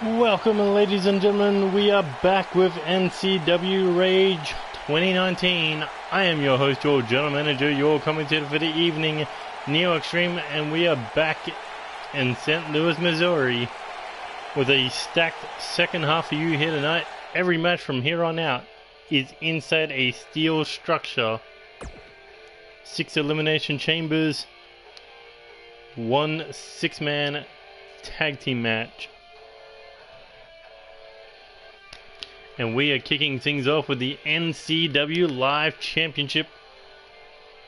Welcome, ladies and gentlemen. We are back with NCW Rage 2019. I am your host, your general manager, your commentator for the evening, Neo Extreme, and we are back in St. Louis, Missouri with a stacked second half for you here tonight. Every match from here on out is inside a steel structure. 6 elimination chambers, 1 6-man tag team match. And we are kicking things off with the NCW Live Championship.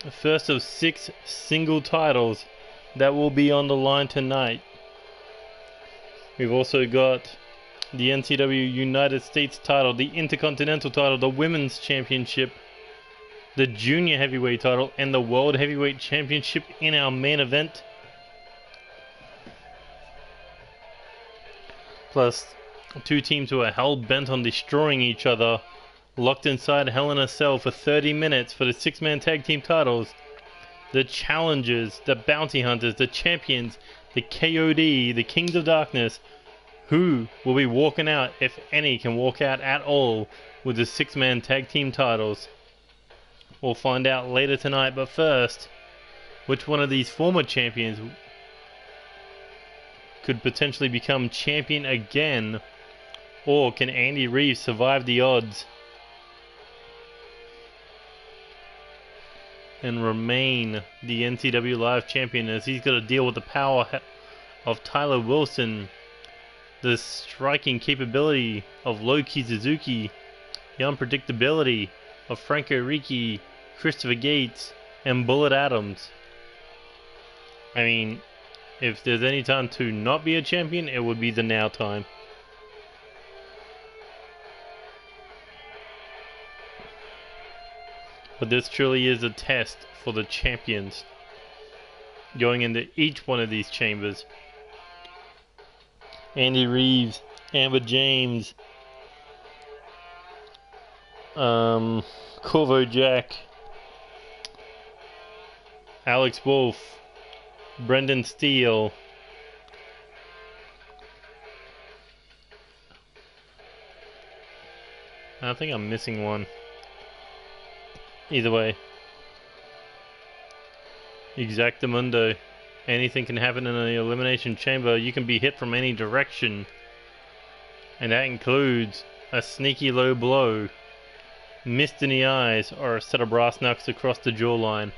The first of 6 single titles that will be on the line tonight. We've also got the NCW United States title, the Intercontinental title, the Women's Championship, the Junior Heavyweight title, and the World Heavyweight Championship in our main event. Plus 2 teams who are hell-bent on destroying each other, locked inside Hell in a Cell for 30 minutes for the 6-man tag team titles. The challengers, the bounty hunters, the champions, the KOD, the Kings of Darkness. Who will be walking out, if any can walk out at all, with the 6-man tag team titles? We'll find out later tonight, but first, which one of these former champions could potentially become champion again? Or can Andy Reeves survive the odds and remain the NCW Live Champion, as he's got to deal with the power of Tyler Wilson, the striking capability of Low-Key Suzuki, the unpredictability of Franco Ricci, Christopher Gates, and Bullet Adams. I mean, if there's any time to not be a champion, it would be the now time. But this truly is a test for the champions going into each one of these chambers. Andy Reeves, Amber James, Corvo Jack, Alex Wolf, Brendan Steele, I think I'm missing one. Either way, Exactamundo. Anything can happen in the Elimination Chamber. You can be hit from any direction, and that includes a sneaky low blow, mist in the eyes, or a set of brass knucks across the jawline.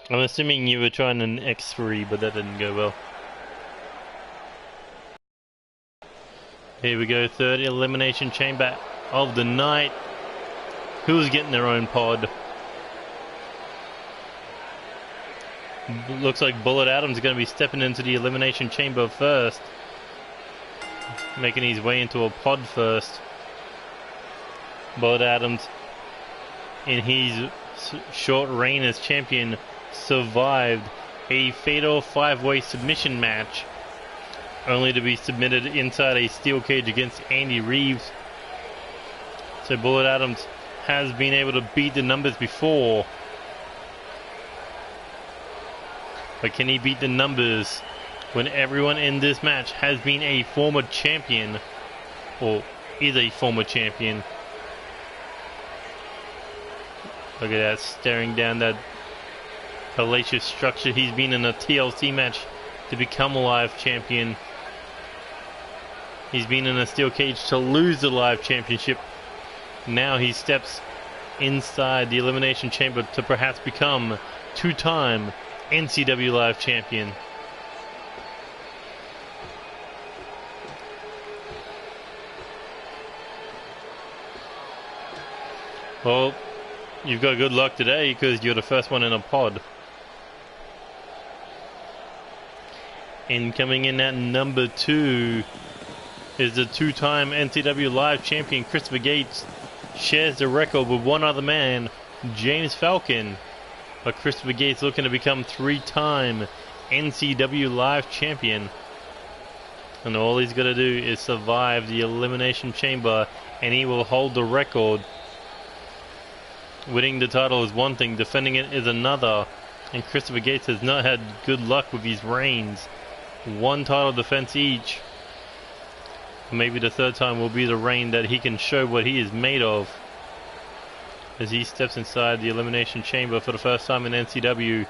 I'm assuming you were trying an X3, but that didn't go well. Here we go, third elimination chamber of the night. Who's getting their own pod? Looks like Bullet Adams is going to be stepping into the elimination chamber first, making his way into a pod first. Bullet Adams, in his short reign as champion, survived a fatal 5-way submission match, only to be submitted inside a steel cage against Andy Reeves. So Bullet Adams has been able to beat the numbers before, but can he beat the numbers when everyone in this match has been a former champion, or is a former champion? Look at that, staring down that hellacious structure. He's been in a TLC match to become a live champion. He's been in a steel cage to lose the live championship. Now he steps inside the Elimination Chamber to perhaps become 2-time NCW Live Champion. Well, you've got good luck today because you're the first one in a pod. And coming in at number 2 is the 2-time NCW Live Champion Christopher Gates. Shares the record with one other man, James Falcon. But Christopher Gates looking to become 3-time NCW Live Champion. And all he's got to do is survive the Elimination Chamber, and he will hold the record Winning the title is one thing, defending it is another. And Christopher Gates has not had good luck with his reigns. One title defense each. Maybe the third time will be the reign that he can show what he is made of. As he steps inside the Elimination Chamber for the first time in NCW,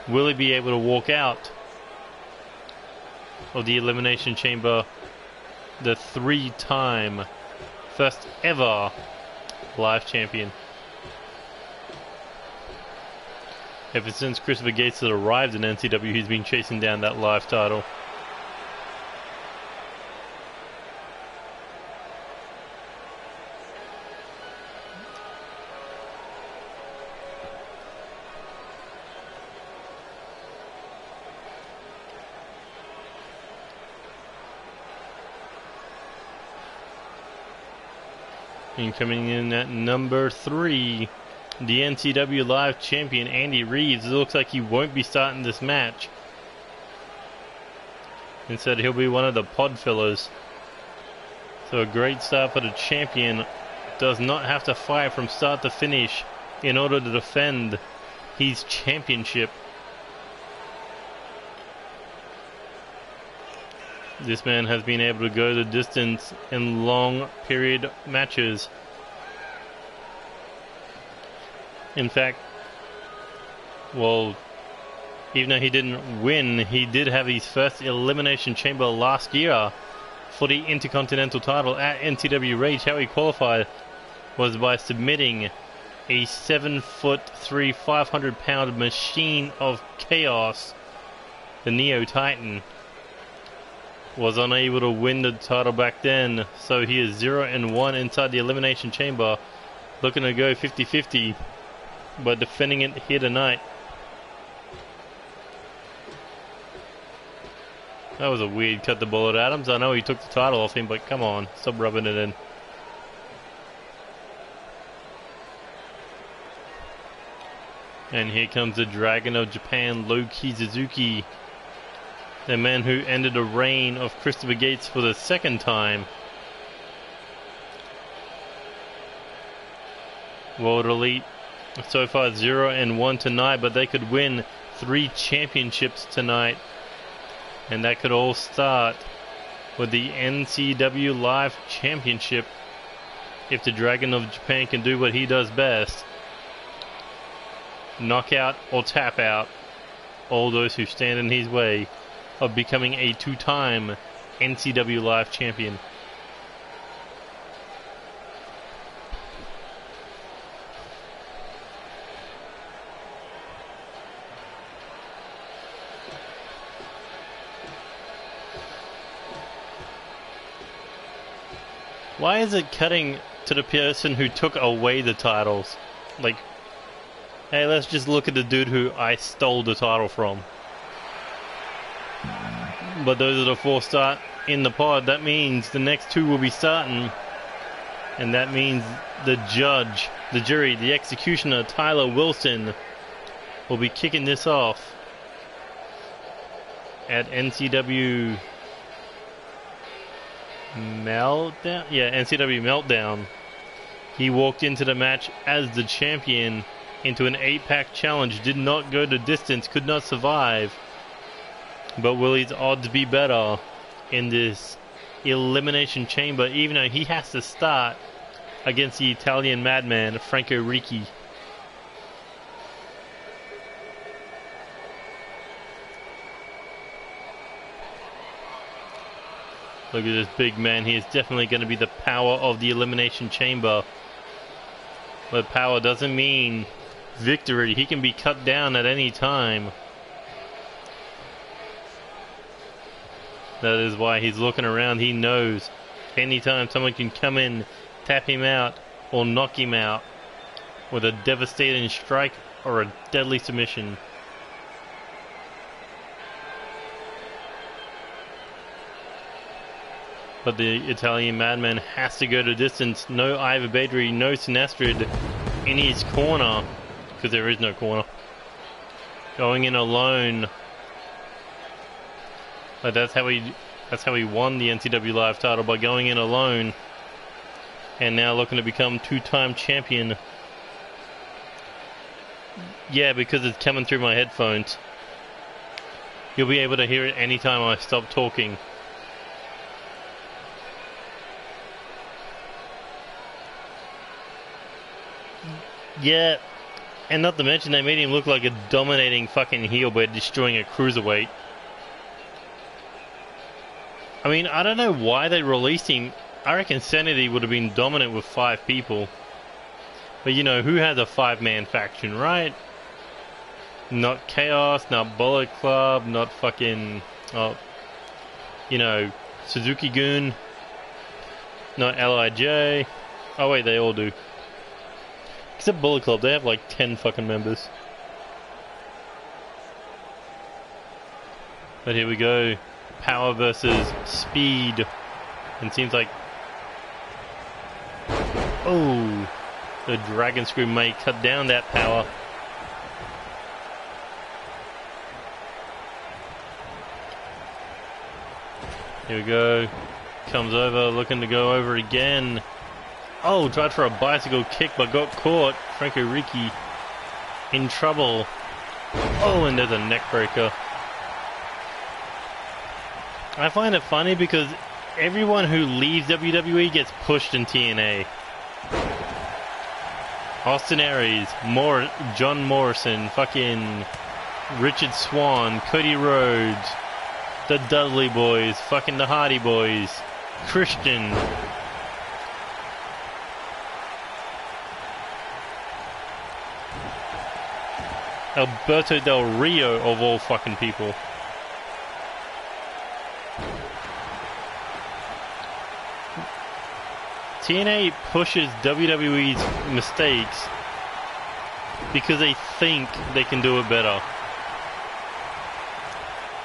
will he be able to walk out of the Elimination Chamber the 3-time, first ever live champion? Ever since Christopher Gates had arrived in NCW, he's been chasing down that live title. And coming in at number 3, the NCW Live Champion, Andy Reeves. It looks like he won't be starting this match. Instead, he'll be one of the pod fillers. So a great start for the champion. Does not have to fight from start to finish in order to defend his championship. This man has been able to go the distance in long period matches. In fact, well, even though he didn't win, he did have his first Elimination Chamber last year for the Intercontinental title at NCW Rage. How he qualified was by submitting a 7'3", 500-pound machine of chaos. The Neo Titan was unable to win the title back then, so he is 0-1 inside the Elimination Chamber, looking to go 50-50, but defending it here tonight. That was a weird cut the bullet, Adams. I know he took the title off him, but come on, stop rubbing it in. And here comes the Dragon of Japan, Low-Ki Zuki, the man who ended the reign of Christopher Gates for the second time. World Elite so far 0-1 tonight, but they could win 3 championships tonight. And that could all start with the NCW Live Championship if the Dragon of Japan can do what he does best. Knock out or tap out all those who stand in his way of becoming a 2-time NCW Live Champion. Why is it cutting to the person who took away the titles? Like, hey, let's just look at the dude who I stole the title from. But those are the 4 start in the pod. That means the next 2 will be starting. And that means the judge, the jury, the executioner, Tyler Wilson, will be kicking this off at NCW Meltdown? Yeah, NCW Meltdown. He walked into the match as the champion into an 8-pack challenge. Did not go the distance, could not survive. But will his odds be better in this Elimination Chamber, even though he has to start against the Italian madman, Franco Ricci? Look at this big man. He is definitely going to be the power of the Elimination Chamber. But power doesn't mean victory. He can be cut down at any time. That is why he's looking around. He knows anytime someone can come in, tap him out, or knock him out with a devastating strike or a deadly submission. But the Italian madman has to go the distance. No Ivor Badri, no Sinestrid in his corner, because there is no corner. Going in alone. But that's how he won the NCW Live title, by going in alone. And now looking to become 2-time champion. Yeah, because it's coming through my headphones. You'll be able to hear it anytime I stop talking. Yeah, and not to mention they made him look like a dominating fucking heel by destroying a cruiserweight. I mean, I don't know why they released him. I reckon Sanity would have been dominant with 5 people. But you know, who has a 5-man faction, right? Not Chaos, not Bullet Club, not fucking, you know, Suzuki Gun, not LIJ. Oh wait, they all do. Except Bullet Club, they have like 10 fucking members. But here we go. Power versus speed. And seems like... Oh, the Dragon Screw may cut down that power. Here we go. Comes over, looking to go over again. Oh, tried for a bicycle kick but got caught. Franco Ricci in trouble. Oh, and there's a neck breaker. I find it funny because everyone who leaves WWE gets pushed in TNA. Austin Aries, John Morrison, fucking Richard Swann, Cody Rhodes, the Dudley Boys, fucking the Hardy Boys, Christian. Alberto Del Rio, of all fucking people. TNA pushes WWE's mistakes because they think they can do it better.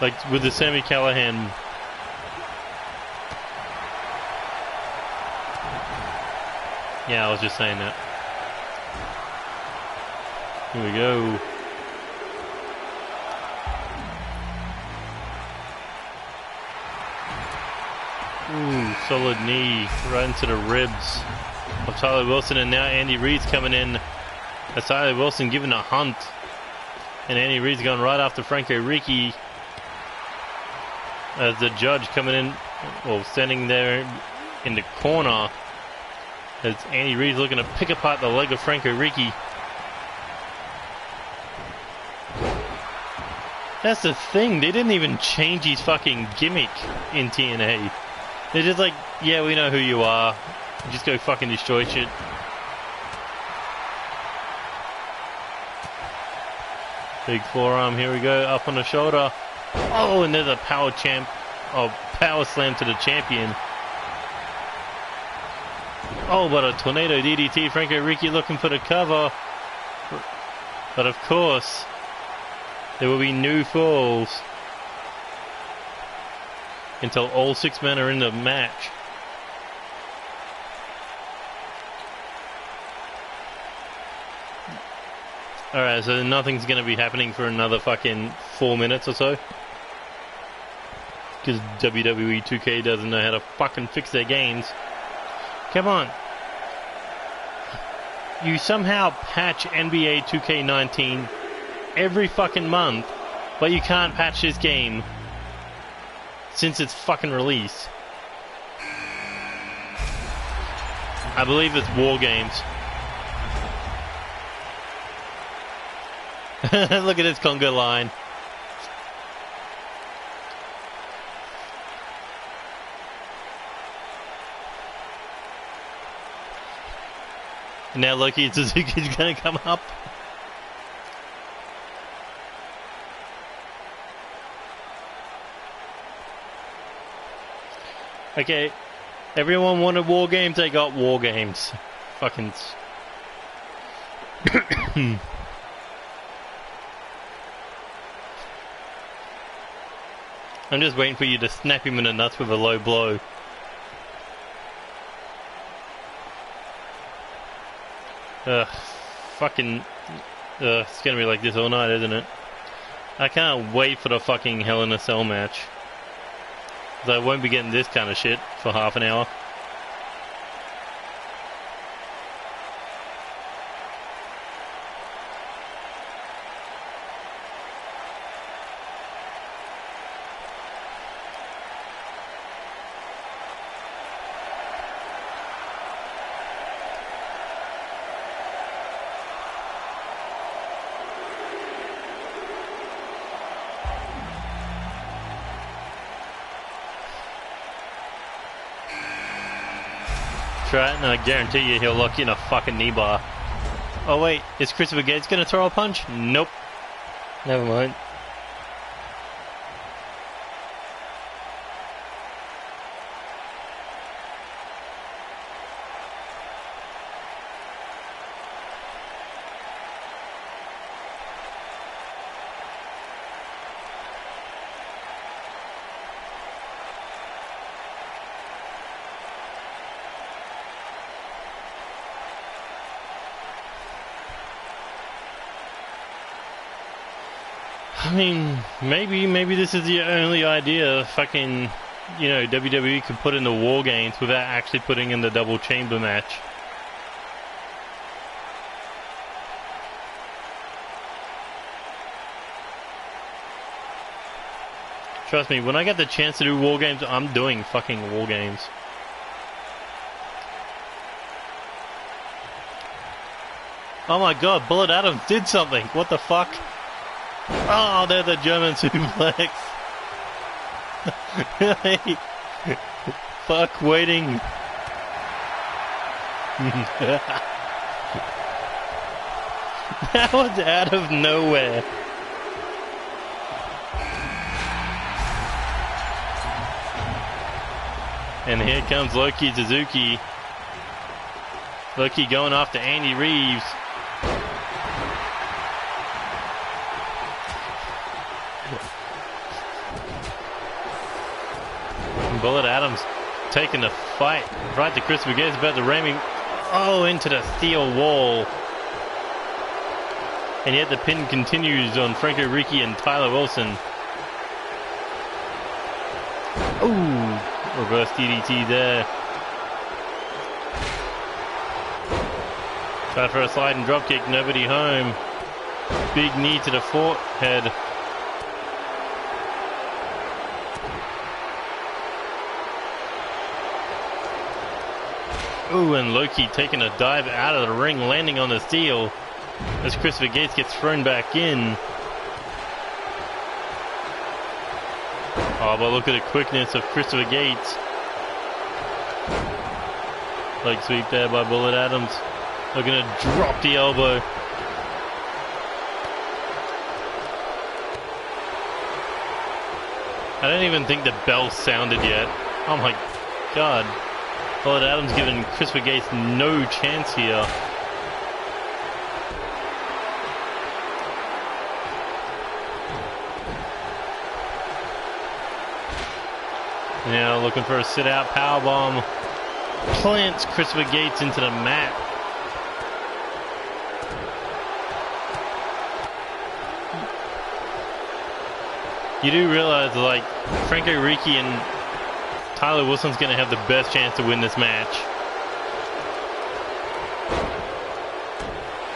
Like with the Sami Callihan. Yeah, I was just saying that. Here we go. Ooh, solid knee right into the ribs of Tyler Wilson, and now Andy Reid's coming in as Tyler Wilson giving a hunt, and Andy Reid's going right after Franco Ricci as the judge coming in, well, standing there in the corner as Andy Reid's looking to pick apart the leg of Franco Ricci. That's the thing, they didn't even change his fucking gimmick in TNA. They're just like, yeah, we know who you are. Just go fucking destroy shit. Big forearm, here we go, up on the shoulder. Oh, and there's a power slam to the champion. Oh, but a tornado DDT. Franco Ricci looking for the cover. But of course, there will be new falls until all 6 men are in the match. Alright, so nothing's going to be happening for another fucking 4 minutes or so. Because WWE 2K doesn't know how to fucking fix their games. Come on. You somehow patch NBA 2K19 every fucking month, but you can't patch this game since its fucking release. I believe it's War Games. Look at this conga line. Now Loki and Suzuki's gonna come up. Okay, everyone wanted War Games, they got War Games. Fucking... I'm just waiting for you to snap him in the nuts with a low blow. Fucking... it's gonna be like this all night, isn't it? I can't wait for the fucking Hell in a Cell match. I won't be getting this kind of shit for half an hour. try it, and I guarantee you he'll lock you in a fucking knee bar. Oh wait, is Christopher Gates gonna throw a punch? Nope. Never mind. I mean, maybe this is the only idea fucking, you know, WWE could put in the War Games without actually putting in the double chamber match. Trust me, when I get the chance to do War Games, I'm doing fucking War Games. Oh my god, Bullet Adams did something. What the fuck? Oh, they're the German suplex. Fuck waiting. That was out of nowhere. And here comes Loki Suzuki. Loki going after Andy Reeves. Bullet Adams taking the fight right to Christopher Gates, about to ram him into the steel wall. And yet the pin continues on Franco Ricci and Tyler Wilson. Ooh, reverse DDT there. Try for a slide and drop kick, nobody home. Big knee to the forehead. Ooh, and Loki taking a dive out of the ring, landing on the steel as Christopher Gates gets thrown back in. Oh, but look at the quickness of Christopher Gates. Leg sweep there by Bullet Adams. They're going to drop the elbow. I don't even think the bell sounded yet. Oh my god. Bullet Adams giving Christopher Gates no chance here. Now looking for a sit-out powerbomb. Plants Christopher Gates into the mat. You do realize, like, Franco Ricci and Tyler Wilson's going to have the best chance to win this match.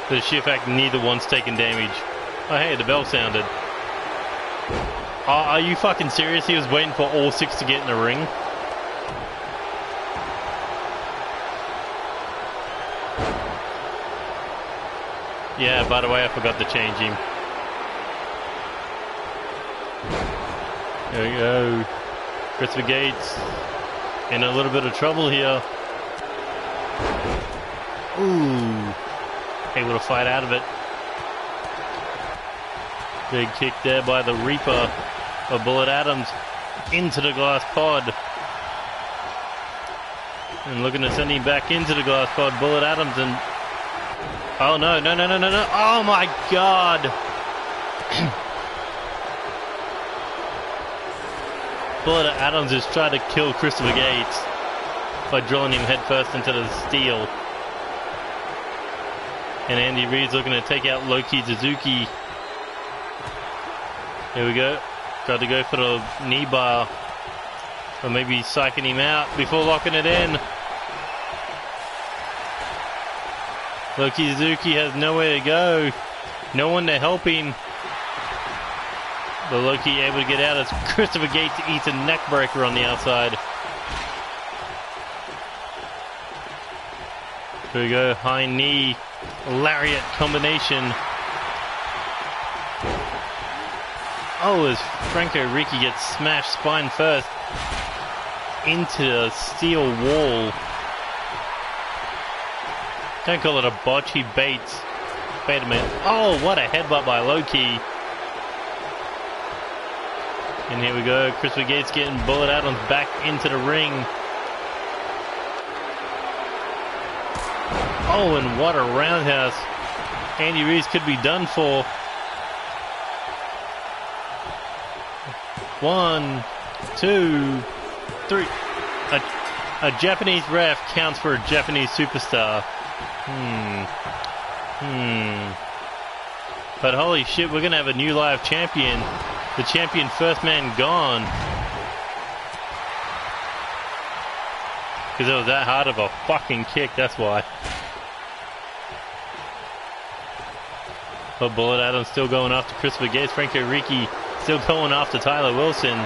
For the sheer fact neither one's taken damage. Oh hey, the bell sounded. Oh, are you fucking serious? He was waiting for all six to get in the ring? Yeah, by the way, I forgot to change him. There we go. Christopher Gates in a little bit of trouble here. Ooh. Able to fight out of it. Big kick there by the Reaper of Bullet Adams into the glass pod. And looking to send him back into the glass pod. Bullet Adams and... Oh no, no, no, no, no, no. Oh my god. Bullet Adams is trying to kill Christopher Gates by drilling him headfirst into the steel. And Andy Reid's looking to take out Loki Suzuki. Here we go. Got to go for the knee bar. Or maybe psyching him out before locking it in. Loki Suzuki has nowhere to go. No one to help him. But Loki able to get out as Christopher Gates eats a neck breaker on the outside. Here we go. High knee. Lariat combination. Oh, as Franco Ricci gets smashed spine first into a steel wall. Don't call it a botch, he baits. Wait a minute. Oh, what a headbutt by Loki. And here we go. Christopher Gates getting Bullet Adams back into the ring. Oh, and what a roundhouse. Andy Reese could be done for. 1, 2, 3. A Japanese ref counts for a Japanese superstar. But holy shit, we're going to have a new live champion. The champion, first man gone. Because it was that hard of a fucking kick, that's why. But Bullet Adams still going after Christopher Gates. Franco Ricci still going after Tyler Wilson.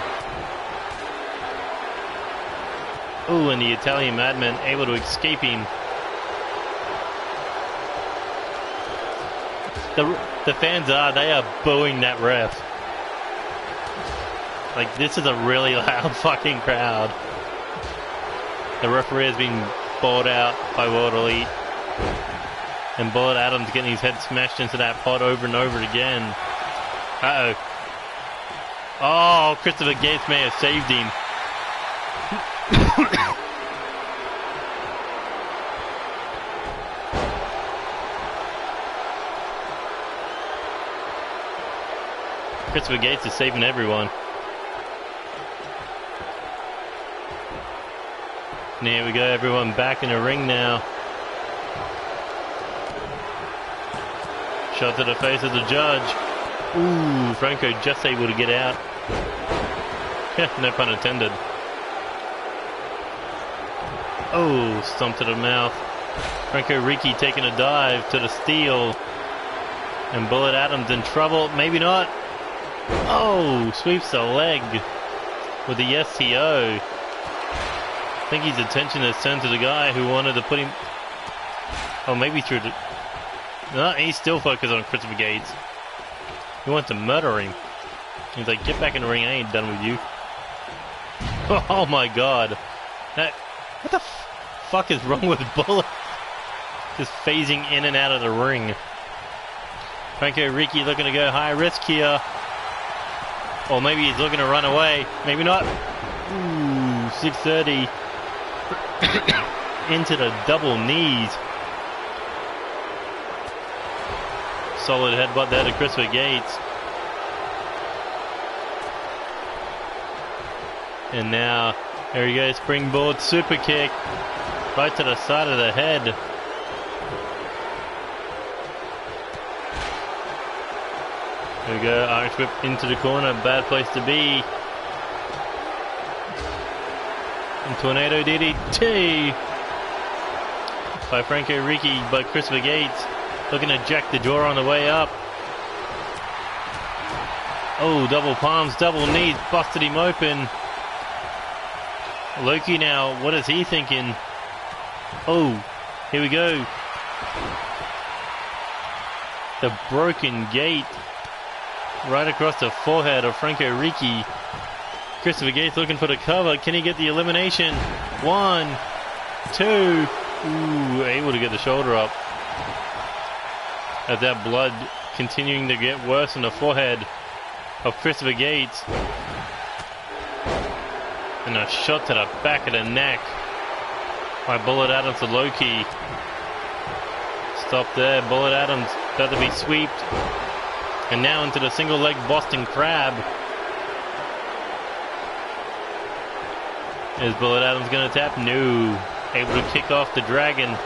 Ooh, and the Italian Madman able to escape him. The fans they are booing that ref. Like, this is a really loud fucking crowd. The referee has been bought out by World Elite. And Bullet Adams getting his head smashed into that pot over and over again. Uh-oh. Oh, Christopher Gates may have saved him. Christopher Gates is saving everyone. And here we go, everyone back in the ring now. Shot to the face of the judge. Ooh, Franco just able to get out. No pun intended. Oh, stomp to the mouth. Franco Ricci taking a dive to the Steele. And Bullet Adams in trouble. Maybe not. Oh, sweeps the leg with the STO. I think his attention has turned to the guy who wanted to put him... Oh, maybe through the... No, he's still focused on Christopher Gates. He wants to murder him. He's like, get back in the ring, I ain't done with you. Oh my god. What the fuck is wrong with Bullet? Just phasing in and out of the ring. Franco Ricci looking to go high risk here. Or maybe he's looking to run away. Maybe not. Ooh, 630. Into the double knees. Solid headbutt there to Christopher Gates. And now, here we go, springboard super kick. Right to the side of the head. There we go, Irish whip into the corner, bad place to be. And Tornado DDT by Franco Ricci, but Christopher Gates looking to jack the jaw on the way up. Oh, double palms, double knees, busted him open. Loki now, what is he thinking? Oh, here we go. The broken gate. Right across the forehead of Franco Ricci. Christopher Gates looking for the cover. Can he get the elimination? 1, 2. Ooh, able to get the shoulder up. As that blood continuing to get worse in the forehead of Christopher Gates. And a shot to the back of the neck by Bullet Adams to Loki. Stop there. Bullet Adams about to be sweeped. And now into the single leg Boston Crab. Is Bullet Adams going to tap? No. Able to kick off the Dragon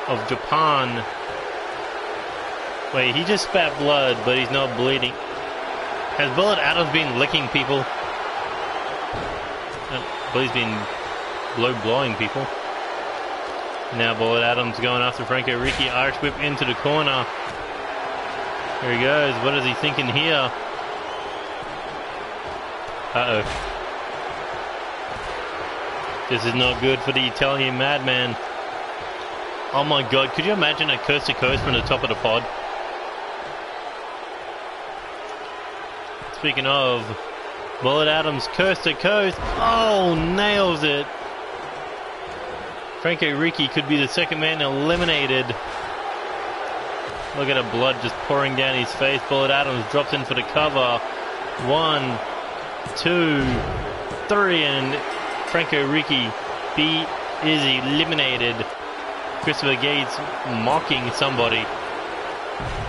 of Japan. Wait, he just spat blood, but he's not bleeding. Has Bullet Adams been licking people? But he's been blowing people. Now Bullet Adams going after Franco Ricci. Irish whip into the corner. Here he goes. What is he thinking here? Uh-oh. This is not good for the Italian Madman. Oh my god, could you imagine a coast to coast from the top of the pod? Speaking of, Bullet Adams coast to coast. Oh, nails it. Franco Ricci could be the second man eliminated. Look at the blood just pouring down his face. Bullet Adams drops in for the cover. 1, 2, 3, and Franco Ricci is eliminated. Christopher Gates mocking somebody.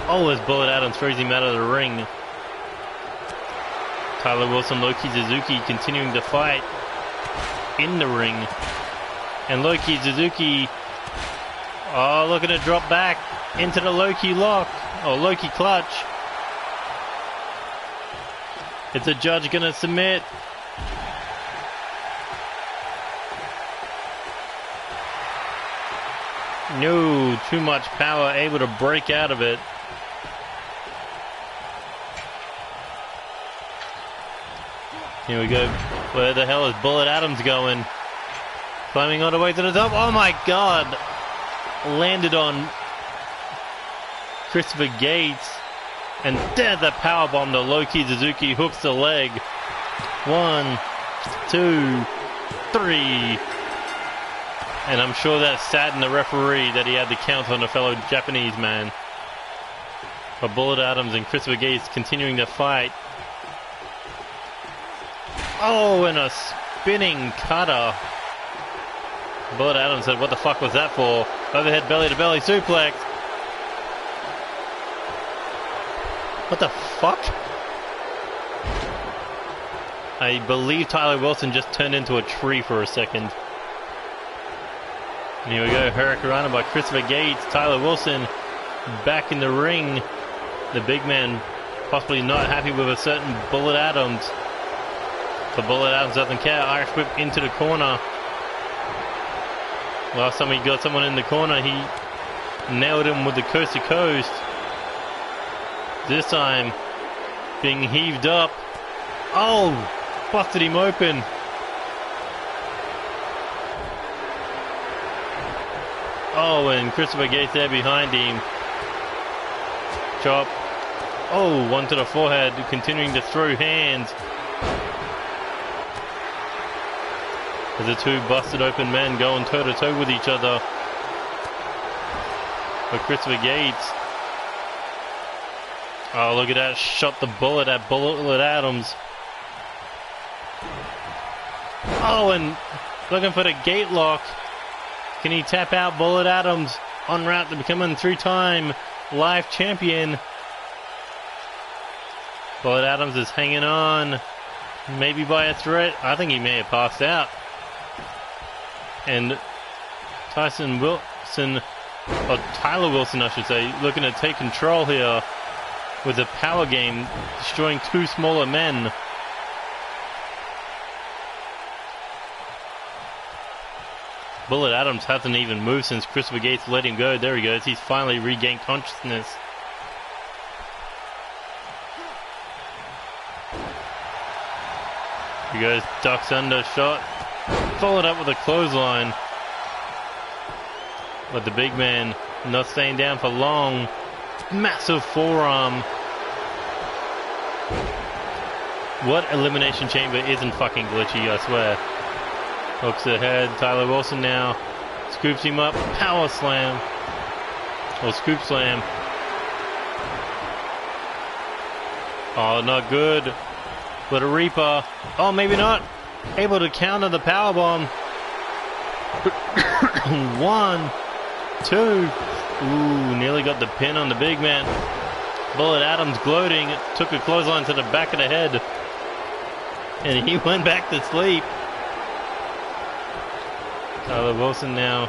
Oh, as Bullet Adams throws him out of the ring. Tyler Wilson, Loki Suzuki continuing to fight in the ring. And Loki Suzuki, looking to drop back into the Loki lock, or Loki clutch. Is the judge going to submit? No, too much power, able to break out of it. Here we go. Where the hell is Bullet Adams going? Climbing all the way to the top. Oh my god! Landed on Christopher Gates. And there's the powerbomb to Loki Suzuki. Hooks the leg. 1, 2, 3. And I'm sure that saddened the referee that he had to count on a fellow Japanese man. But Bullet Adams and Christopher Gates continuing to fight. Oh, and a spinning cutter. Bullet Adams said, what the fuck was that for? Overhead belly to belly suplex. What the fuck? I believe Tyler Wilson just turned into a tree for a second. And here we go, Hurricanrana by Christopher Gates. Tyler Wilson back in the ring. The big man possibly not happy with a certain Bullet Adams. But Bullet Adams doesn't care. Irish whip into the corner. Last time he got someone in the corner, he nailed him with the coast to coast. This time, being heaved up. Oh, busted him open. Oh, and Christopher Gates there behind him. Chop. Oh, one to the forehead, continuing to throw hands. As the two busted open men going toe to toe with each other. But Christopher Gates. Oh, look at that. Shot the bullet at Bullet Adams. Oh, and looking for the gate lock. Can he tap out Bullet Adams en route to becoming three-time live champion? Bullet Adams is hanging on. Maybe by a threat. I think he may have passed out. And Tyler Wilson, I should say, looking to take control here with a power game, destroying two smaller men. Bullet Adams hasn't even moved since Christopher Gates let him go. There he goes. He's finally regained consciousness. Here he goes. Ducks under shot. Followed up with a clothesline. But the big man not staying down for long. Massive forearm. What Elimination Chamber isn't fucking glitchy, I swear. Hooks ahead. Tyler Wilson now scoops him up. Power slam. Or scoop slam. Oh, not good. But a Reaper. Oh, maybe not. Able to counter the powerbomb. 1, 2. Ooh, nearly got the pin on the big man. Bullet Adams gloating. Took a clothesline to the back of the head. And he went back to sleep. Tyler Wilson now.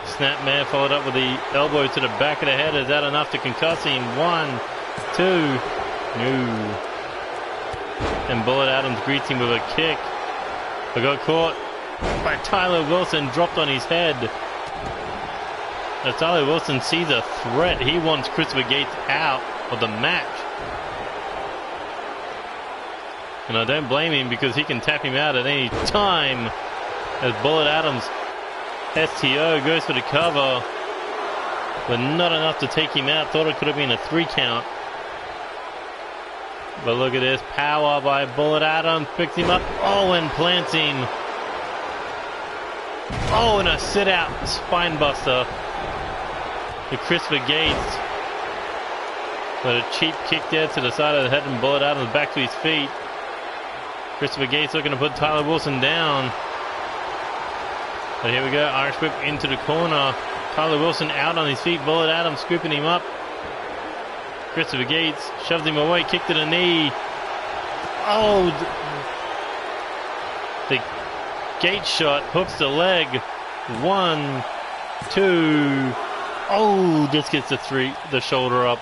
Snapmare followed up with the elbow to the back of the head. Is that enough to concuss him? 1, 2. No. And Bullet Adams greets him with a kick. But got caught by Tyler Wilson, dropped on his head. As Tyler Wilson sees a threat, he wants Christopher Gates out of the match. And I don't blame him because he can tap him out at any time. As Bullet Adams STO goes for the cover. But not enough to take him out. Thought it could have been a 3 count. But look at this. Power by Bullet Adams. Picks him up. Oh, and plants him. Oh, and a sit-out spine buster to Christopher Gates. But a cheap kick there to the side of the head and Bullet Adams back to his feet. Christopher Gates looking to put Tyler Wilson down. But here we go, Irish whip into the corner. Tyler Wilson out on his feet, Bullet Adams scooping him up. Christopher Gates shoves him away, kick to the knee. Oh, the Gates shot hooks the leg. 1, 2. Oh, just gets the shoulder up.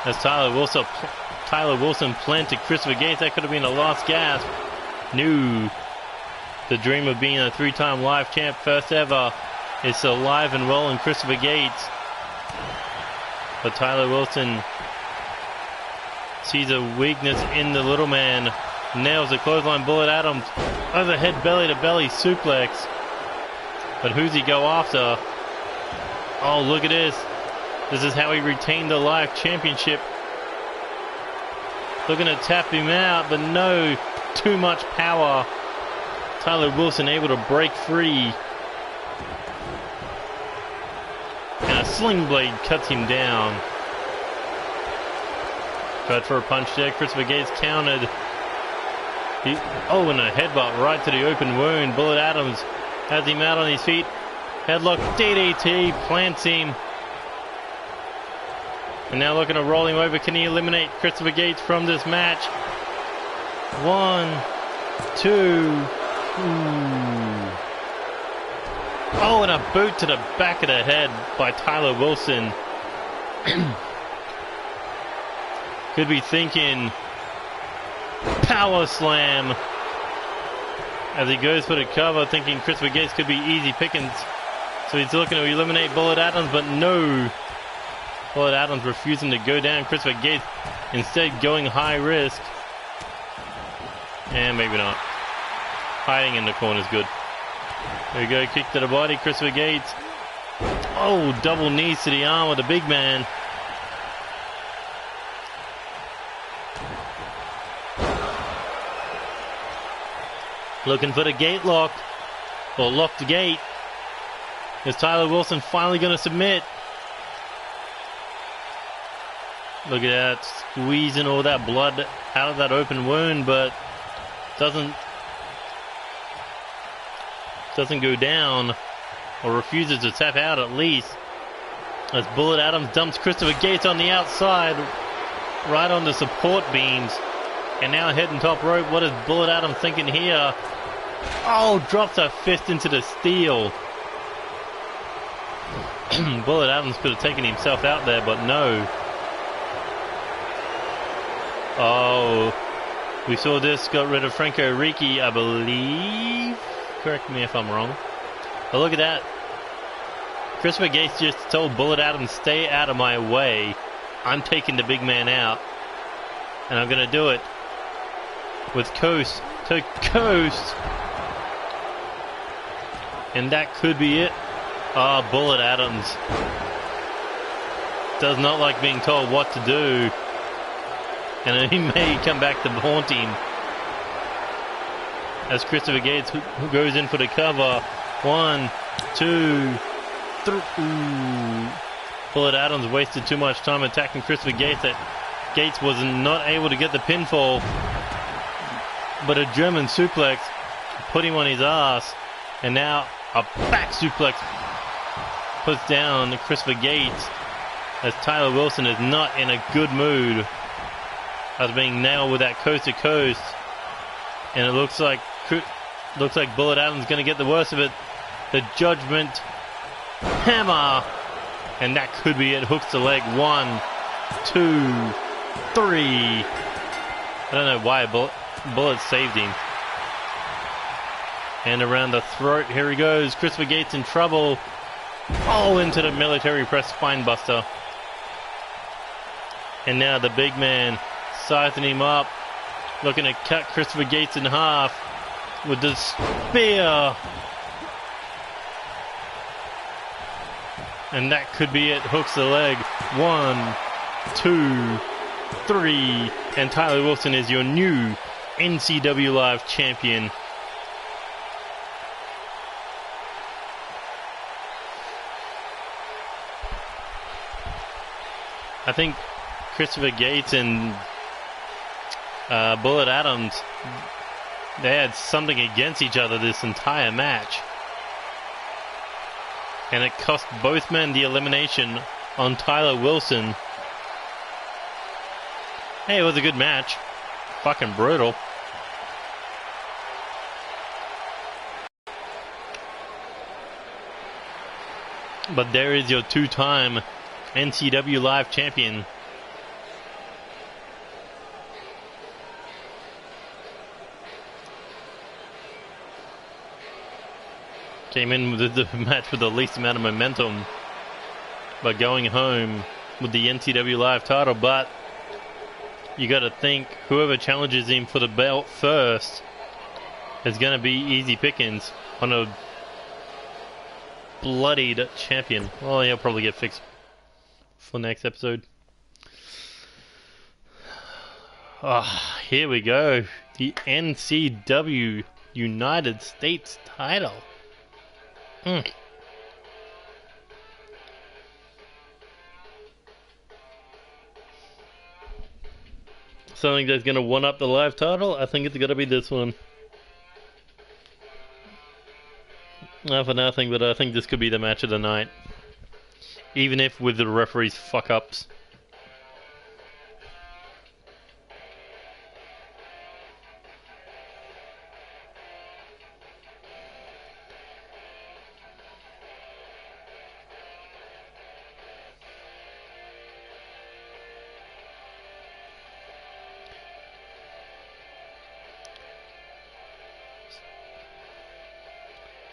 As Tyler Wilson planted Christopher Gates. That could have been a lost gasp. No. The dream of being a 3-time live champ, first ever, is alive and well in Christopher Gates. But Tyler Wilson sees a weakness in the little man. Nails the clothesline. Bullet Adams overhead belly to belly suplex. But who's he go after? Oh, look at this. This is how he retained the live championship. Looking to tap him out, but no. Too much power. Tyler Wilson able to break free. And a sling blade cuts him down. Tried for a punch there. Christopher Gates countered. And a headbutt right to the open wound. Bullet Adams has him out on his feet. Headlock DDT plants him. And now looking to roll him over. Can he eliminate Christopher Gates from this match? 1, 2. Ooh. Oh, and a boot to the back of the head by Tyler Wilson. Could be thinking power slam as he goes for the cover, thinking Christopher Gates could be easy pickings. So he's looking to eliminate Bullet Adams, but no. Bullet Adams refusing to go down. Christopher Gates instead going high risk. And maybe not. Hiding in the corner is good. There we go, kick to the body, Christopher Gates. Oh, double knees to the arm of the big man. Looking for the gate lock. Or lock the gate. Is Tyler Wilson finally going to submit? Look at that, squeezing all that blood out of that open wound, but doesn't go down, or refuses to tap out at least. As Bullet Adams dumps Christopher Gates on the outside, right on the support beams, and now heading top rope. What is Bullet Adams thinking here? Oh, drops a fist into the Steele. Bullet Adams could have taken himself out there, but no. Oh, we saw this, got rid of Franco Ricci, I believe. Correct me if I'm wrong. But look at that. Christopher Gates just told Bullet Adams, stay out of my way. I'm taking the big man out. And I'm going to do it with coast to coast. And that could be it. Ah, Bullet Adams does not like being told what to do. And he may come back to haunt him. As Christopher Gates goes in for the cover. 1, 2, 3. Ooh. Bullet Adams wasted too much time attacking Christopher Gates. That Gates was not able to get the pinfall. But a German suplex put him on his ass. And now a back suplex puts down Christopher Gates. As Tyler Wilson is not in a good mood. As being nailed with that coast to coast. And it looks like Bullet Adams going to get the worst of it. The Judgment Hammer. And that could be it. Hooks the leg. 1, 2, 3. I don't know why Bullet saved him. And around the throat. Here he goes. Christopher Gates in trouble. Oh, into the military press spine buster. And now the big man sizing him up. Looking to cut Christopher Gates in half with the spear. And that could be it. Hooks the leg. 1, 2, 3. And Tyler Wilson is your new NCW Live champion. I think Christopher Gates and Bullet Adams, they had something against each other this entire match. And it cost both men the elimination on Tyler Wilson. Hey, it was a good match. Fucking brutal. But there is your two-time NCW Live champion. Came in with the match with the least amount of momentum, but going home with the NCW Live title. But you got to think whoever challenges him for the belt first is going to be easy pickings on a bloodied champion. Well, he'll probably get fixed for next episode. Here we go. The NCW United States title. Something that's going to one-up the live title? I think it's going to be this one. Not for nothing, but I think this could be the match of the night. Even if with the referee's fuck-ups.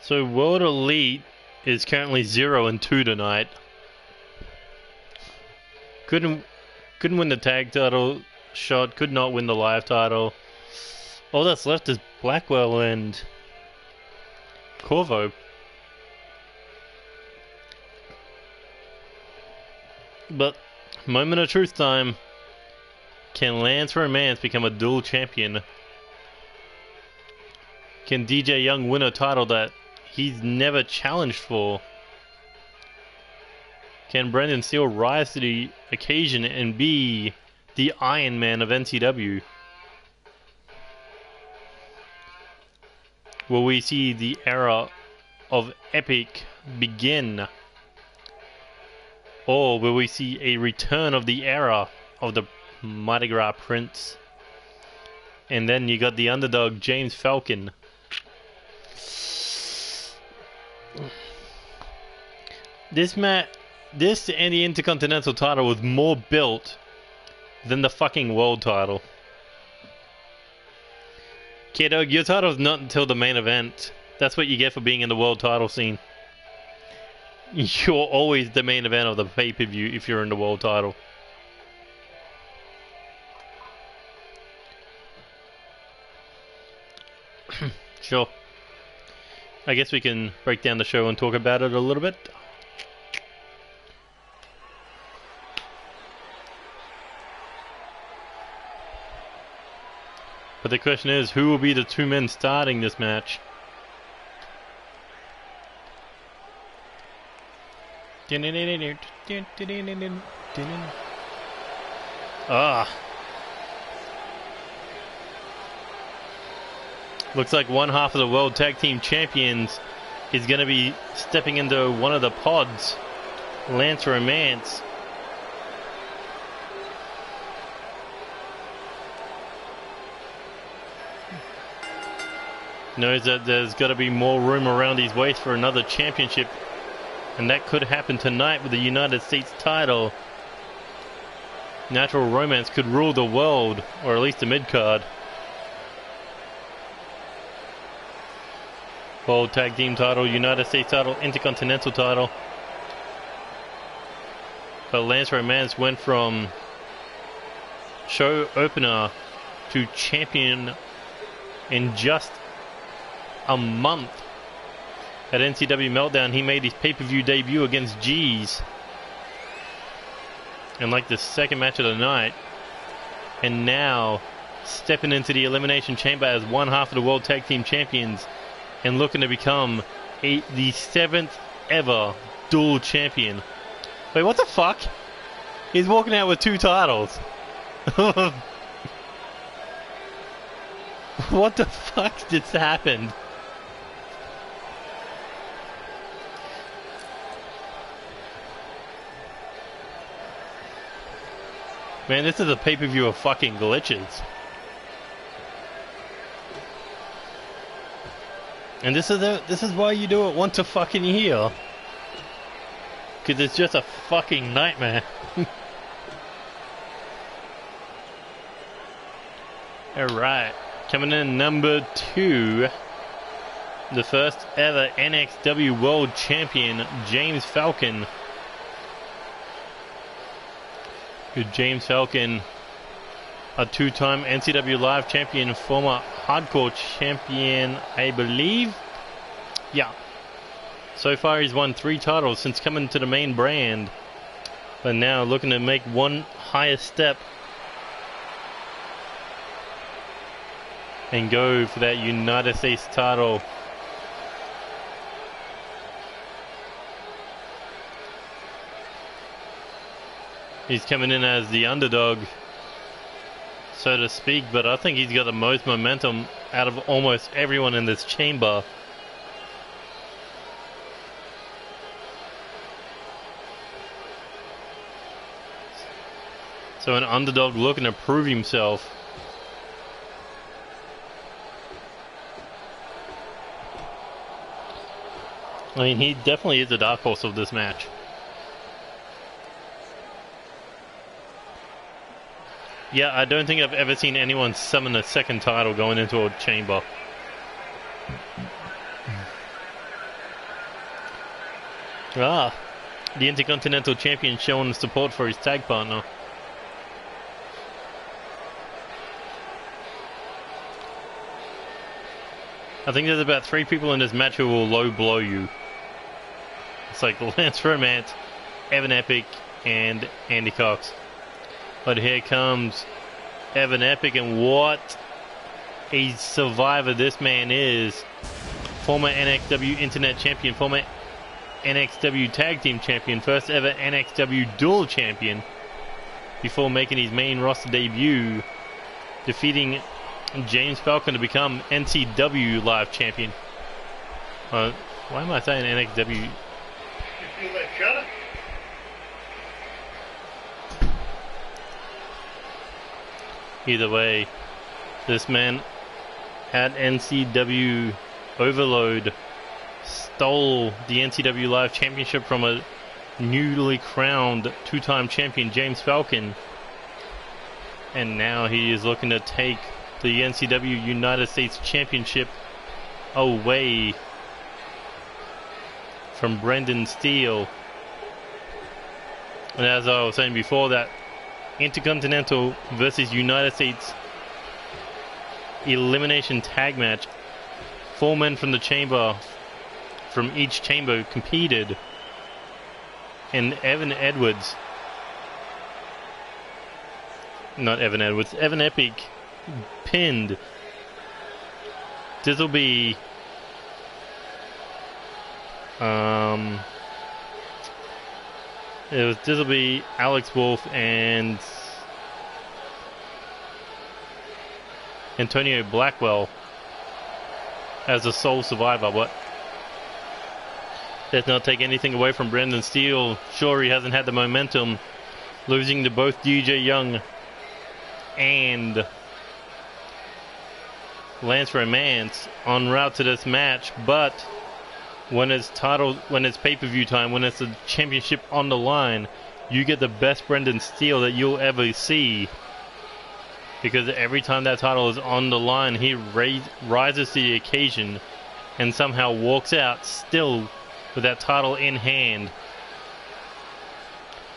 So World Elite is currently 0-2 tonight. Couldn't win the tag title shot. Could not win the live title. All that's left is Blackwell and Corvo. But moment of truth time. Can Lance Romance become a dual champion? Can DJ Young win a title that he's never challenged for? Can Brendan Steele rise to the occasion and be the Iron Man of NCW? Will we see the era of Epic begin? Or will we see a return of the era of the Mardi Gras Prince? And then you got the underdog James Falcon. This and the Intercontinental title was more built than the fucking world title. K-Dog, your title is not until the main event. That's what you get for being in the world title scene. You're always the main event of the pay-per-view if you're in the world title. Sure. I guess we can break down the show and talk about it a little bit. But the question is, who will be the two men starting this match? Looks like one half of the World Tag Team Champions is going to be stepping into one of the pods. Lance Romance. Knows that there's got to be more room around his waist for another championship. And that could happen tonight with the United States title. Natural Romance could rule the world, or at least the mid-card. World Tag Team title, United States title, Intercontinental title. But Lance Romance went from show opener to champion in just a month. At NCW Meltdown, he made his pay-per-view debut against G's. And like the second match of the night. And now, stepping into the Elimination Chamber as one half of the World Tag Team Champions. And looking to become the 7th ever dual champion. Wait, what the fuck? He's walking out with 2 titles. What the fuck just happened? Man, this is a pay-per-view of fucking glitches. And this is why you do it once a fucking year. Because it's just a fucking nightmare. Alright, coming in number 2. The first ever NXW World Champion, James Falcon. James Falcon, a 2-time NCW Live Champion, former Hardcore Champion, I believe. Yeah. So far he's won 3 titles since coming to the main brand. But now looking to make one higher step and go for that United States title. He's coming in as the underdog, so to speak, but I think he's got the most momentum out of almost everyone in this chamber. So an underdog looking to prove himself. I mean, he definitely is the dark horse of this match. Yeah, I don't think I've ever seen anyone summon a second title going into a chamber. Ah, the Intercontinental Champion showing support for his tag partner. I think there's about 3 people in this match who will low blow you. It's like Lance Romance, Evan Epic, and Andy Cox. But here comes Evan Epic, and what a survivor this man is. Former NXW Internet Champion, former NXW Tag Team Champion, first ever NXW Dual Champion, before making his main roster debut, defeating James Falcon to become NCW Live Champion. Why am I saying NXW? You feel that shudder? Either way, this man at NCW Overload stole the NCW Live Championship from a newly crowned 2-time champion, James Falcon. And now he is looking to take the NCW United States Championship away from Brendan Steele. And as I was saying before, that Intercontinental versus United States elimination tag match, 4 men from the chamber, from each chamber, competed, and Evan Epic pinned. This will be this will be Alex Wolf and Antonio Blackwell as the sole survivor, but does not take anything away from Brendan Steele. Sure, he hasn't had the momentum, losing to both DJ Young and Lance Romance en route to this match, but when it's pay-per-view time, when it's a championship on the line, you get the best Brendan Steele that you'll ever see. Because every time that title is on the line, he rises to the occasion and somehow walks out still with that title in hand.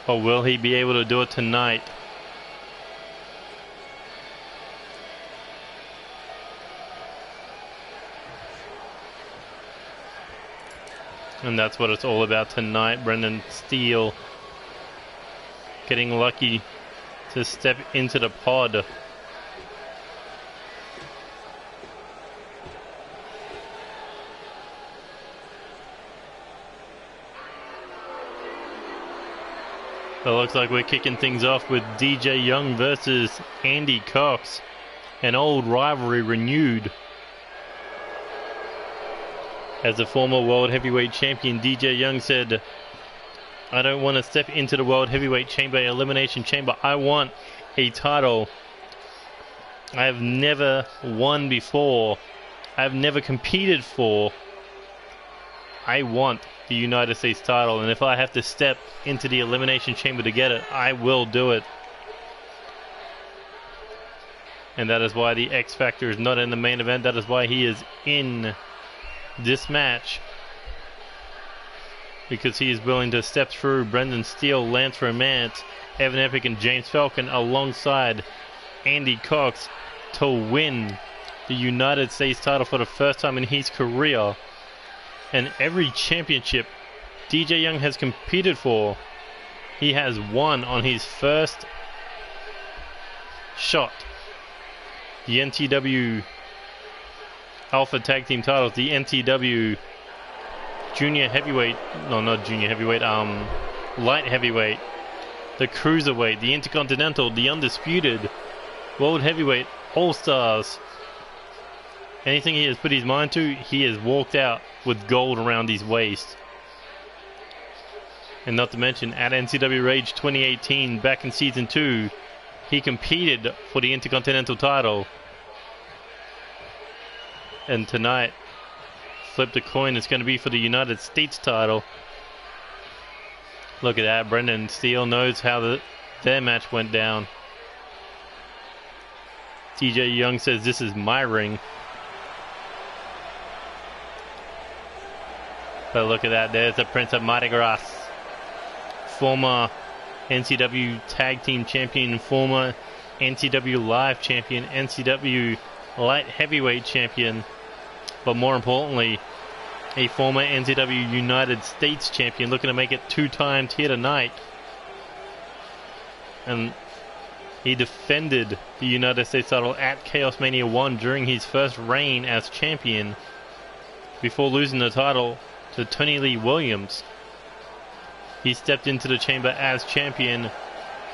Or will he be able to do it tonight? And that's what it's all about tonight. Brendan Steele getting lucky to step into the pod. It looks like we're kicking things off with DJ Young versus Andy Cox. An old rivalry renewed. As a former World Heavyweight Champion, DJ Young said, I don't want to step into the World Heavyweight Chamber, Elimination Chamber. I want a title I have never won before. I have never competed for. I want the United States title, and if I have to step into the Elimination Chamber to get it, I will do it. And that is why the X Factor is not in the main event. That is why he is in this match, because he is willing to step through Brendan Steele, Lance Romance, Evan Epic, and James Falcon alongside Andy Cox to win the United States title for the first time in his career. And every championship DJ Young has competed for, he has won on his first shot. The NCW Alpha Tag Team titles, the NCW Junior Heavyweight, no, not Junior Heavyweight, Light Heavyweight, the Cruiserweight, the Intercontinental, the Undisputed, World Heavyweight, All Stars. Anything he has put his mind to, he has walked out with gold around his waist. And not to mention, at NCW Rage 2018, back in Season 2, he competed for the Intercontinental title. And tonight, flipped a coin, it's going to be for the United States title. Look at that, Brendan Steele knows how their match went down. DJ Young says, this is my ring. But look at that, there's the Prince of Mardi Gras. Former NCW Tag Team Champion, former NCW Live Champion, NCW Light Heavyweight Champion, but more importantly, a former NCW United States Champion, looking to make it 2 times here tonight. And he defended the United States title at Chaos Mania 1 during his first reign as champion, before losing the title to Tony Lee Williams. He stepped into the chamber as champion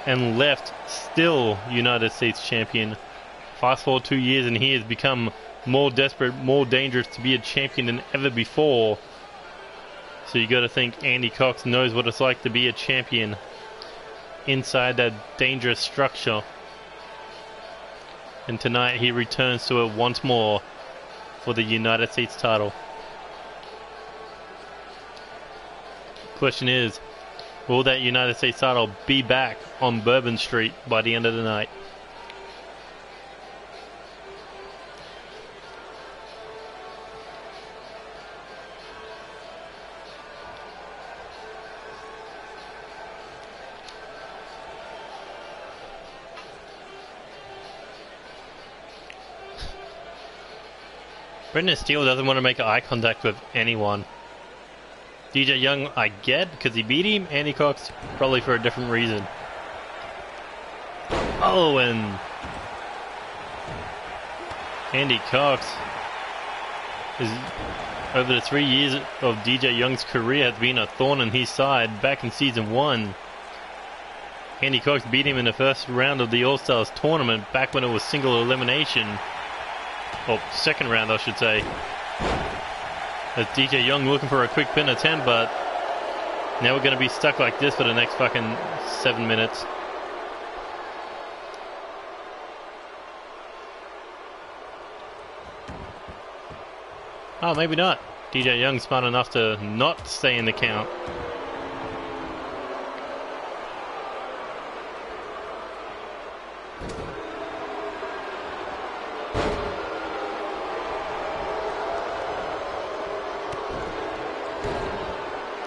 and left still United States champion. Fast forward 2 years and he has become more desperate, more dangerous to be a champion than ever before. So you got to think Andy Cox knows what it's like to be a champion inside that dangerous structure. And tonight he returns to it once more for the United States title. Question is, will that United States title be back on Bourbon Street by the end of the night? Brendan Steele doesn't want to make eye contact with anyone. DJ Young, I get, because he beat him. Andy Cox, probably for a different reason. Oh, and Andy Cox is, over the 3 years of DJ Young's career, has been a thorn in his side. Back in Season 1, Andy Cox beat him in the first round of the All-Stars tournament, back when it was single elimination. Or second round, I should say. As DJ Young looking for a quick pin attempt, but now we're going to be stuck like this for the next fucking 7 minutes. Oh, maybe not. DJ Young smart enough to not stay in the count.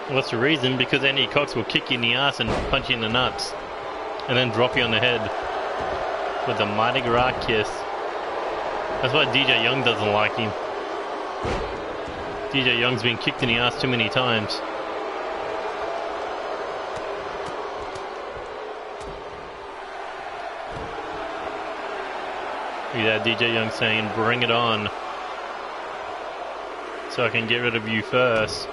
What's the reason? Because Andy Cox will kick you in the ass and punch you in the nuts, and then drop you on the head with a Mardi Gras kiss. That's why DJ Young doesn't like him. DJ Young's been kicked in the ass too many times. Look at that, DJ Young saying, bring it on, so I can get rid of you first.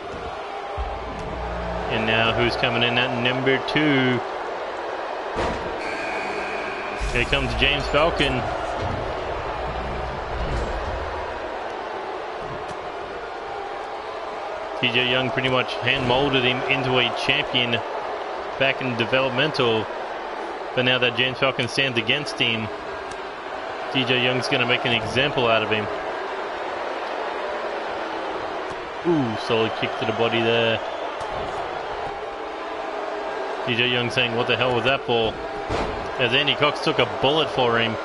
And now who's coming in at number 2? Here comes James Falcon. DJ Young pretty much hand-molded him into a champion back in developmental. But now that James Falcon stands against him, DJ Young's going to make an example out of him. Ooh, solid kick to the body there. DJ Young saying, what the hell was that for? As Andy Cox took a bullet for him.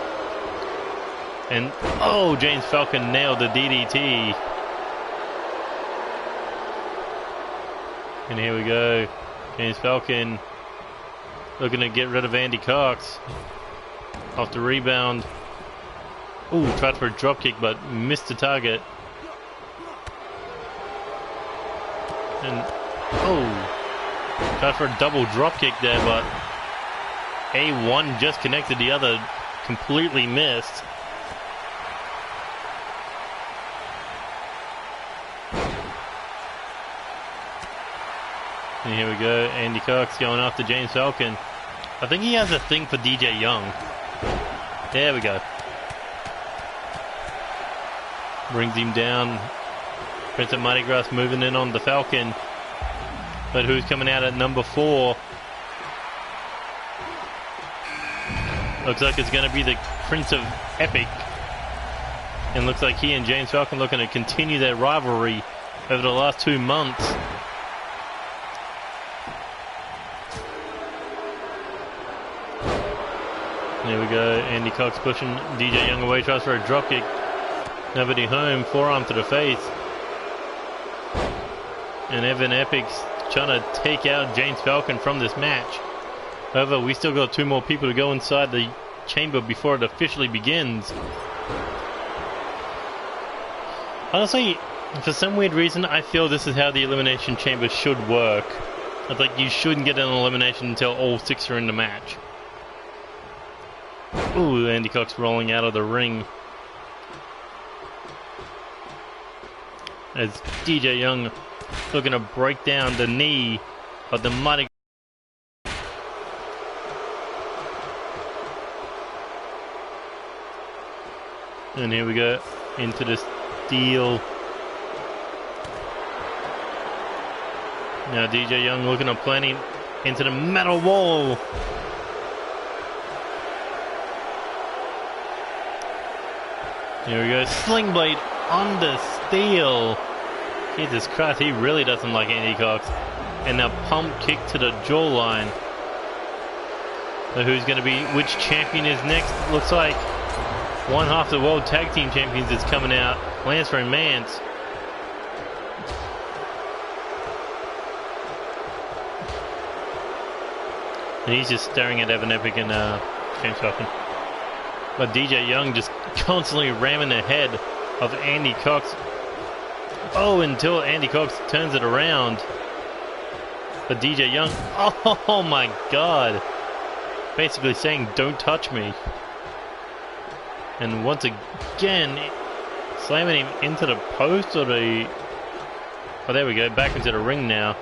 And, oh, James Falcon nailed the DDT. And here we go. James Falcon looking to get rid of Andy Cox. Off the rebound. Ooh, tried for a dropkick but missed the target. And, oh, tried for a double dropkick there, but A1 just connected, the other completely missed. And here we go, Andy Cox going after James Falcon. I think he has a thing for DJ Young. There we go. Brings him down. Prince of Mardi Gras moving in on the Falcon. But who's coming out at number 4? Looks like it's going to be the Prince of Epic. And looks like he and James Falcon looking to continue their rivalry over the last 2 months. There we go, Andy Cox pushing DJ Young away, tries for a dropkick. Nobody home, forearm to the face. And Evan Epic's trying to take out James Falcon from this match. However, we still got 2 more people to go inside the chamber before it officially begins. Honestly, for some weird reason, I feel this is how the Elimination Chamber should work. It's like you shouldn't get an elimination until all 6 are in the match. Ooh, Andy Cox rolling out of the ring. As DJ Young looking to break down the knee of the mighty. And here we go into the Steele. Now DJ Young looking to plant him into the metal wall. Here we go, Sling Blade on the Steele. Jesus Christ, he really doesn't like Andy Cox. And now pump kick to the jawline. So who's going to be, which champion is next? Looks like one half the World Tag Team Champions is coming out. Lance and Mance. And he's just staring at Evan Epic and James Falcon. But DJ Young just constantly ramming the head of Andy Cox. Oh, until Andy Cox turns it around. But DJ Young, oh my God. Basically saying, don't touch me. And once again, slamming him into the post or the... Oh, there we go, back into the ring now.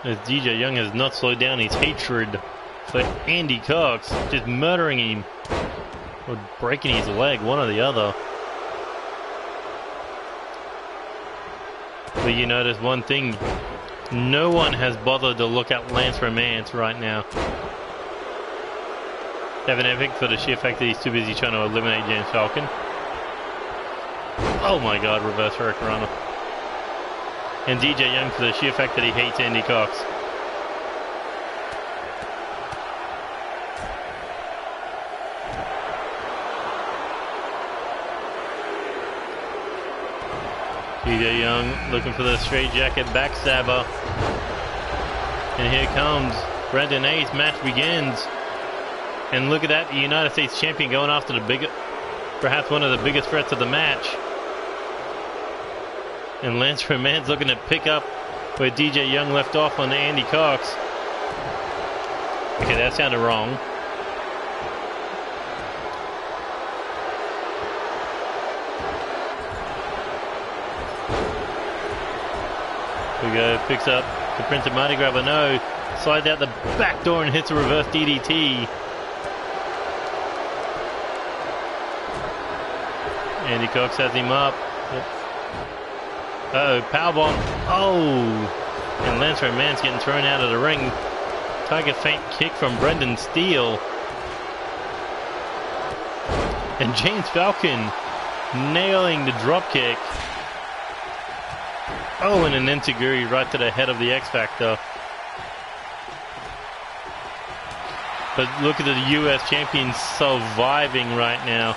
As DJ Young has not slowed down his hatred for Andy Cox, just murdering him or breaking his leg, one or the other. But you notice one thing, no one has bothered to look at Lance Romance right now. Evan Epic for the sheer fact that he's too busy trying to eliminate James Falcon. Oh my God, reverse hurricanrana. And DJ Young for the sheer fact that he hates Andy Cox. DJ Young looking for the straight jacket backstabber. And here comes Brendan Ace. Match begins. And look at that, the United States champion going after the big, perhaps one of the biggest threats of the match. And Lance Romance looking to pick up where DJ Young left off on Andy Cox. Okay, that sounded wrong. Here we go, picks up the Prince of Mardi Gras, but no, Slides out the back door and hits a reverse DDT. Andy Cox has him up. Uh-oh, powerbomb. Oh! And Lance Romance getting thrown out of the ring. Tiger feint kick from Brendan Steele. And James Falcon nailing the drop kick. Oh, and an enziguri right to the head of the X Factor. But look at the US champion surviving right now.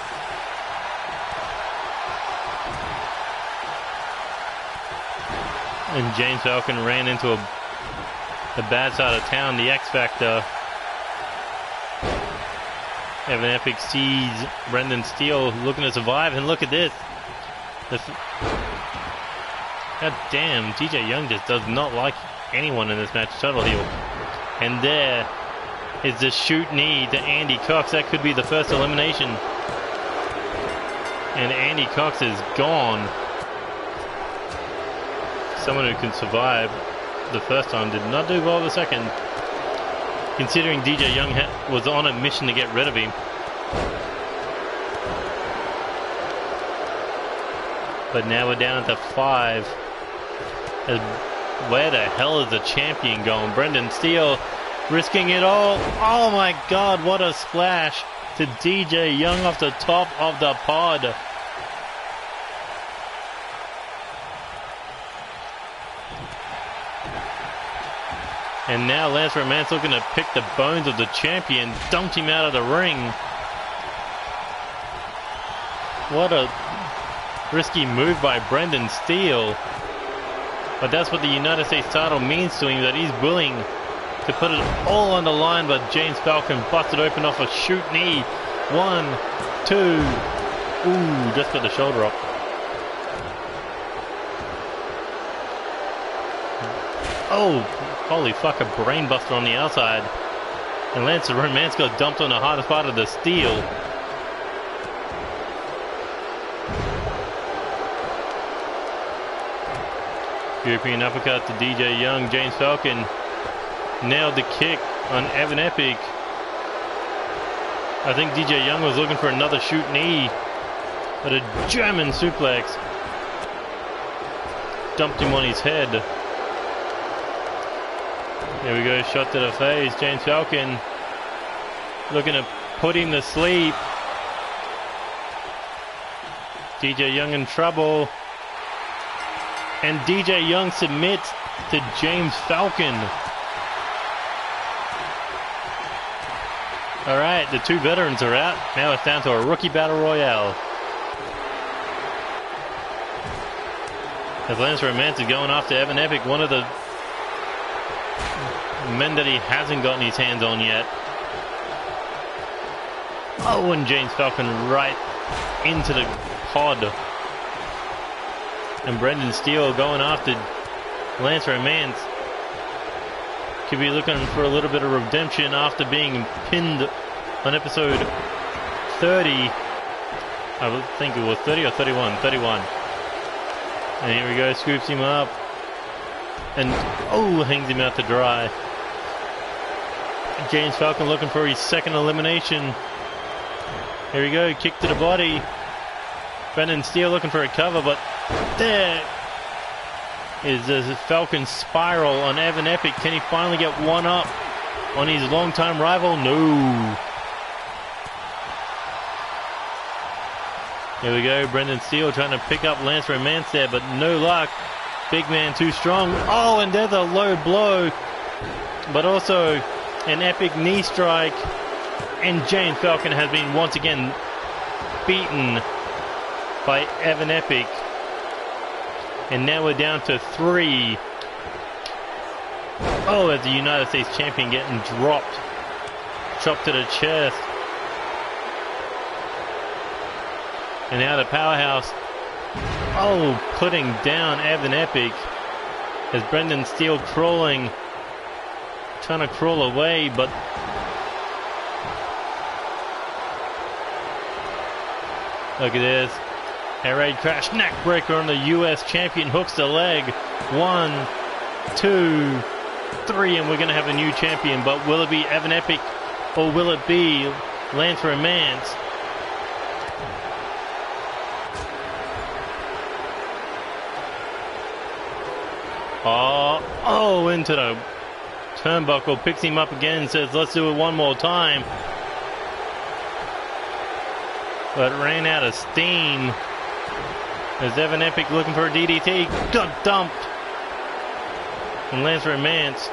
And James Falcon ran into a bad side of town, the X Factor. Evan Epic sees Brendan Steele looking to survive, and look at this. God damn, DJ Young just does not like anyone in this match. Total heel. And there is the shoot knee to Andy Cox. That could be the first elimination. And Andy Cox is gone. Someone who can survive the first time did not do well the second. Considering DJ Young was on a mission to get rid of him. But now we're down to 5. Where the hell is the champion going? Brendan Steele risking it all. Oh my god, what a splash to DJ Young off the top of the pod. And now Lance Romance looking to pick the bones of the champion, dumped him out of the ring. What a risky move by Brendan Steele. But that's what the United States title means to him, that he's willing to put it all on the line, but James Falcon busted open off a shoot knee. 1, 2. Ooh, just got the shoulder up. Oh, holy fuck, a brain buster on the outside. And Lance Romance got dumped on the hardest part of the steel. European uppercut to DJ Young. James Falcon nailed the kick on Evan Epic. I think DJ Young was looking for another shoot knee, but a German suplex dumped him on his head. There we go, shot to the face. James Falcon looking to put him to sleep. DJ Young in trouble. And DJ Young submits to James Falcon. Alright, the two veterans are out. Now it's down to a rookie battle royale. As Lance Romance is going after Evan Epic, one of the men that he hasn't gotten his hands on yet. Oh, and James Falcon right into the pod. And Brendan Steele going after Lance Romance. Could be looking for a little bit of redemption after being pinned on episode 30. I think it was 30 or 31. 31. And here we go, scoops him up. And, oh, hangs him out to dry. James Falcon looking for his second elimination. Here we go, kick to the body. Brendan Steele looking for a cover, but there is the Falcon spiral on Evan Epic. Can he finally get one up on his longtime rival? No. Here we go, Brendan Steele trying to pick up Lance Romance there, but no luck. Big man too strong. Oh, and there's a low blow, but also an epic knee strike. And James Falcon has been once again beaten by Evan Epic. And now we're down to 3. Oh, as the United States champion getting dropped. Chopped to the chest. And now the powerhouse. Oh, putting down Evan Epic. As Brendan Steele crawling. Trying to crawl away, but look at this. Air raid crash, neck breaker on the US champion, hooks the leg. 1, 2, 3, and we're going to have a new champion. But will it be Evan Epic or will it be Lance Romance? Oh, into the turnbuckle, picks him up again and says, let's do it one more time. But ran out of steam as Evan Epic looking for a DDT, got dumped. And Lance Romance,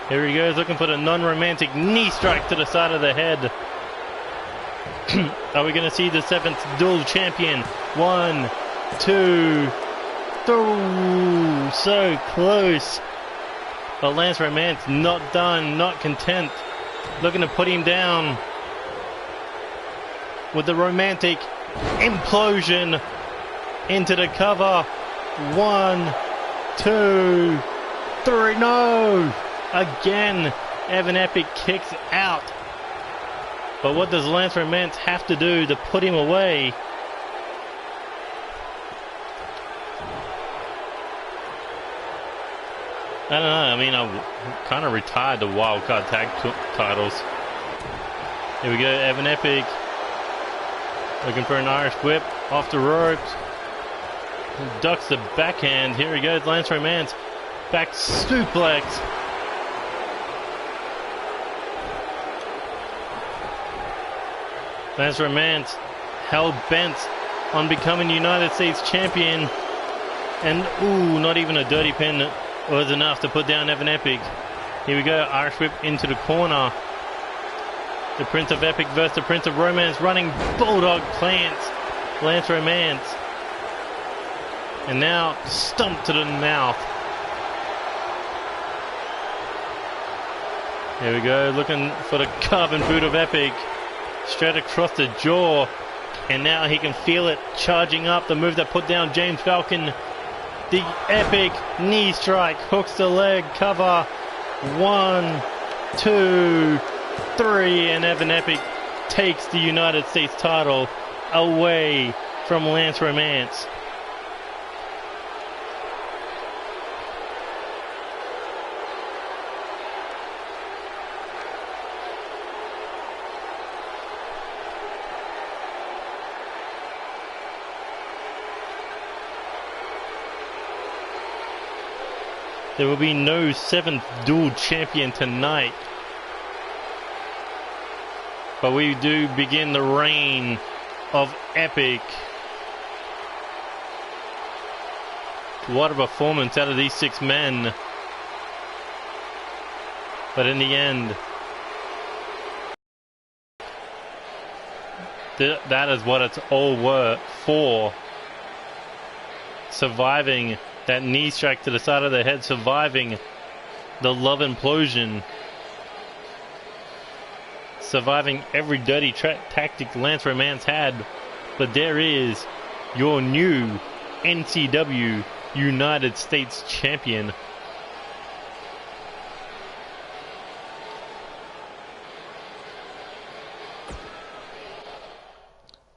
here he goes looking for the non-romantic knee strike to the side of the head. Are we going to see the 7th dual champion? 1, 2, 3, so close. But Lance Romance not done, not content, looking to put him down with the romantic implosion into the cover. 1, 2, 3, no! Again, Evan Epic kicks out. But what does Lance Romance have to do to put him away? I don't know, I mean, I kind of retired the wildcard tag titles. Here we go, Evan Epic looking for an Irish whip off the ropes. Ducks the backhand. Here he goes, Lance Romance. Back suplex. Lance Romance hell bent on becoming United States champion. And, ooh, not even a dirty pin was enough to put down Evan Epic. Here we go, Irish whip into the corner. The Prince of Epic versus the Prince of Romance, running bulldog plants. Lance Romance. And now stumped to the mouth. Here we go, looking for the carbon boot of Epic. Straight across the jaw. And now he can feel it charging up. The move that put down James Falcon. The Epic knee strike. Hooks the leg. Cover. 1, 2, 3. And Evan Epic takes the United States title away from Lance Romance. There will be no 7th dual champion tonight. But we do begin the reign of Epic. What a performance out of these 6 men. But in the end, that is what it's all worth for. Surviving that knee strike to the side of the head, surviving the love implosion, surviving every dirty tactic Lance Romance had. But there is your new NCW United States champion.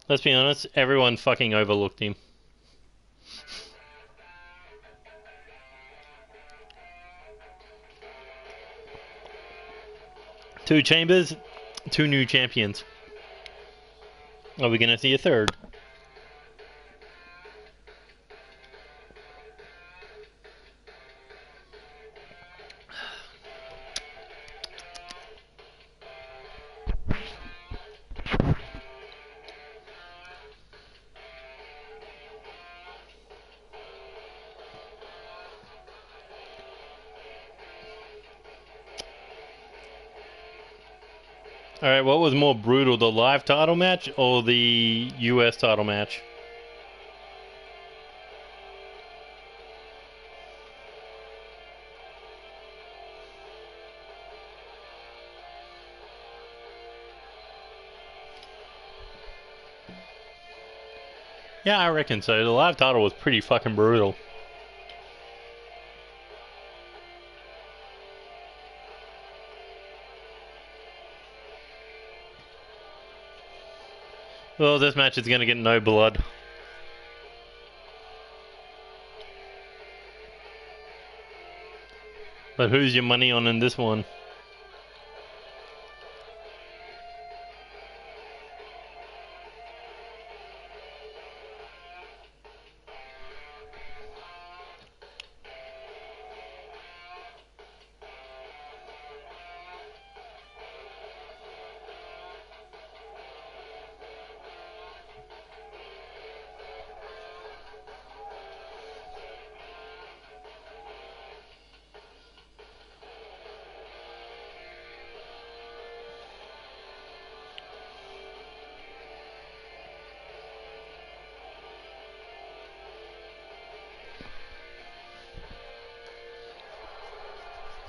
Let's be honest, everyone fucking overlooked him. Two chambers, 2 new champions. Are we going to see a third? Alright, what was more brutal, the live title match or the US title match? Yeah, I reckon so. The live title was pretty fucking brutal. Well, this match is going to get no blood. But who's your money on in this one?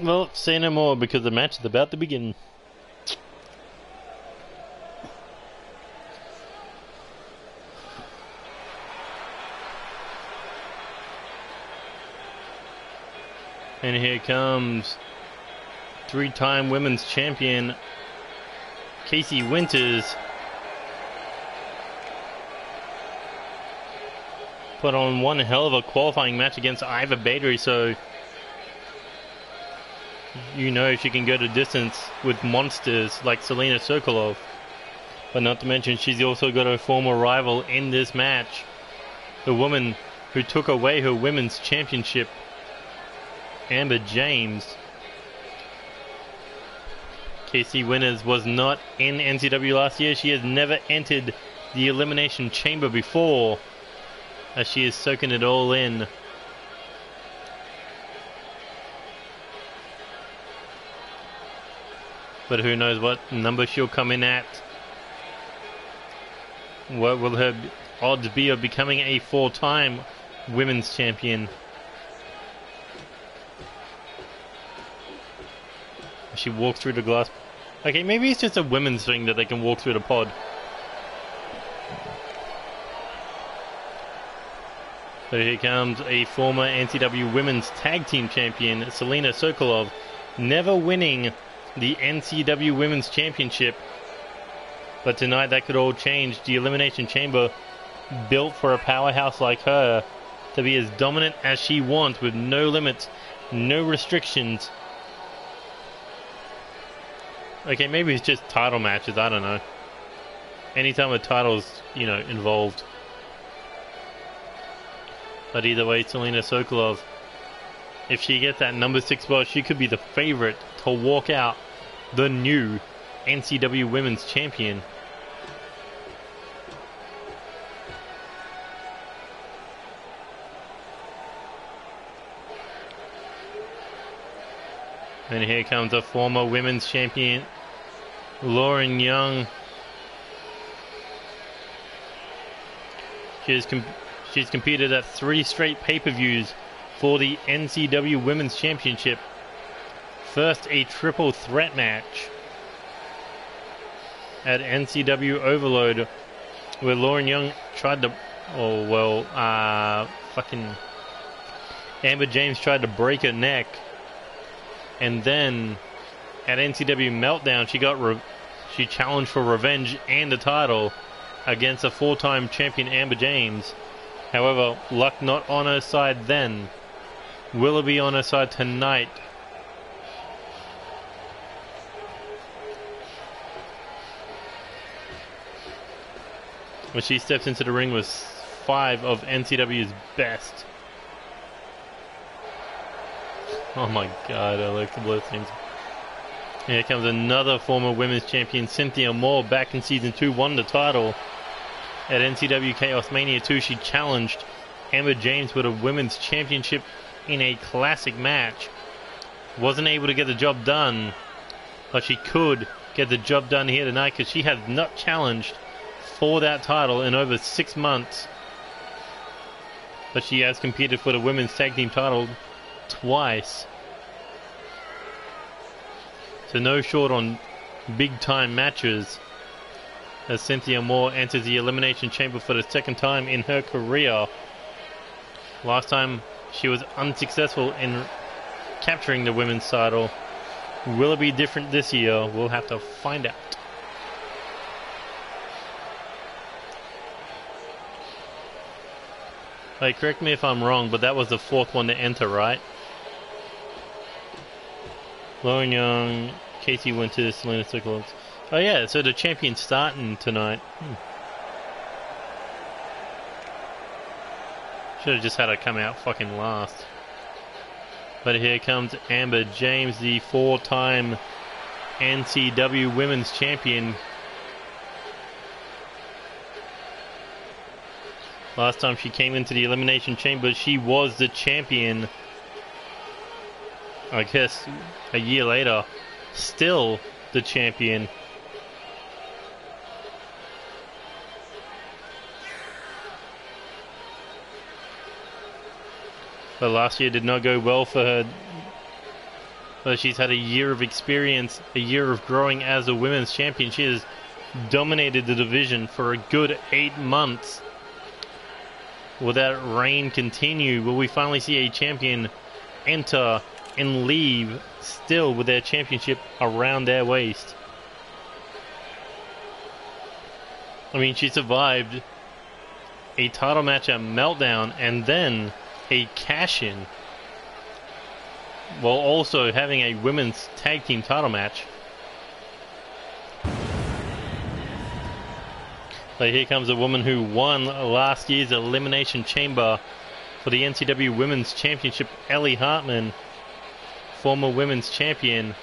Well, say no more because the match is about to begin. And here comes three-time women's champion Casey Winters. Put on one hell of a qualifying match against Iva Battery, so you know she can go to distance with monsters like Selena Sokolov. But not to mention she's also got a former rival in this match, the woman who took away her women's championship, Amber James. Casey Winters was not in NCW last year. She has never entered the Elimination Chamber before, as she is soaking it all in. But who knows what number she'll come in at. What will her odds be of becoming a four-time women's champion? She walks through the glass. Okay, maybe it's just a women's thing that they can walk through the pod. So here comes a former NCW Women's Tag Team Champion, Selena Sokolov, never winning the NCW Women's Championship. But tonight that could all change. The Elimination Chamber, built for a powerhouse like her to be as dominant as she wants with no limits, no restrictions. Okay, maybe it's just title matches, I don't know. Anytime a title's, involved. But either way, Selena Sokolov, if she gets that number 6 spot, she could be the favorite to walk out the new NCW Women's Champion. And here comes a former Women's Champion, Lauren Young. She's competed at 3 straight pay-per-views for the NCW Women's Championship. First, a triple threat match at NCW Overload, where Lauren Young tried to, Amber James tried to break her neck. And then at NCW Meltdown, she challenged for revenge and the title against a 4-time champion Amber James. However, luck not on her side then. Will it be on her side tonight? When she steps into the ring with 5 of NCW's best. Oh my god, I like the blow things. Here comes another former women's champion, Cynthia Moore, back in Season 2, won the title. At NCW Chaos Mania 2, she challenged Amber James with a women's championship in a classic match. Wasn't able to get the job done, but she could get the job done here tonight because she has not challenged for that title in over 6 months. But she has competed for the women's tag team title twice. So no short on big time matches as Cynthia Moore enters the Elimination Chamber for the 2nd time in her career. Last time she was unsuccessful in capturing the women's title. Will it be different this year? We'll have to find out. Hey, correct me if I'm wrong, but that was the 4th one to enter, right? Lauren Young, Casey Winters, Selena Stickles. Oh yeah, so the champion's starting tonight. Should have just had her come out fucking last. But here comes Amber James, the 4-time NCW Women's Champion. Last time she came into the Elimination Chamber, she was the champion. I guess a year later, still the champion. But last year did not go well for her. But she's had a year of experience, a year of growing as a women's champion. She has dominated the division for a good 8 months. Will that reign continue? Will we finally see a champion enter and leave still with their championship around their waist? I mean, she survived a title match at Meltdown and then a cash-in, while also having a women's tag team title match. So here comes a woman who won last year's Elimination Chamber for the NCW Women's Championship, Ellie Hartman, former women's champion.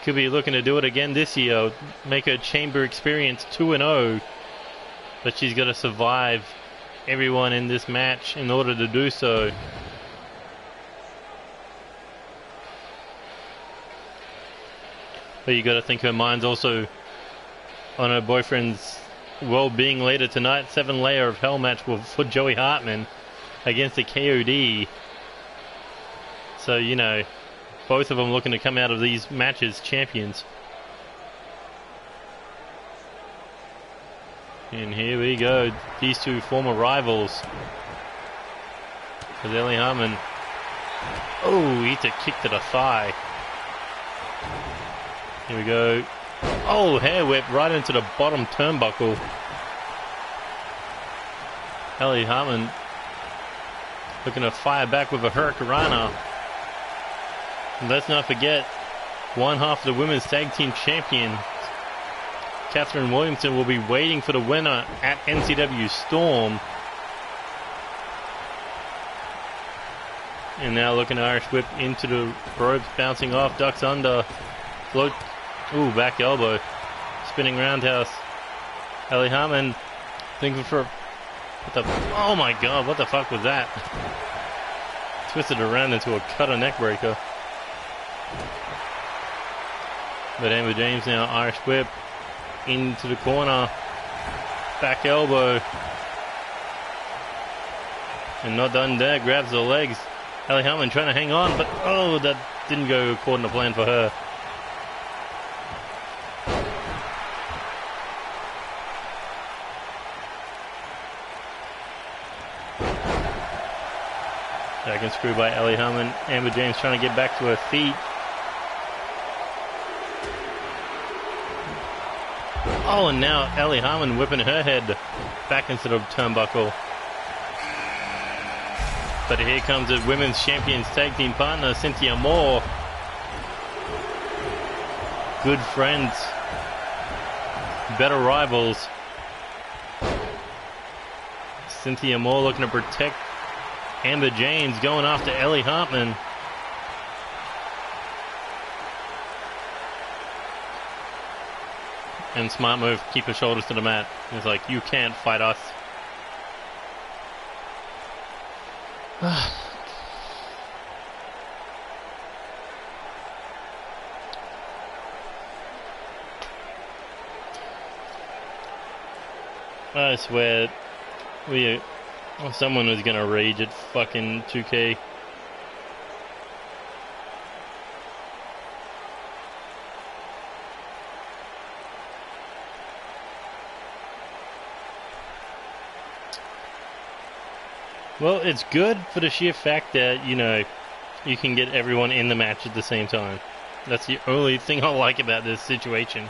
Could be looking to do it again this year, make her chamber experience 2-0, but she's got to survive everyone in this match in order to do so. But you got to think her mind's also on her boyfriend's well-being later tonight. 7-layer of hell match for Joey Hartman against the KOD. So, you know, both of them looking to come out of these matches champions. And here we go, these two former rivals. With Ellie Hartman. Oh, he hits a kick to the thigh. Here we go. Oh, hair whip right into the bottom turnbuckle. Ellie Hartman looking to fire back with a Hurricanrana. And let's not forget, one half of the women's tag team champion, Catherine Williamson, will be waiting for the winner at NCW Storm. And now looking to Irish whip into the ropes, bouncing off, ducks under, float, ooh, back elbow, spinning roundhouse. Ellie Hartman thinking for, what the, oh my god, what the fuck was that? Twisted around into a cutter neck breaker. But Amber James now, Irish whip into the corner, back elbow, and not done there, grabs the legs. Ellie Hartman trying to hang on, but oh, that didn't go according to plan for her. Dragon screw by Ellie Hartman. Amber James trying to get back to her feet. Oh, and now Ellie Hartman whipping her head back into the turnbuckle. But here comes the women's champions tag team partner, Cynthia Moore. Good friends. Better rivals. Cynthia Moore looking to protect Amber James, going after Ellie Hartman. And smart move, keep her shoulders to the mat. It's like, you can't fight us. I swear, someone was gonna rage at fucking 2K. Well, it's good for the sheer fact that, you know, you can get everyone in the match at the same time. That's the only thing I like about this situation.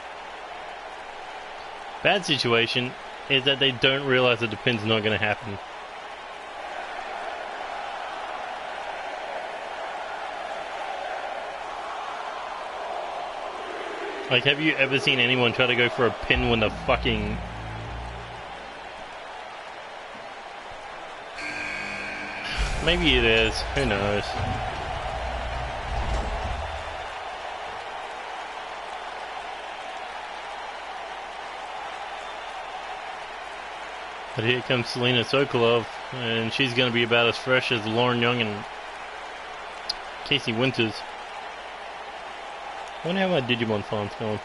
Bad situation is that they don't realize that the pin's not going to happen. Like, have you ever seen anyone try to go for a pin when the fucking... Maybe it is. Who knows? But here comes Selena Sokolov, and she's going to be about as fresh as Lauren Young and Casey Winters. I wonder how my Digimon farm's going.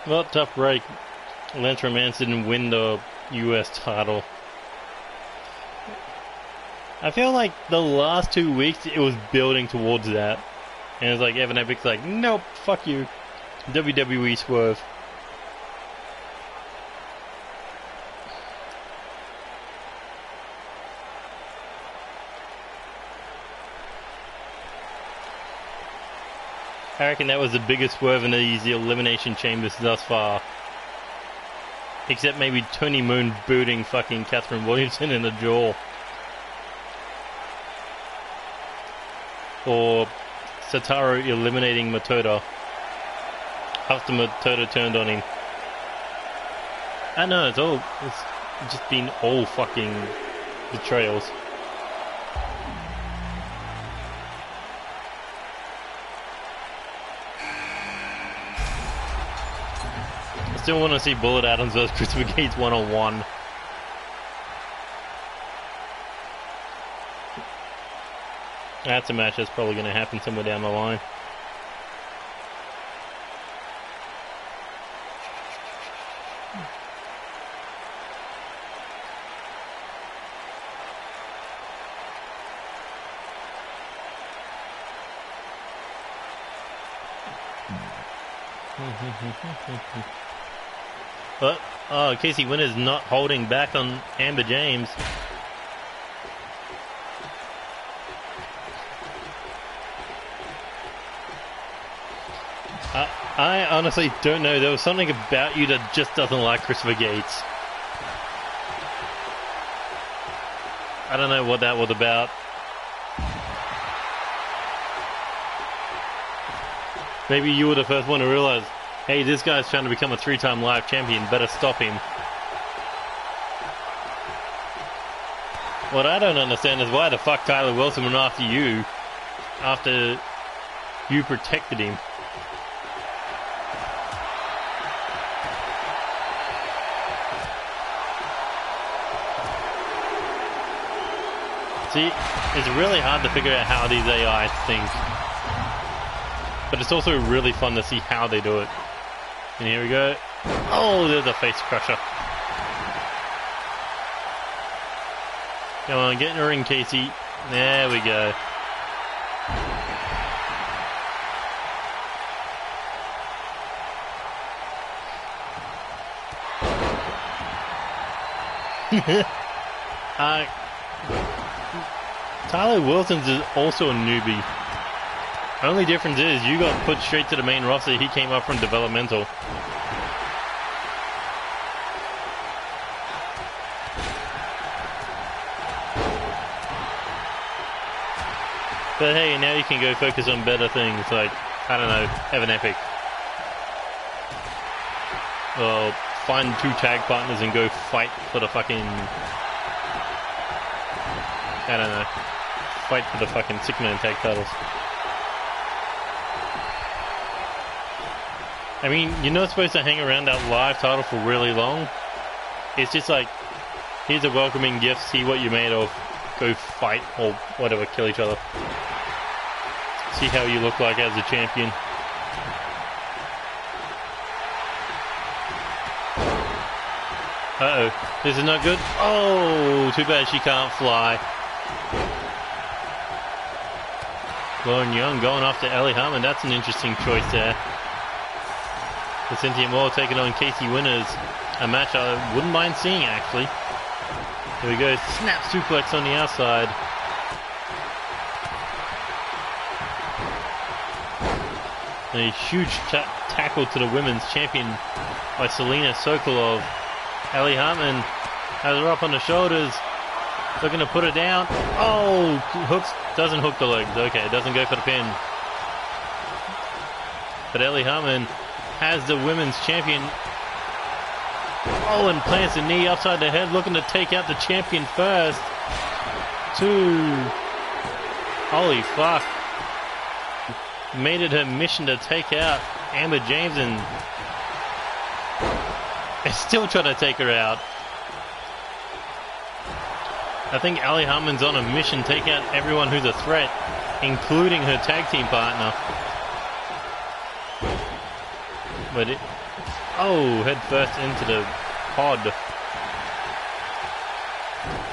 Well, tough break. Lance Romance didn't win the US title. I feel like the last 2 weeks it was building towards that. And it was like Evan Epic's like, nope, fuck you. WWE swerve. I reckon that was the biggest swerve in these Elimination Chambers thus far. Except maybe Tony Moon booting fucking Catherine Williamson in the jaw. Or Satoru eliminating Matoda after Matoda turned on him. I know, it's just been all fucking betrayals. I still want to see Bullet Adams versus Christopher Gates one-on-one. That's a match that's probably going to happen somewhere down the line. But Casey Winters not holding back on Amber James. I honestly don't know. There was something about you that just doesn't like Christopher Gates. I don't know what that was about. Maybe you were the first one to realize, hey, this guy's trying to become a 3-time live champion, better stop him. What I don't understand is why the fuck Tyler Wilson went after you after you protected him. See, it's really hard to figure out how these AIs think. But it's also really fun to see how they do it. And here we go. Oh, there's a face crusher. Come on, get in the ring, Casey. There we go. Tyler Wilson's is also a newbie. Only difference is you got put straight to the main roster. He came up from developmental. But hey, now you can go focus on better things like, I don't know, have an epic. Or find 2 tag partners and go fight for the fucking... I don't know. Fight for the fucking Sickman tag titles. I mean, you're not supposed to hang around that live title for really long. It's just like, here's a welcoming gift, see what you're made of, go fight or whatever, kill each other. See how you look like as a champion. Uh-oh, this is not good. Oh, too bad she can't fly. Lauren Young going after Ellie Harmon. That's an interesting choice there. The Cynthia Moore taking on Casey Winters. A match I wouldn't mind seeing, actually. Here we go. Snap suplex on the outside. A huge tackle to the women's champion by Selena Sokolov. Ellie Hartman has her up on the shoulders. Looking to put her down. Oh, doesn't hook the legs. Okay, doesn't go for the pin. But Ellie Hartman has the women's champion. Oh, and plants a knee upside the head, looking to take out the champion first. 2. Holy fuck. Made it her mission to take out Amber James and still trying to take her out. I think Ellie Hartman's on a mission to take out everyone who's a threat, including her tag team partner. But head first into the pod.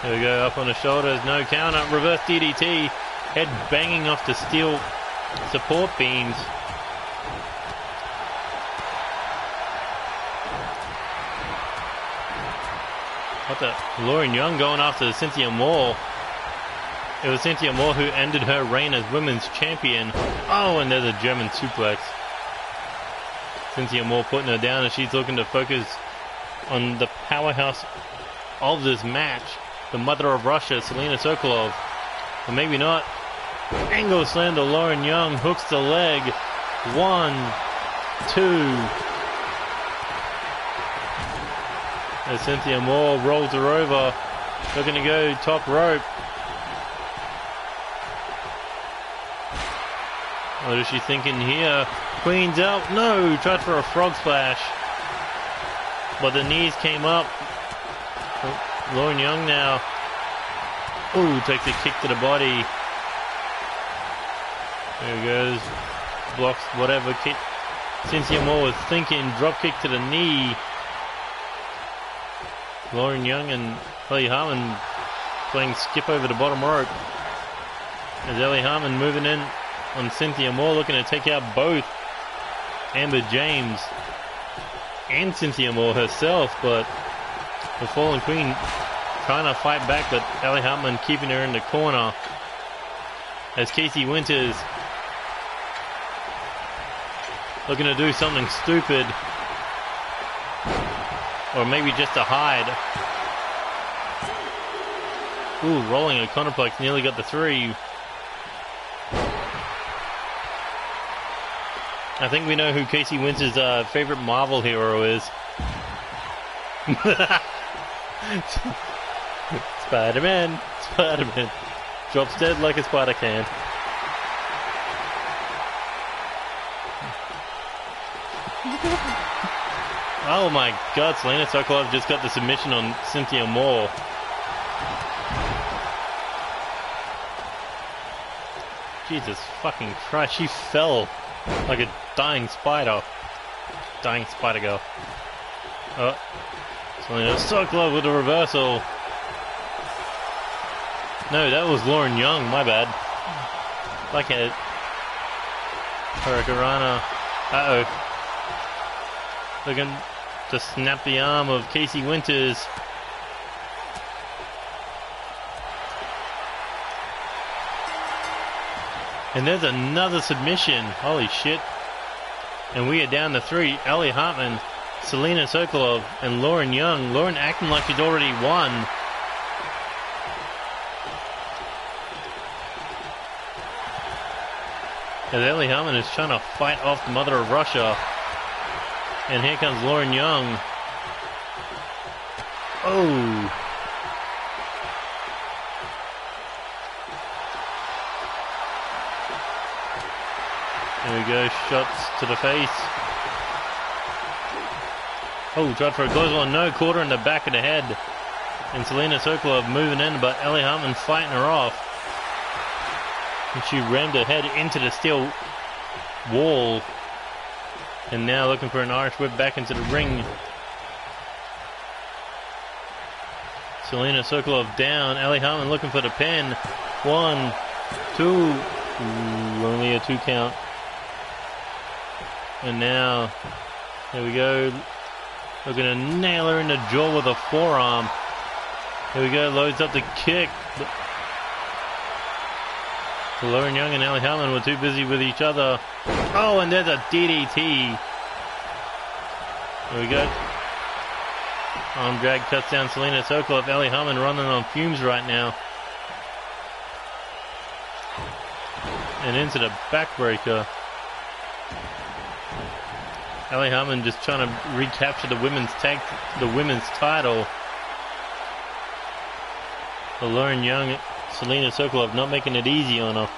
There we go, up on the shoulders, no counter, reverse DDT, head banging off the steel support beams. What the? Lauren Young going after Cynthia Moore. It was Cynthia Moore who ended her reign as women's champion. Oh, and there's a German suplex. Cynthia Moore putting her down as she's looking to focus on the powerhouse of this match, the mother of Russia, Selena Sokolov. But maybe not. Angle slam to Lauren Young, hooks the leg. 1, 2. As Cynthia Moore rolls her over, looking to go top rope. What is she thinking here? Queen's out. No, tried for a frog splash. But the knees came up. Lauren Young now. Ooh, takes a kick to the body. There he goes. Blocks whatever kick Cynthia Moore was thinking. Drop kick to the knee. Lauren Young and Ellie Hartman playing skip over the bottom rope. As Ellie Hartman moving in on Cynthia Moore, looking to take out both Amber James and Cynthia Moore herself, but the Fallen Queen trying to fight back, but Ellie Hartman keeping her in the corner. As Casey Winters looking to do something stupid, or maybe just a hide. Ooh, rolling a Conoplex, nearly got the 3. I think we know who Casey Winters' favorite Marvel hero is. Spider-Man, Spider-Man. Drops dead like a spider can. Oh my god, Selena Sokolov just got the submission on Cynthia Moore. Jesus fucking Christ, she fell like a dying spider. Dying spider girl. Oh, Selena Sokolov with a reversal. No, that was Lauren Young, my bad. Like a Hurricanrana. Uh-oh. Looking to snap the arm of Casey Winters. And there's another submission. Holy shit. And we are down to 3. Ellie Hartman, Selena Sokolov, and Lauren Young. Lauren acting like she's already won. As Ellie Hartman is trying to fight off the mother of Russia. And here comes Lauren Young. Oh. There we go, shots to the face. Oh, tried for a close one, no, caught her in the back of the head. And Selena Sokolov moving in, but Ellie Hartman fighting her off. And she rammed her head into the steel wall. And now looking for an Irish whip back into the ring. Selena Sokolov down. Ellie Hartman looking for the pin. 1, 2. Ooh, only a 2 count. And now, there we go. Looking to nail her in the jaw with a forearm. Here we go, loads up the kick. Lauren Young and Ellie Hartman were too busy with each other. Oh, and there's a DDT. There we go. Arm drag cuts down Selena Sokolov. Ellie Hartman running on fumes right now. And into the backbreaker. Ellie Hartman just trying to recapture the women's title. But Lauren Young, Selena Sokolov not making it easy on her.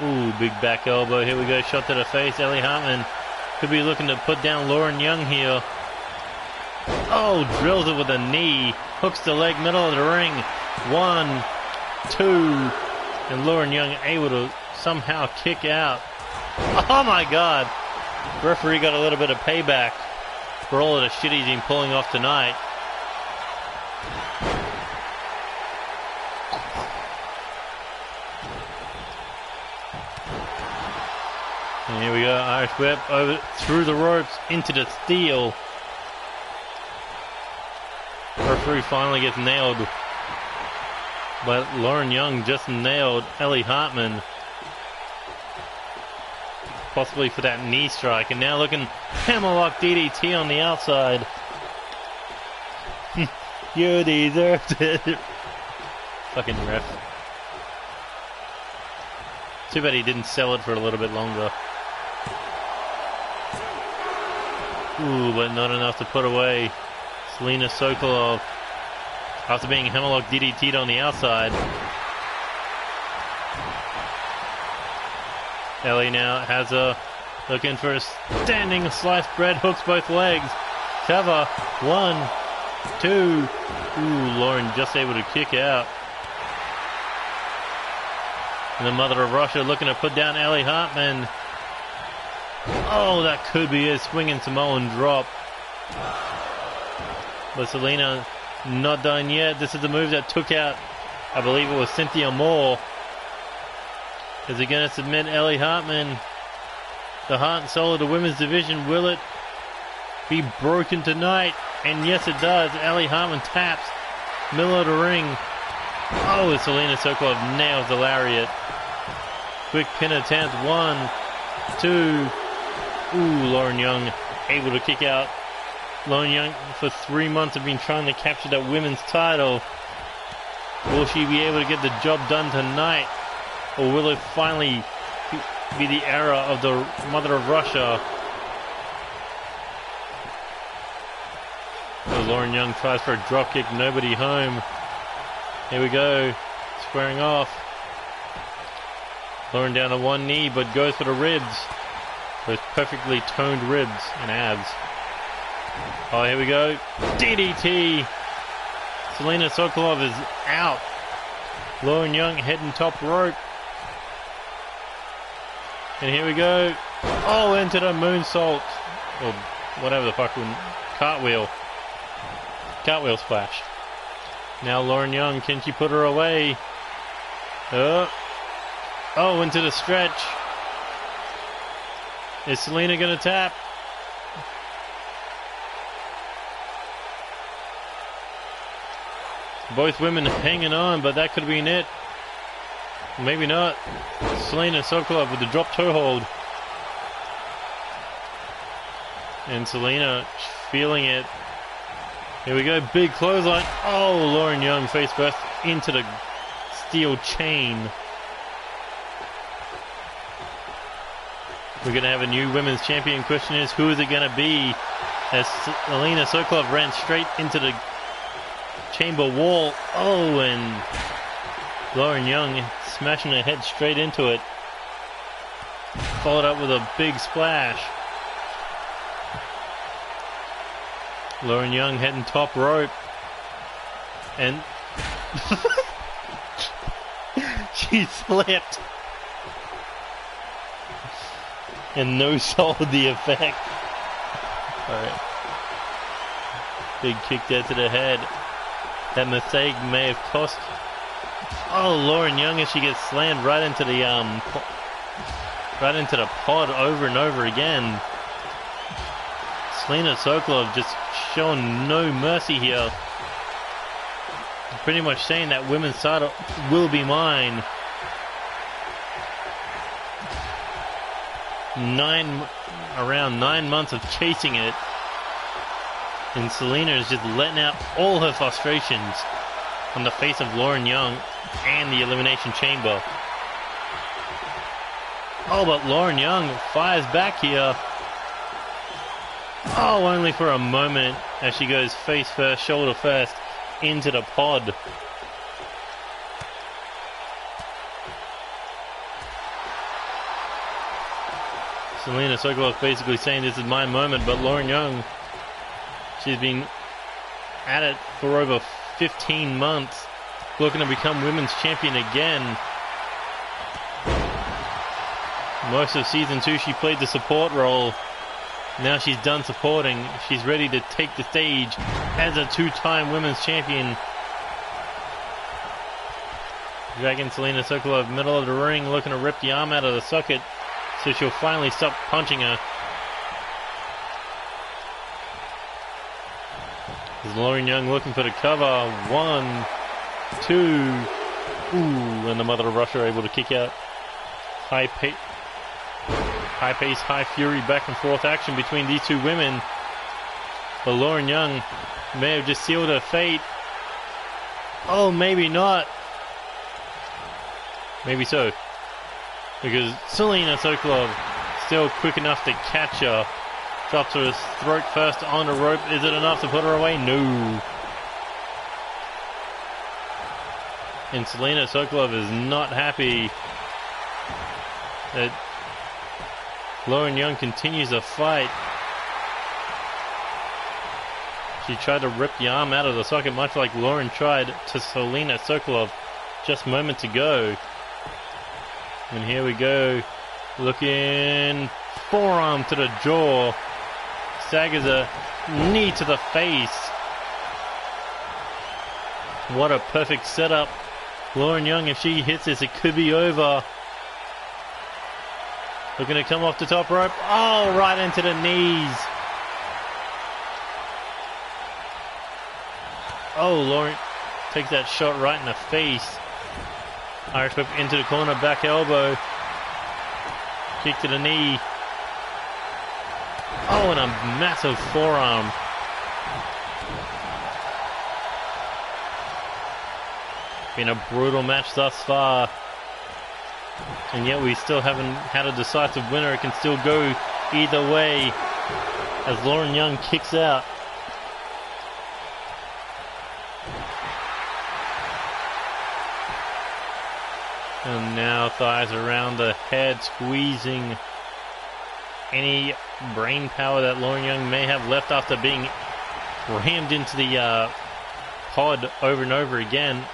Ooh, big back elbow. Here we go. Shot to the face. Ellie Hartman could be looking to put down Lauren Young here. Oh, drills it with a knee. Hooks the leg, middle of the ring. 1, 2. And Lauren Young able to somehow kick out. Oh my God. Referee got a little bit of payback for all of the shit he's been pulling off tonight. And here we go, Irish whip over through the ropes into the Steele. Referee finally gets nailed, but Lauren Young just nailed Ellie Hartman, possibly for that knee strike. And now looking hammerlock DDT on the outside. You deserved it. Fucking ref. Too bad he didn't sell it for a little bit longer. Ooh, but not enough to put away Selena Sokolov after being hammerlock DDT'd on the outside. Ellie now has her looking for a standing sliced bread, hooks both legs. Cover, 1, 2. Ooh, Lauren just able to kick out. And the Mother of Russia looking to put down Ellie Hartman. Oh, that could be a swinging Samoan drop. But Selena not done yet. This is the move that took out, I believe it was Cynthia Moore. Is he going to submit Ellie Hartman? The heart and soul of the women's division, will it be broken tonight? And yes, it does. Ellie Hartman taps. Middle of the ring. Oh, Selena Sokolov nails the lariat. Quick pin attempt. 1, 2. Ooh, Lauren Young able to kick out. Lauren Young for 3 months have been trying to capture that women's title. Will she be able to get the job done tonight? Or will it finally be the era of the Mother of Russia? So Lauren Young tries for a dropkick, nobody home. Here we go, squaring off. Lauren down to one knee, but goes for the ribs. Those perfectly toned ribs and abs. Oh, here we go. DDT. Selena Sokolov is out. Lauren Young heading top rope. And here we go. Oh, into the moonsault. Or whatever the fuck. Cartwheel. Cartwheel splash. Now Lauren Young, can she put her away? Oh, into the stretch. Is Selena going to tap? Both women hanging on, but that could have been it. Maybe not. Selena Sokolov with the drop toe hold. And Selena feeling it. Here we go, big clothesline. Oh, Lauren Young face first into the steel chain. We're going to have a new women's champion. Question is, who is it going to be? As Selena Sokolov ran straight into the chamber wall. Oh, and Lauren Young smashing her head straight into it. Followed up with a big splash. Lauren Young heading top rope. And she slipped. And no sold the effect. Alright. Big kick there to the head. That mistake may have cost. Oh, Lauren Young as she gets slammed right into the pod over and over again. Selena Sokolov just showing no mercy here. Pretty much saying that women's title will be mine. Around 9 months of chasing it. And Selena is just letting out all her frustrations on the face of Lauren Young and the Elimination Chamber. Oh, but Lauren Young fires back here. Oh, only for a moment as she goes face first, shoulder first into the pod. Selena Sokolov basically saying this is my moment, but Lauren Young, she's been at it for over 15 months, looking to become women's champion again. Most of season 2 she played the support role. Now she's done supporting. She's ready to take the stage as a 2-time women's champion. Dragging Selena Sokolov middle of the ring, looking to rip the arm out of the socket so she'll finally stop punching her. There's Lauren Young looking for the cover. 1, 2. Ooh, and the Mother of Russia able to kick out. High pace, high fury, back and forth action between these two women. But Lauren Young may have just sealed her fate. Oh, maybe not. Maybe so. Because Selena Sokolov still quick enough to catch her. Drops her throat first on the rope. Is it enough to put her away? No. And Selena Sokolov is not happy that Lauren Young continues to fight. She tried to rip the arm out of the socket, much like Lauren tried to Selena Sokolov just moments ago. And here we go. Looking forearm to the jaw. Staggers a knee to the face. What a perfect setup. Lauren Young, if she hits this, it could be over. Looking to come off the top rope. Oh, right into the knees. Oh, Lauren takes that shot right in the face. Irish whip into the corner, back elbow. Kick to the knee. Oh, and a massive forearm. Been a brutal match thus far. And yet we still haven't had a decisive winner. It can still go either way as Lauren Young kicks out. And now thighs around the head, squeezing any brain power that Lauren Young may have left after being rammed into the pod over and over again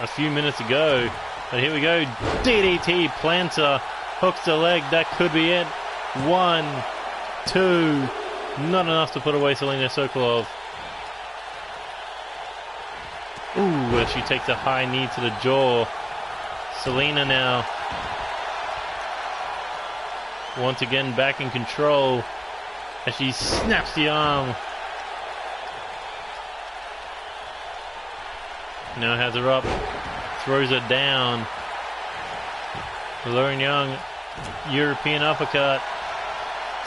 a few minutes ago. But here we go. DDT planter, hooks the leg. That could be it. 1, 2. Not enough to put away Selena Sokolov. Ooh, as she takes a high knee to the jaw. Selena now once again back in control as she snaps the arm. Now has her up, throws her down. Lauren Young, European uppercut,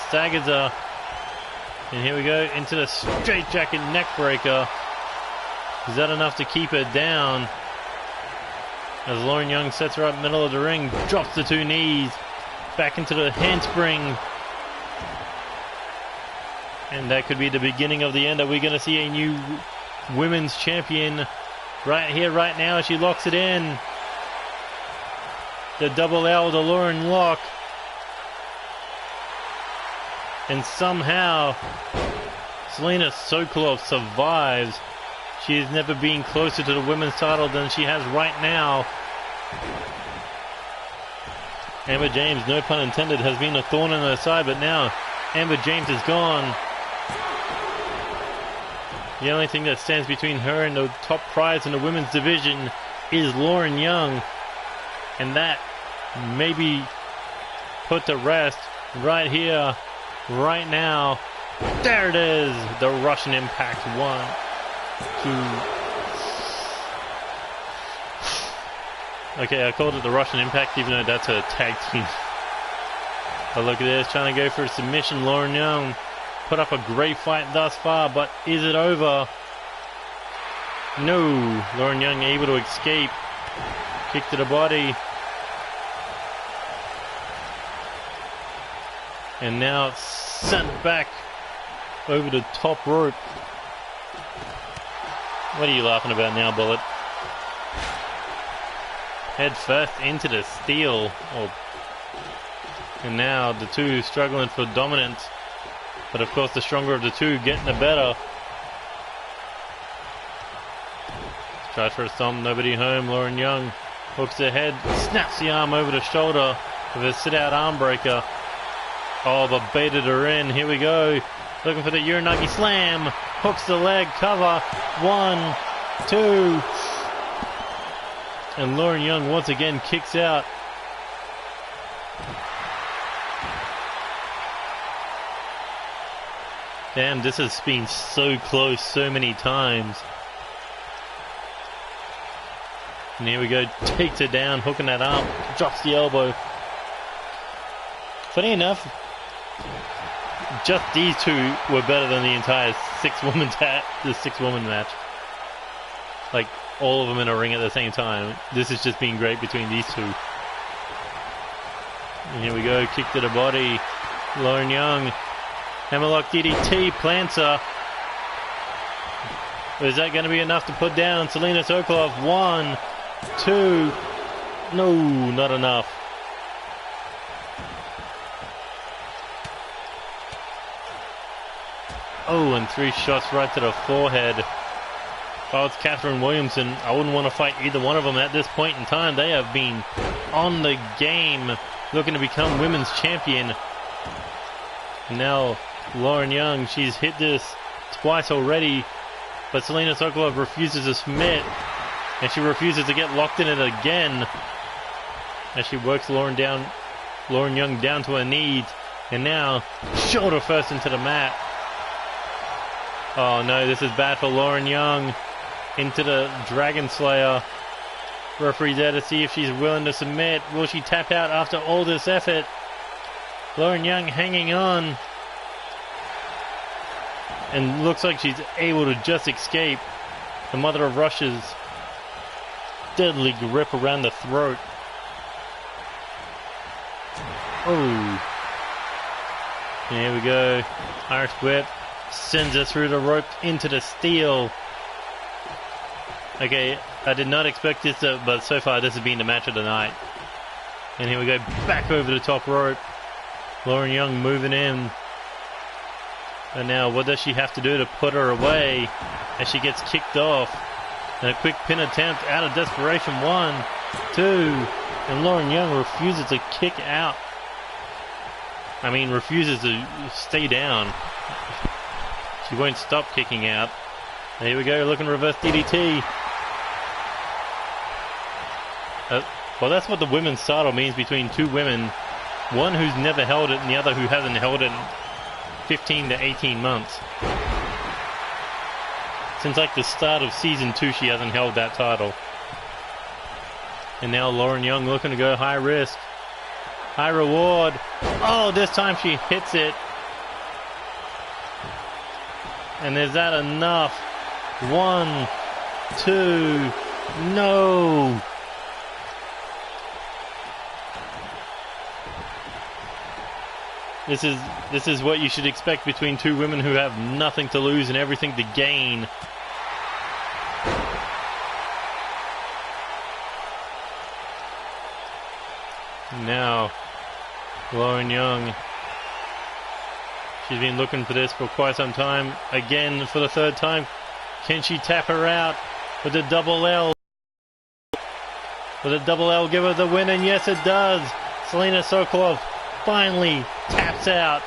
staggers her. And here we go into the straight jacket neck breaker. Is that enough to keep her down? As Lauren Young sets her up middle of the ring, drops the 2 knees, back into the handspring. And that could be the beginning of the end. Are we going to see a new women's champion right here, right now, as she locks it in? The double L, the Lauren lock. And somehow Selena Sokolov survives. She has never been closer to the women's title than she has right now. Amber James, no pun intended, has been a thorn in her side, but now Amber James is gone. The only thing that stands between her and the top prize in the women's division is Lauren Young. And that may be put to rest right here, right now. There it is, the Russian Impact 1. Okay, I called it the Russian Impact, even though that's a tag team. But look at this, trying to go for a submission. Lauren Young put up a great fight thus far, but is it over? No. Lauren Young able to escape. Kick to the body. And now it's sent back over the top rope. What are you laughing about now, Bullet? Head first into the Steele. Oh. And now the two struggling for dominance. But of course the stronger of the two getting the better. Tries for a stomp, nobody home. Lauren Young hooks her head, snaps the arm over the shoulder with a sit-out arm breaker. Oh, but baited her in. Here we go. Looking for the Uranagi slam. Hooks the leg, cover. 1, 2. And Lauren Young once again kicks out. Damn, this has been so close so many times. And here we go, takes it down, hooking that arm, drops the elbow. Funny enough, just these two were better than the entire six-woman match. Like, all of them in a ring at the same time. This has just been great between these two. And here we go, kick to the body. Lauren Young, hammerlock DDT, plants her. Is that going to be enough to put down Selena Sokolov? 1, 2. No, not enough. Oh, and 3 shots right to the forehead. If I was Catherine Williamson, I wouldn't want to fight either one of them at this point in time. They have been on the game, looking to become women's champion. And now Lauren Young, she's hit this twice already, but Selena Sokolov refuses to submit, and she refuses to get locked in it again as she works Lauren Young down to her knees, and now shoulder first into the mat. Oh no, this is bad for Lauren Young. Into the Dragon Slayer. Referee there to see if she's willing to submit. Will she tap out after all this effort? Lauren Young hanging on. And looks like she's able to just escape the Mother of Russia's deadly grip around the throat. Oh. And here we go. Irish whip. Sends her through the rope into the Steele. Okay, I did not expect this, but so far this has been the match of the night. And here we go, back over the top rope. Lauren Young moving in. And now what does she have to do to put her away as she gets kicked off? And a quick pin attempt out of desperation. 1, 2. And Lauren Young refuses to kick out. I mean, refuses to stay down. She won't stop kicking out. And here we go, looking reverse DDT. Well, that's what the women's title means between two women. One who's never held it and the other who hasn't held it in 15 to 18 months. Since like the start of season 2, she hasn't held that title. And now Lauren Young looking to go high risk, high reward. Oh, this time she hits it. And is that enough? 1, 2, no. This is what you should expect between two women who have nothing to lose and everything to gain. Now, Lauren Young. She's been looking for this for quite some time. Again, for the 3rd time. Can she tap her out with a double L? With a double L, give her the win, and yes, it does. Selena Sokolov finally taps out.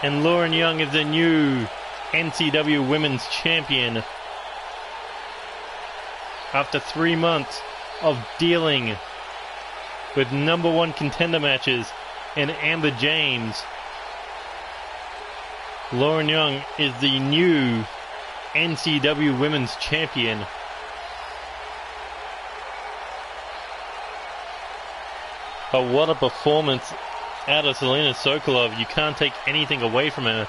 And Lauren Young is the new NCW Women's Champion. After 3 months of dealing with #1 contender matches in Amber James, Lauren Young is the new NCW Women's Champion. But what a performance out of Selena Sokolov. You can't take anything away from her.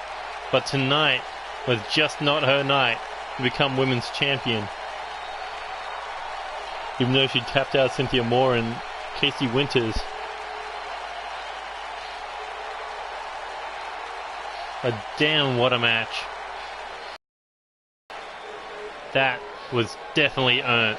But tonight was just not her night to become women's champion. Even though she tapped out Cynthia Moore and Casey Winters. But damn, what a match. That was definitely earned.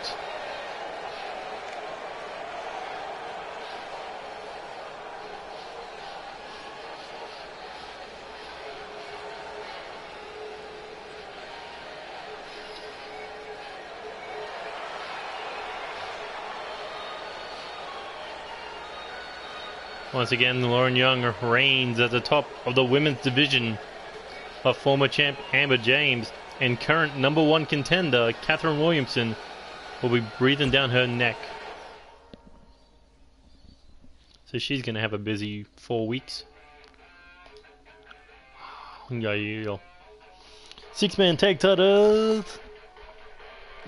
Once again, Lauren Young reigns at the top of the women's division of former champ Amber James and current number one contender Catherine Williamson will be breathing down her neck. So she's going to have a busy 4 weeks. Yeah. 6-man tag titles.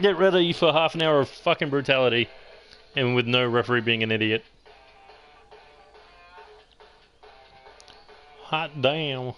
Get ready for half an hour of fucking brutality. And with no referee being an idiot. Hot damn.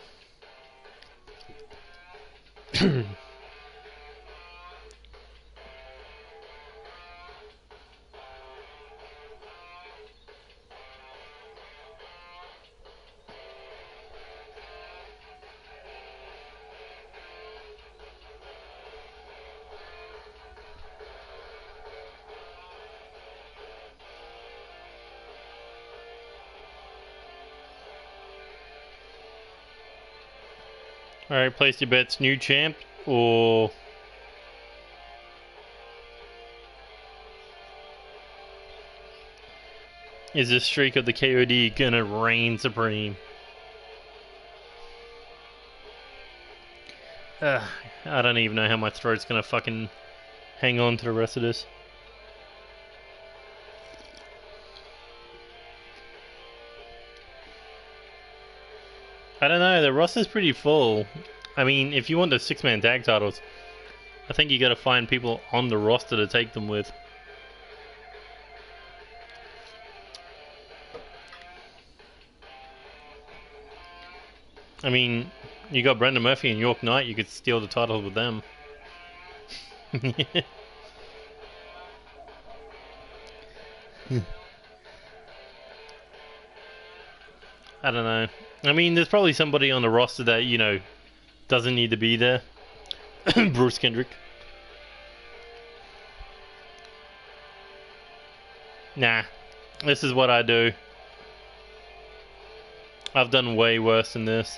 Alright, place your bets. New champ or... is the streak of the KOD gonna reign supreme? I don't even know how my throat's gonna fucking hang on to the rest of this. I don't know, the roster's pretty full. I mean, if you want the 6-man tag titles, I think you gotta find people on the roster to take them with. I mean, you got Brenda Murphy and York Knight, you could steal the titles with them. I don't know. I mean, there's probably somebody on the roster that, you know, doesn't need to be there. Bruce Kendrick. Nah. This is what I do. I've done way worse than this.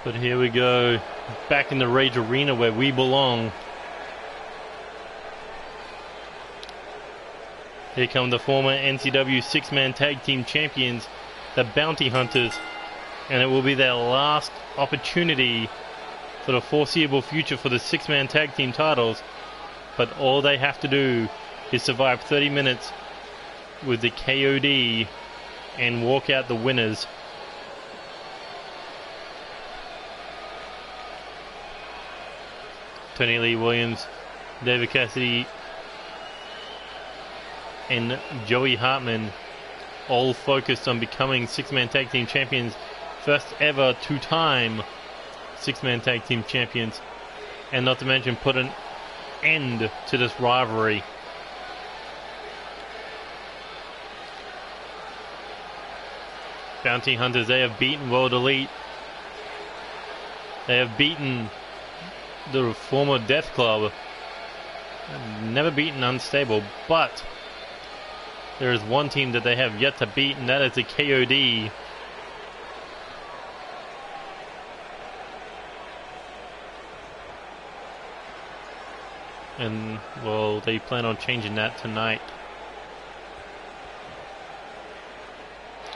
But here we go, back in the Rage Arena where we belong. Here come the former NCW 6-man tag team champions, the Bounty Hunters, and it will be their last opportunity for the foreseeable future for the 6-man tag team titles. But all they have to do is survive 30 minutes with the KOD and walk out the winners. Tony Lee Williams, David Cassidy, and Joey Hartman all focused on becoming 6-man tag team champions, first ever 2-time 6-man tag team champions, and not to mention put an end to this rivalry. Bounty Hunters, they have beaten World Elite. They have beaten the former Death Club. Never beaten Unstable, but there is one team that they have yet to beat, and that is the KOD. And, well, they plan on changing that tonight.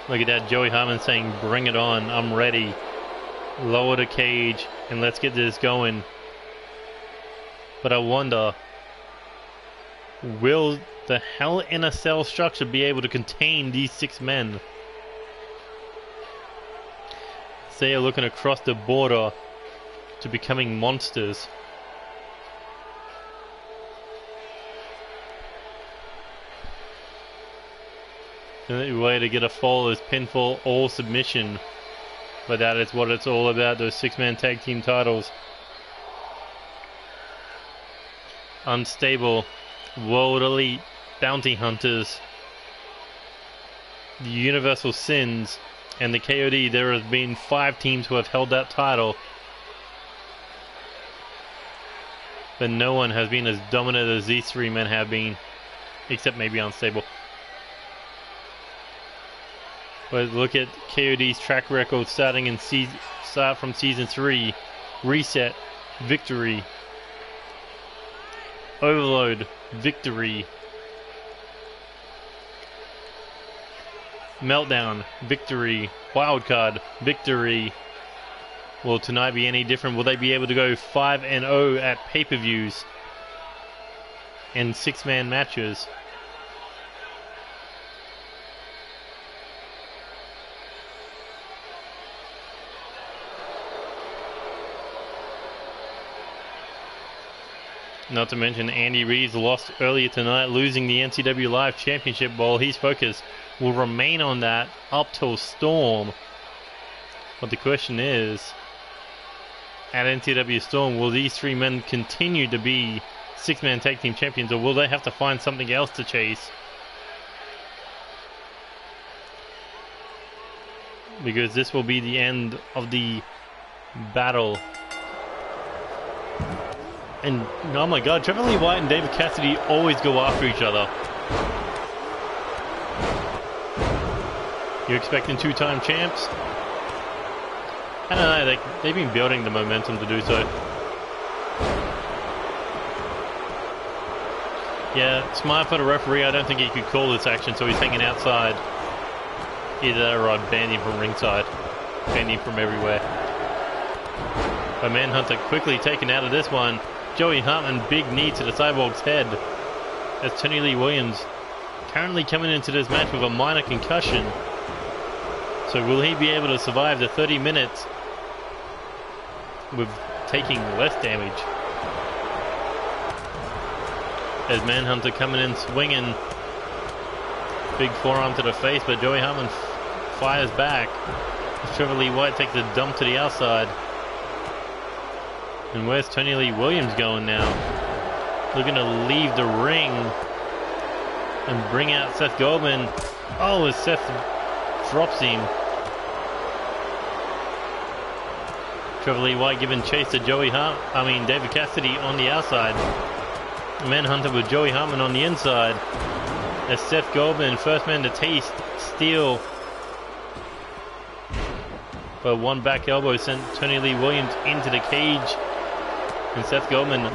Look at that, Joey Hartman saying, "Bring it on, I'm ready. Lower the cage, and let's get this going." But I wonder, will the Hell in a Cell structure be able to contain these 6 men? They are looking across the border to becoming monsters. The only way to get a fall is pinfall or submission. But that is what it's all about, those 6-man tag team titles. Unstable, World Elite, Bounty Hunters, the Universal Sins, and the KOD. There have been 5 teams who have held that title. But no one has been as dominant as these 3 men have been. Except maybe Unstable. But look at KOD's track record starting in start from season 3. Reset, victory. Overload, victory. Meltdown, victory. Wildcard, victory. Will tonight be any different? Will they be able to go 5-0 at pay-per-views and 6-man matches? Not to mention Andy Reid's lost earlier tonight, losing the NCW Live Championship, while his focus will remain on that up till Storm. But the question is, at NCW Storm, will these 3 men continue to be 6-man tag team champions, or will they have to find something else to chase? Because this will be the end of the battle. And oh my god, Trevor Lee White and David Cassidy always go after each other. You're expecting 2-time champs? I don't know, they've been building the momentum to do so. Yeah, smart for the referee. I don't think he could call this action, so he's hanging outside. Either that or I'd ban him from ringside. Ban him from everywhere. But Manhunter quickly taken out of this one. Joey Hartman, big knee to the Cyborg's head. As Tony Lee Williams currently coming into this match with a minor concussion. So will he be able to survive the 30 minutes with taking less damage? As Manhunter coming in swinging. Big forearm to the face, but Joey Hartman fires back. As Trevor Lee White takes a dump to the outside. And where's Tony Lee Williams going now? Looking to leave the ring and bring out Seth Goldman. Oh, as Seth drops him. Trevor Lee White giving chase to David Cassidy on the outside. Manhunter with Joey Hartman on the inside. As Seth Goldman, first man to taste Steele. But one back elbow sent Tony Lee Williams into the cage. And Seth Goldman,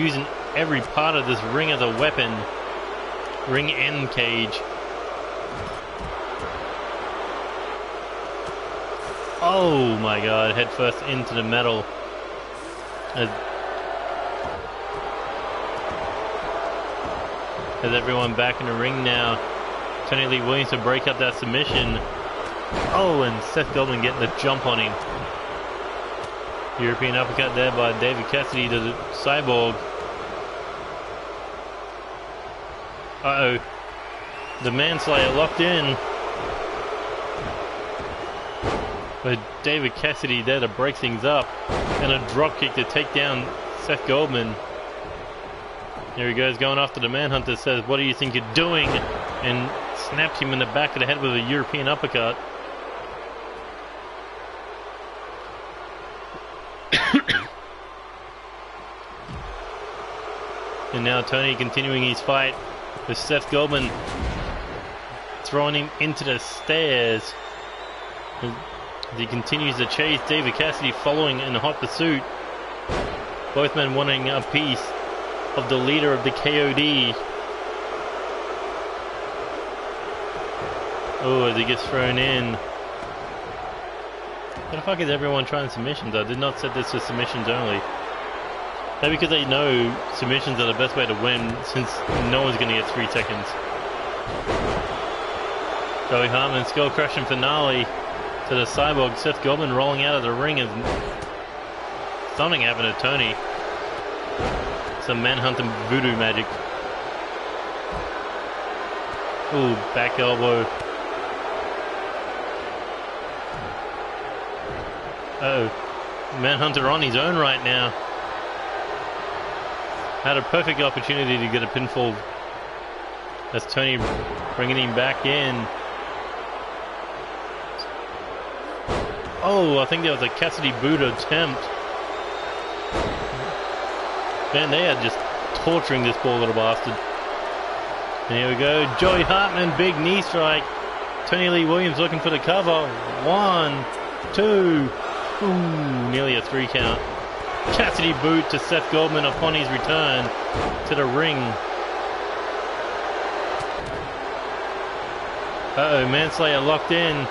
using every part of this ring as a weapon. Ring and cage. Oh my god, head first into the metal. As everyone back in the ring now. Tony Lee Williams to break up that submission. Oh, and Seth Goldman getting the jump on him. European uppercut there by David Cassidy to the Cyborg. Uh-oh. The Manslayer locked in. But David Cassidy there to break things up. And a drop kick to take down Seth Goldman. Here he goes, going after the Manhunter, says, "What do you think you're doing?" And snaps him in the back of the head with a European uppercut. And now Tony continuing his fight with Seth Goldman throwing him into the stairs. As he continues to chase, David Cassidy following in hot pursuit. Both men wanting a piece of the leader of the KOD. Oh, as he gets thrown in. What the fuck is everyone trying submissions? I did not set this to submissions only. Maybe because they know submissions are the best way to win, since no one's going to get 3 seconds. Joey Hartman, skull crushing finale to the Cyborg. Seth Goldman rolling out of the ring as something happened to Tony. Some manhunt and voodoo magic. Ooh, back elbow. Uh-oh. Manhunter on his own right now. Had a perfect opportunity to get a pinfall. That's Tony bringing him back in. Oh, I think there was a Cassidy boot attempt. Man, they are just torturing this poor little bastard. And here we go. Joey Hartman, big knee strike. Tony Lee Williams looking for the cover. 1, 2. Ooh, nearly a 3 count. Cassidy boot to Seth Goldman upon his return to the ring. Uh-oh, Manslayer locked in.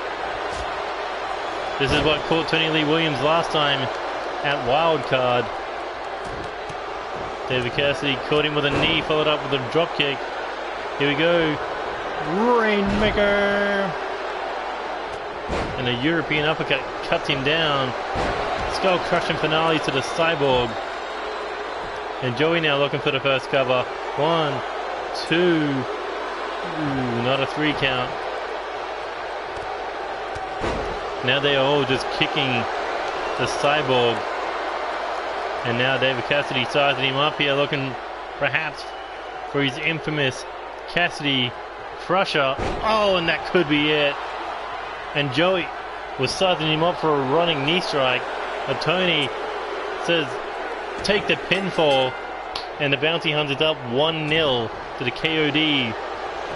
This is what caught Tony Lee Williams last time at Wildcard. David Cassidy caught him with a knee, followed up with a drop kick. Here we go. Rainmaker! And a European uppercut cuts him down. Skull crushing finale to the Cyborg. And Joey now looking for the first cover. 1, 2. Ooh, not a 3 count. Now they are all just kicking the Cyborg. And now David Cassidy sizing him up here, looking perhaps for his infamous Cassidy Crusher. Oh, and that could be it. And Joey was sizing him up for a running knee strike. But Tony says, take the pinfall. And the Bounty Hunter's up 1-0 to the KOD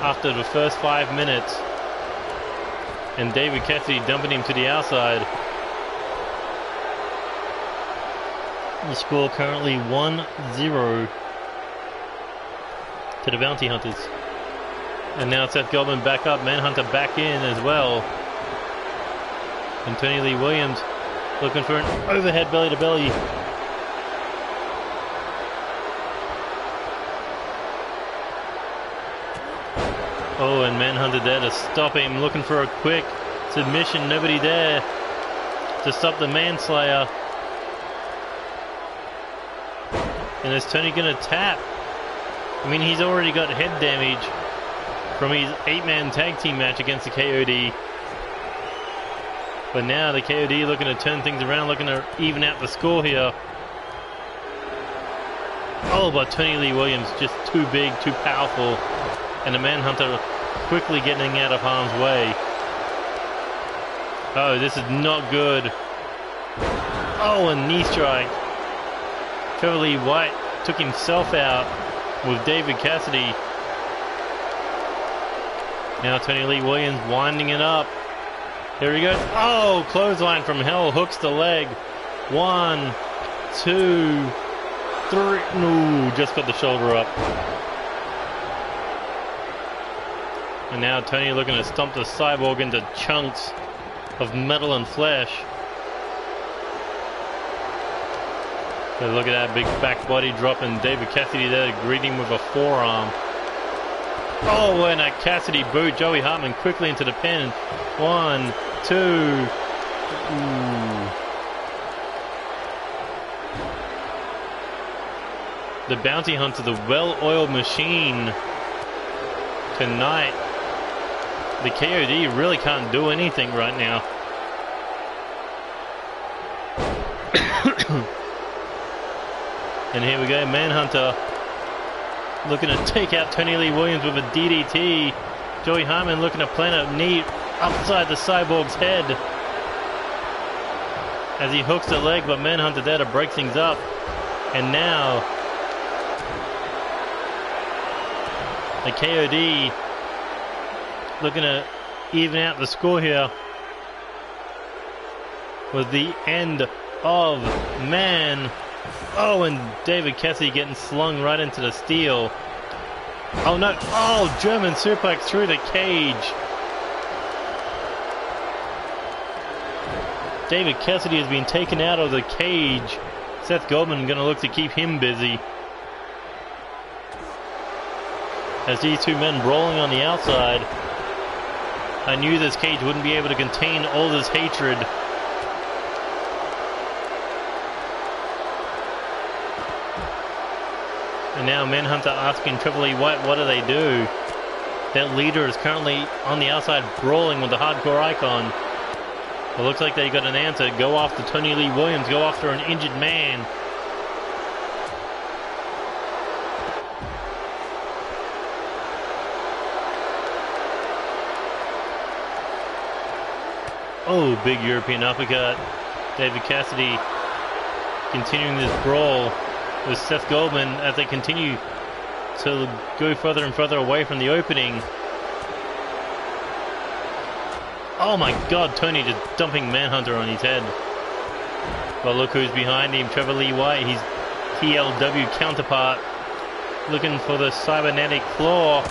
after the first 5 minutes. And David Cassidy dumping him to the outside. The score currently 1-0 to the Bounty Hunters. And now Seth Goldman back up, Manhunter back in as well. And Tony Lee Williams looking for an overhead belly to belly. Oh, and Manhunter there to stop him, looking for a quick submission. Nobody there to stop the Manslayer. And is Tony going to tap? I mean, he's already got head damage from his 8-man tag team match against the KOD. But now the KOD looking to turn things around, looking to even out the score here. Oh, but Tony Lee Williams just too big, too powerful. And the Manhunter quickly getting out of harm's way. Oh, this is not good. Oh, a knee strike. Trevor Lee White took himself out with David Cassidy. Now Tony Lee Williams winding it up. Here he goes. Oh, clothesline from hell. Hooks the leg. 1, 2, 3. No, just got the shoulder up. And now Tony looking to stomp the Cyborg into chunks of metal and flesh. So look at that big back body drop, and David Cassidy there to greet him with a forearm. Oh, and a Cassidy boot. Joey Hartman quickly into the pin. 1, 2. Ooh. The Bounty Hunter, the well-oiled machine tonight. The KOD really can't do anything right now. And here we go, Manhunter looking to take out Tony Lee Williams with a DDT. Joey Hartman looking to plant a knee upside the Cyborg's head as he hooks the leg, but Manhunter there to break things up. And now the KOD looking to even out the score here with the end of man. Oh, and David Cassidy getting slung right into the Steele. Oh no, oh, German suplex through the cage. David Cassidy has been taken out of the cage. Seth Goldman gonna look to keep him busy as these two men brawling on the outside. I knew this cage wouldn't be able to contain all this hatred. And now Manhunter asking Triple E White, what do they do? Their leader is currently on the outside brawling with the hardcore icon. It looks like they got an answer. Go after Tony Lee Williams. Go after an injured man. Oh, big European uppercut. David Cassidy continuing this brawl with Seth Goldman as they continue to go further and further away from the opening. Oh my god, Tony just dumping Manhunter on his head. But look who's behind him, Trevor Lee White, his TLW counterpart, looking for the cybernetic claw.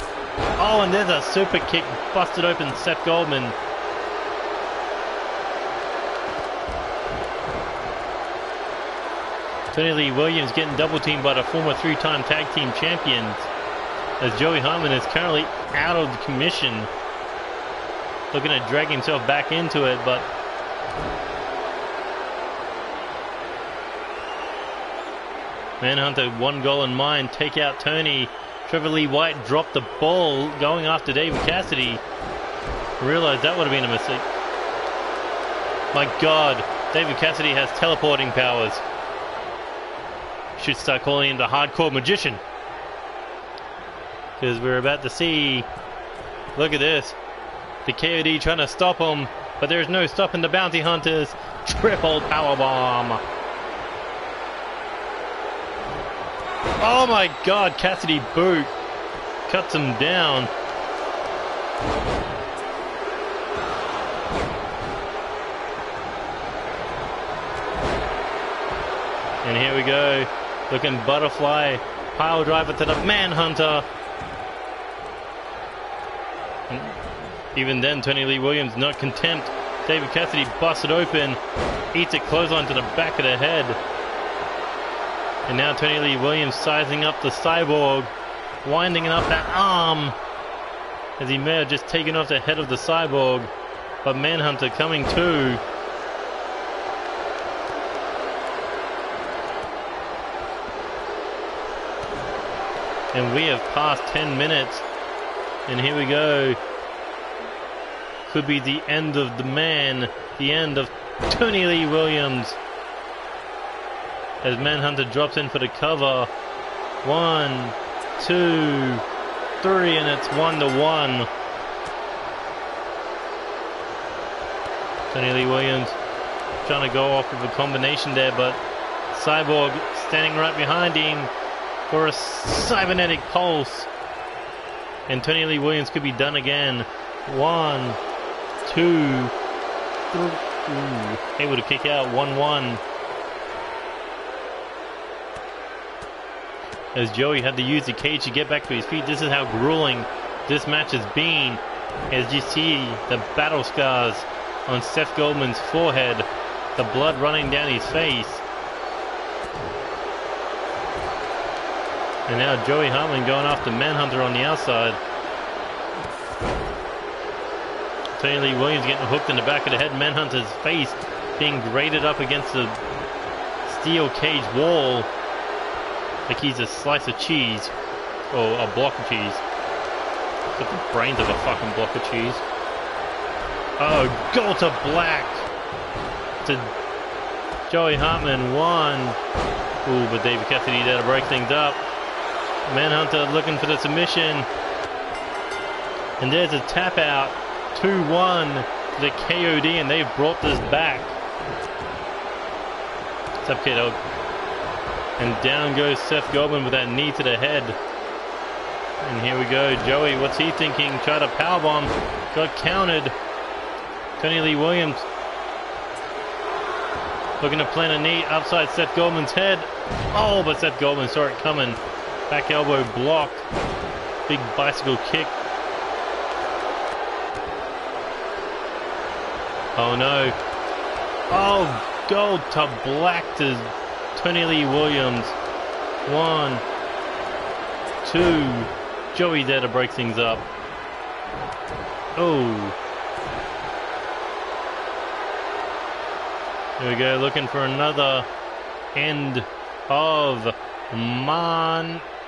Oh, and there's a super kick, busted open Seth Goldman. Tony Lee Williams getting double teamed by the former 3-time tag team champions, as Joey Hartman is currently out of the commission, looking to drag himself back into it, but Manhunter, one goal in mind, take out Tony. Trevor Lee White dropped the ball going after David Cassidy. Realized that would have been a mistake. My god, David Cassidy has teleporting powers. Should start calling him the hardcore magician, because we're about to see, look at this, the KOD trying to stop him, but there's no stopping the bounty hunters. Triple powerbomb. Oh my god, Cassidy boot cuts him down. And here we go. Looking butterfly pile driver to the Manhunter. And even then, Tony Lee Williams not content. David Cassidy busted open, eats a clothesline to the back of the head. And now Tony Lee Williams sizing up the Cyborg, winding up that arm, as he may have just taken off the head of the Cyborg. But Manhunter coming to. And we have passed 10 minutes. And here we go. Could be the end of the man. The end of Tony Lee Williams. As Manhunter drops in for the cover. 1, 2, 3, and it's 1-1. Tony Lee Williams trying to go off with a combination there, but Cyborg standing right behind him for a cybernetic pulse. And Tony Lee Williams could be done again. 1, 2, 3. Able to kick out. 1-1. As Joey had to use the cage to get back to his feet. This is how grueling this match has been. As you see the battle scars on Seth Goldman's forehead, the blood running down his face. And now Joey Hartman going after Manhunter on the outside. Tony Lee Williams getting hooked in the back of the head. Manhunter's face being grated up against the steel cage wall like he's a slice of cheese, or a block of cheese. Got the brains of a fucking block of cheese. Oh, goal to black to Joey Hartman. 1. Ooh, but David Cassidy there to break things up. Manhunter looking for the submission. And there's a tap out. 2-1 to the KOD, and they've brought this back. What's up, kiddo? And down goes Seth Goldman with that knee to the head. And here we go. Joey, what's he thinking? Tried a powerbomb. Got countered. Tony Lee Williams looking to plant a knee upside Seth Goldman's head. Oh, but Seth Goldman saw it coming. Back elbow blocked. Big bicycle kick. Oh no. Oh, gold to black to Tony Lee Williams. 1, 2. Joey there to break things up. Oh. Here we go, looking for another end of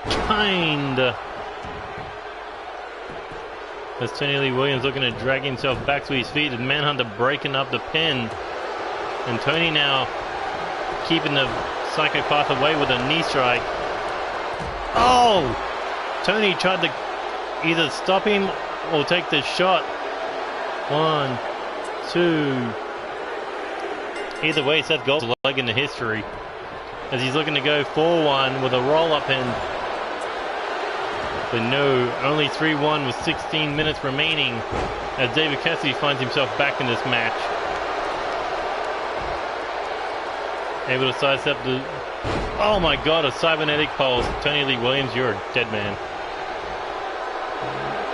kind. As Tony Lee Williams looking to drag himself back to his feet, and Manhunter breaking up the pin. And Tony now keeping the Psychopath away with a knee strike. Oh! Tony tried to either stop him or take the shot. 1, 2. Either way, Seth Goldberg's leg into history as he's looking to go 4-1 with a roll-up pin. But no, only 3-1 with 16 minutes remaining as David Cassidy finds himself back in this match. Able to sidestep the... Oh my god, a cybernetic pulse. Tony Lee Williams, you're a dead man.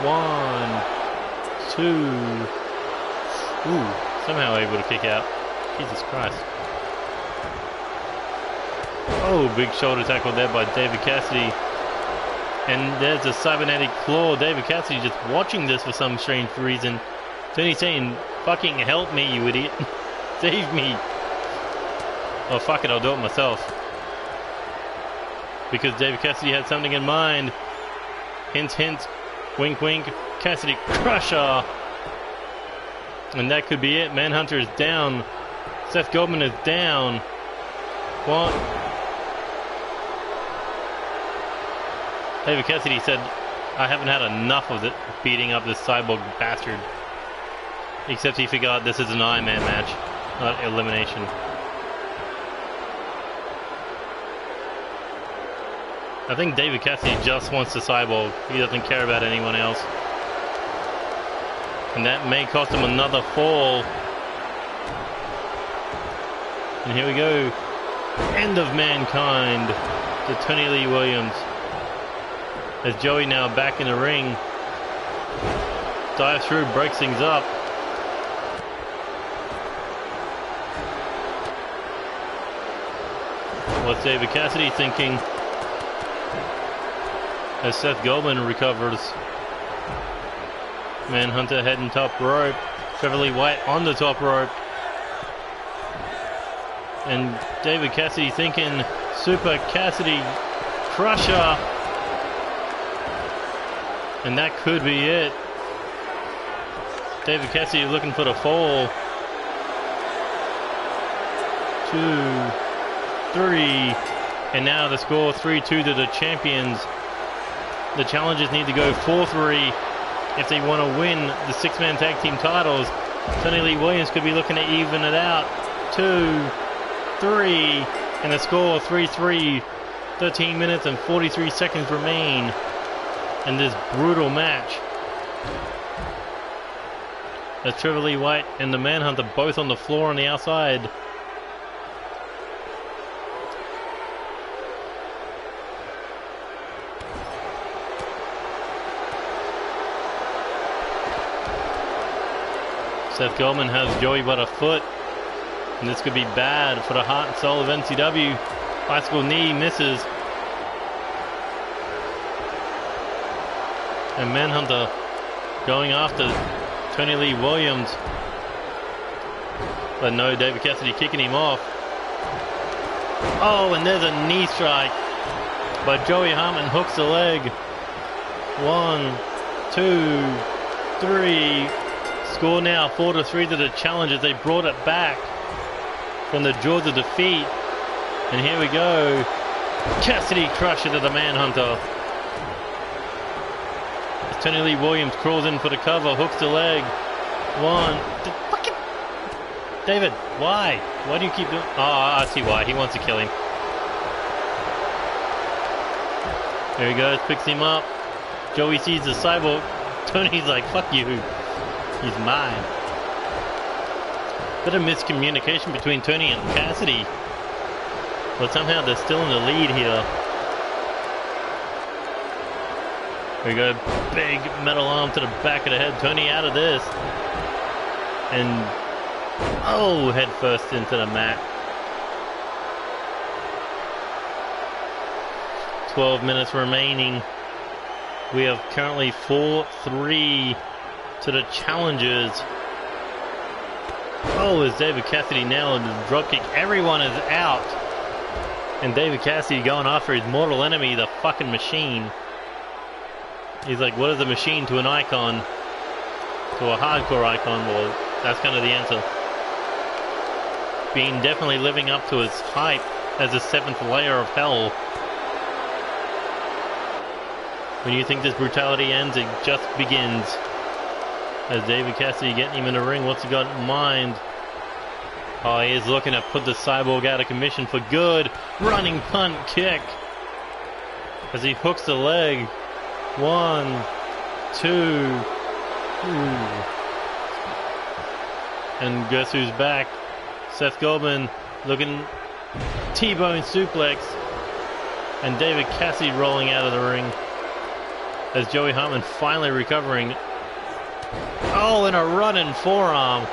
1, 2. Ooh, somehow able to kick out. Jesus Christ. Oh, big shoulder tackle there by David Cassidy. And there's a cybernetic claw. David Cassidy just watching this for some strange reason. Tony saying, fucking help me, you idiot. Save me. Oh, fuck it, I'll do it myself. Because David Cassidy had something in mind. Hint, hint. Wink, wink. Cassidy crusher. And that could be it. Manhunter is down. Seth Goldman is down. What? David Cassidy said, I haven't had enough of it beating up this cyborg bastard. Except he forgot this is an Iron Man match, not elimination. I think David Cassidy just wants the cyborg. He doesn't care about anyone else. And that may cost him another fall. And here we go. End of Mankind to Tony Lee Williams. As Joey now back in the ring. Dives through, breaks things up. What's David Cassidy thinking? As Seth Goldman recovers. Manhunter heading top rope. Trevor Lee White on the top rope. And David Cassidy thinking Super Cassidy Crusher. And that could be it. David Cassidy looking for the fall. 2, 3. And now the score 3-2 to the champions. The challengers need to go 4-3 if they want to win the 6-man tag team titles. Tony Lee Williams could be looking to even it out. 2, 3. And the score 3-3. 13 minutes and 43 seconds remain in this brutal match. As Trevor Lee White and the Manhunter both on the floor on the outside. Seth Goldman has Joey by the foot. And this could be bad for the heart and soul of NCW. Bicycle knee misses. And Manhunter going after Tony Lee Williams. But no, David Cassidy kicking him off. Oh, and there's a knee strike. But Joey Hartman hooks the leg. 1, 2, 3. Score now 4-3 to the challengers. They brought it back from the jaws of defeat. And here we go. Cassidy crusher to the Manhunter. As Tony Lee Williams crawls in for the cover, hooks the leg. 1. Fucking David, why? Why do you keep doing? Oh, I see why. He wants to kill him. There he goes, picks him up. Joey sees the cyborg. Tony's like, fuck you. He's mine. Bit of miscommunication between Tony and Cassidy. But somehow they're still in the lead here. There we go. Big metal arm to the back of the head. Tony out of this. And, oh, head first into the mat. 12 minutes remaining. We have currently 4-3 to the challengers. Oh, is David Cassidy now in the dropkick? Everyone is out. And David Cassidy going after his mortal enemy, the fucking Machine. He's like, what is a machine to an icon? To a hardcore icon? Well, that's kind of the answer. Being definitely living up to his hype as a 7th layer of hell. When you think this brutality ends, it just begins. As David Cassidy getting him in the ring, what's he got in mind? Oh, he is looking to put the Cyborg out of commission for good. Running punt kick. As he hooks the leg. 1, 2. And guess who's back? Seth Goldman looking T-bone suplex. And David Cassidy rolling out of the ring. As Joey Hartman finally recovering. Oh, and a running forearm.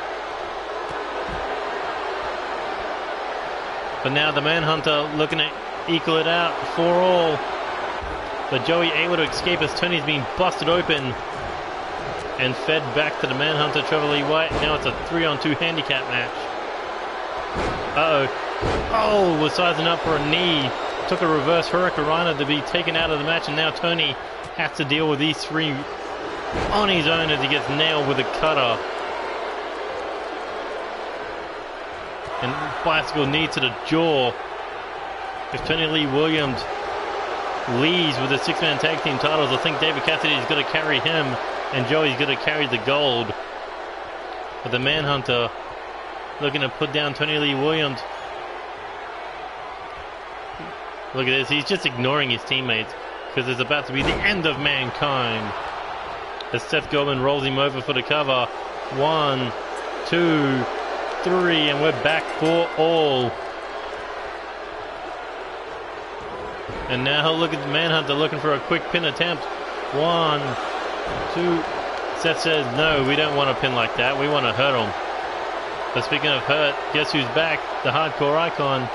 But now the Manhunter looking to equal it out for all. But Joey able to escape as Tony's being busted open. And fed back to the Manhunter, Trevor Lee White. Now it's a 3-on-2 handicap match. Uh-oh. Oh, was sizing up for a knee. Took a reverse Hurricanrana to be taken out of the match. And now Tony has to deal with these three on his own as he gets nailed with a cutter. And bicycle knee to the jaw. If Tony Lee Williams leads with the 6-man tag team titles, I think David Cassidy is going to carry him and Joey's going to carry the gold. But the Manhunter looking to put down Tony Lee Williams. Look at this, he's just ignoring his teammates because it's about to be the end of Mankind. As Seth Goldman rolls him over for the cover. 1, 2, 3, and we're back for all. And now look at the Manhunter looking for a quick pin attempt. 1, 2. Seth says, no, we don't want a pin like that. We want to hurt him. But speaking of hurt, guess who's back? The hardcore icon.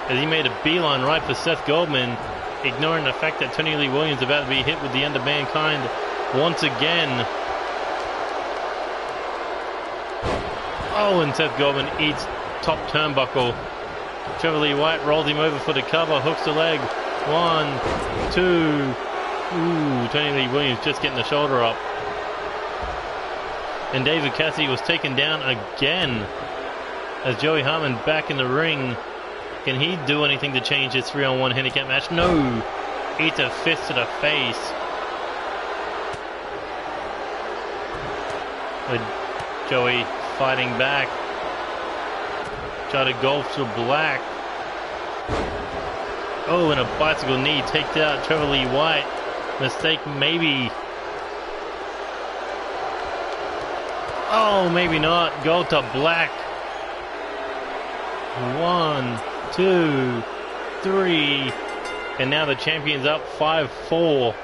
As he made a beeline right for Seth Goldman, ignoring the fact that Tony Lee Williams is about to be hit with the end of Mankind once again. Oh, and Seth Goldman eats top turnbuckle. Trevor Lee White rolls him over for the cover, hooks the leg. 1, 2. Ooh, Tony Lee Williams just getting the shoulder up. And David Cassidy was taken down again. As Joey Hartman back in the ring. Can he do anything to change his 3-on-1 handicap match? No. Eats a fist to the face. With Joey fighting back. Try to golf to black. Oh, and a bicycle knee takes out Trevor Lee White. Mistake maybe. Oh, maybe not. Go to black. 1, 2, 3. And now the champion's up 5-4.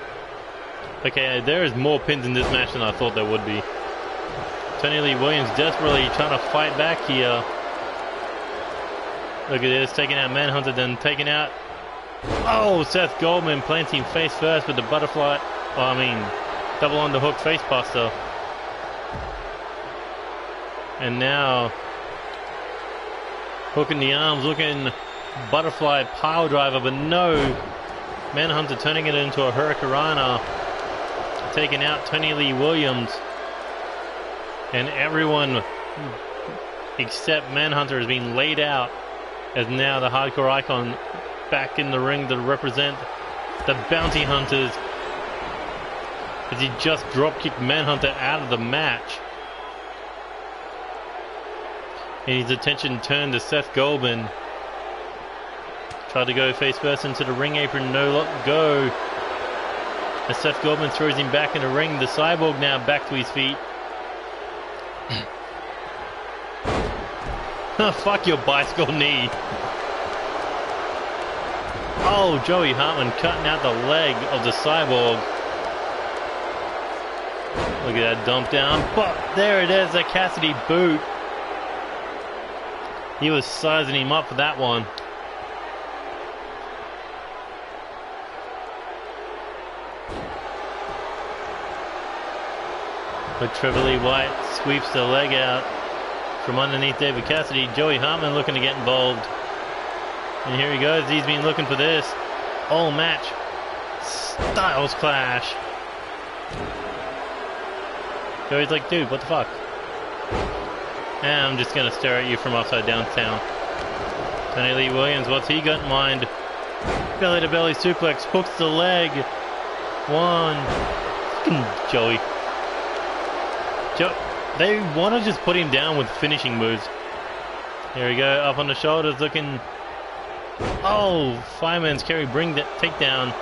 Okay, there is more pins in this match than I thought there would be. Tony Lee Williams desperately trying to fight back here. Look at this, taking out Manhunter, then taking out... Oh, Seth Goldman planting face first with the butterfly... Oh, I mean, double underhook face buster. And now... hooking the arms, looking butterfly pile driver, but no. Manhunter turning it into a Hurricanrana. Taking out Tony Lee Williams. And everyone except Manhunter is being laid out. As now the hardcore icon back in the ring to represent the bounty hunters. As he just dropkicked Manhunter out of the match. And his attention turned to Seth Goldman. Tried to go face first into the ring apron, no go. As Seth Goldman throws him back in the ring, the Cyborg now back to his feet. Fuck your bicycle knee. Oh, Joey Hartman cutting out the leg of the Cyborg. Look at that dump down. But there it is, a Cassidy boot. He was sizing him up for that one. But Trevor Lee White sweeps the leg out from underneath David Cassidy. Joey Hartman looking to get involved. And here he goes. He's been looking for this all match. Styles clash. Joey's like, dude, what the fuck? And I'm just gonna stare at you from upside down town. Tony Lee Williams, what's he got in mind? Belly to belly suplex, hooks the leg. One. Fucking Joey. They want to just put him down with finishing moves. Here we go, up on the shoulders, looking. Oh, fireman's carry, bring that takedown.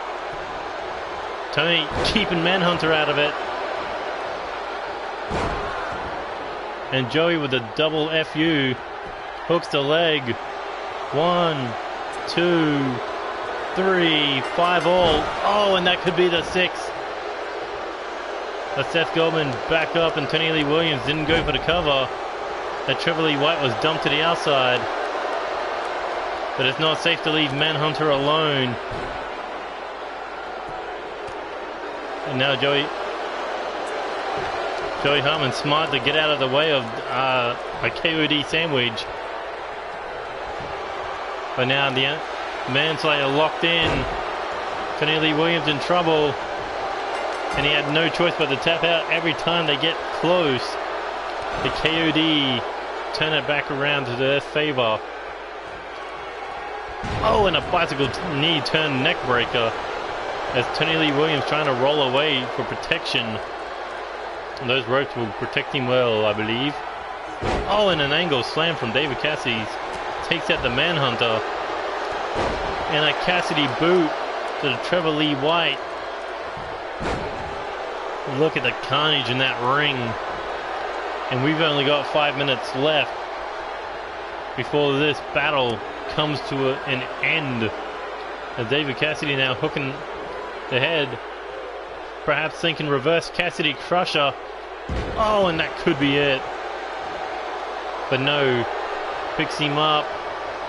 Tony keeping Manhunter out of it. And Joey with a double FU. Hooks the leg. 1, 2, 3, 5 all. Oh, and that could be the 6th. But Seth Goldman back up and Tony Lee Williams didn't go for the cover. That Trevor Lee White was dumped to the outside. But it's not safe to leave Manhunter alone. And now Joey Hartman smart to get out of the way of a KOD sandwich. But now the Manslayer locked in. Tony Lee Williams in trouble. And he had no choice but to tap out every time they get close. The KOD turn it back around to their favor. Oh, and a bicycle knee turn neck breaker. As Tony Lee Williams trying to roll away for protection. And those ropes will protect him well, I believe. Oh, and an angle slam from David Cassidy. Takes out the Manhunter. And a Cassidy boot to the Trevor Lee White. Look at the carnage in that ring. And we've only got 5 minutes left before this battle comes to an end. As David Cassidy now hooking the head. Perhaps thinking reverse Cassidy Crusher. Oh, and that could be it. But no. Picks him up.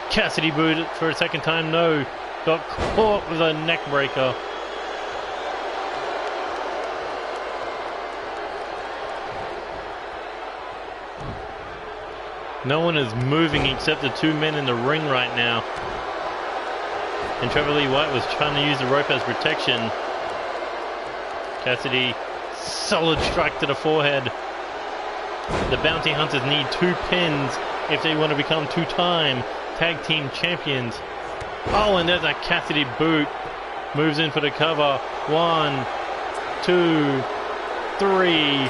Cassidy booted for a second time. No. Got caught with a neck breaker. No one is moving except the 2 men in the ring right now. And Trevor Lee White was trying to use the rope as protection. Cassidy, solid strike to the forehead. The Bounty Hunters need 2 pins if they want to become 2-time tag team champions. Oh, and there's a Cassidy boot. Moves in for the cover. 1, 2, 3.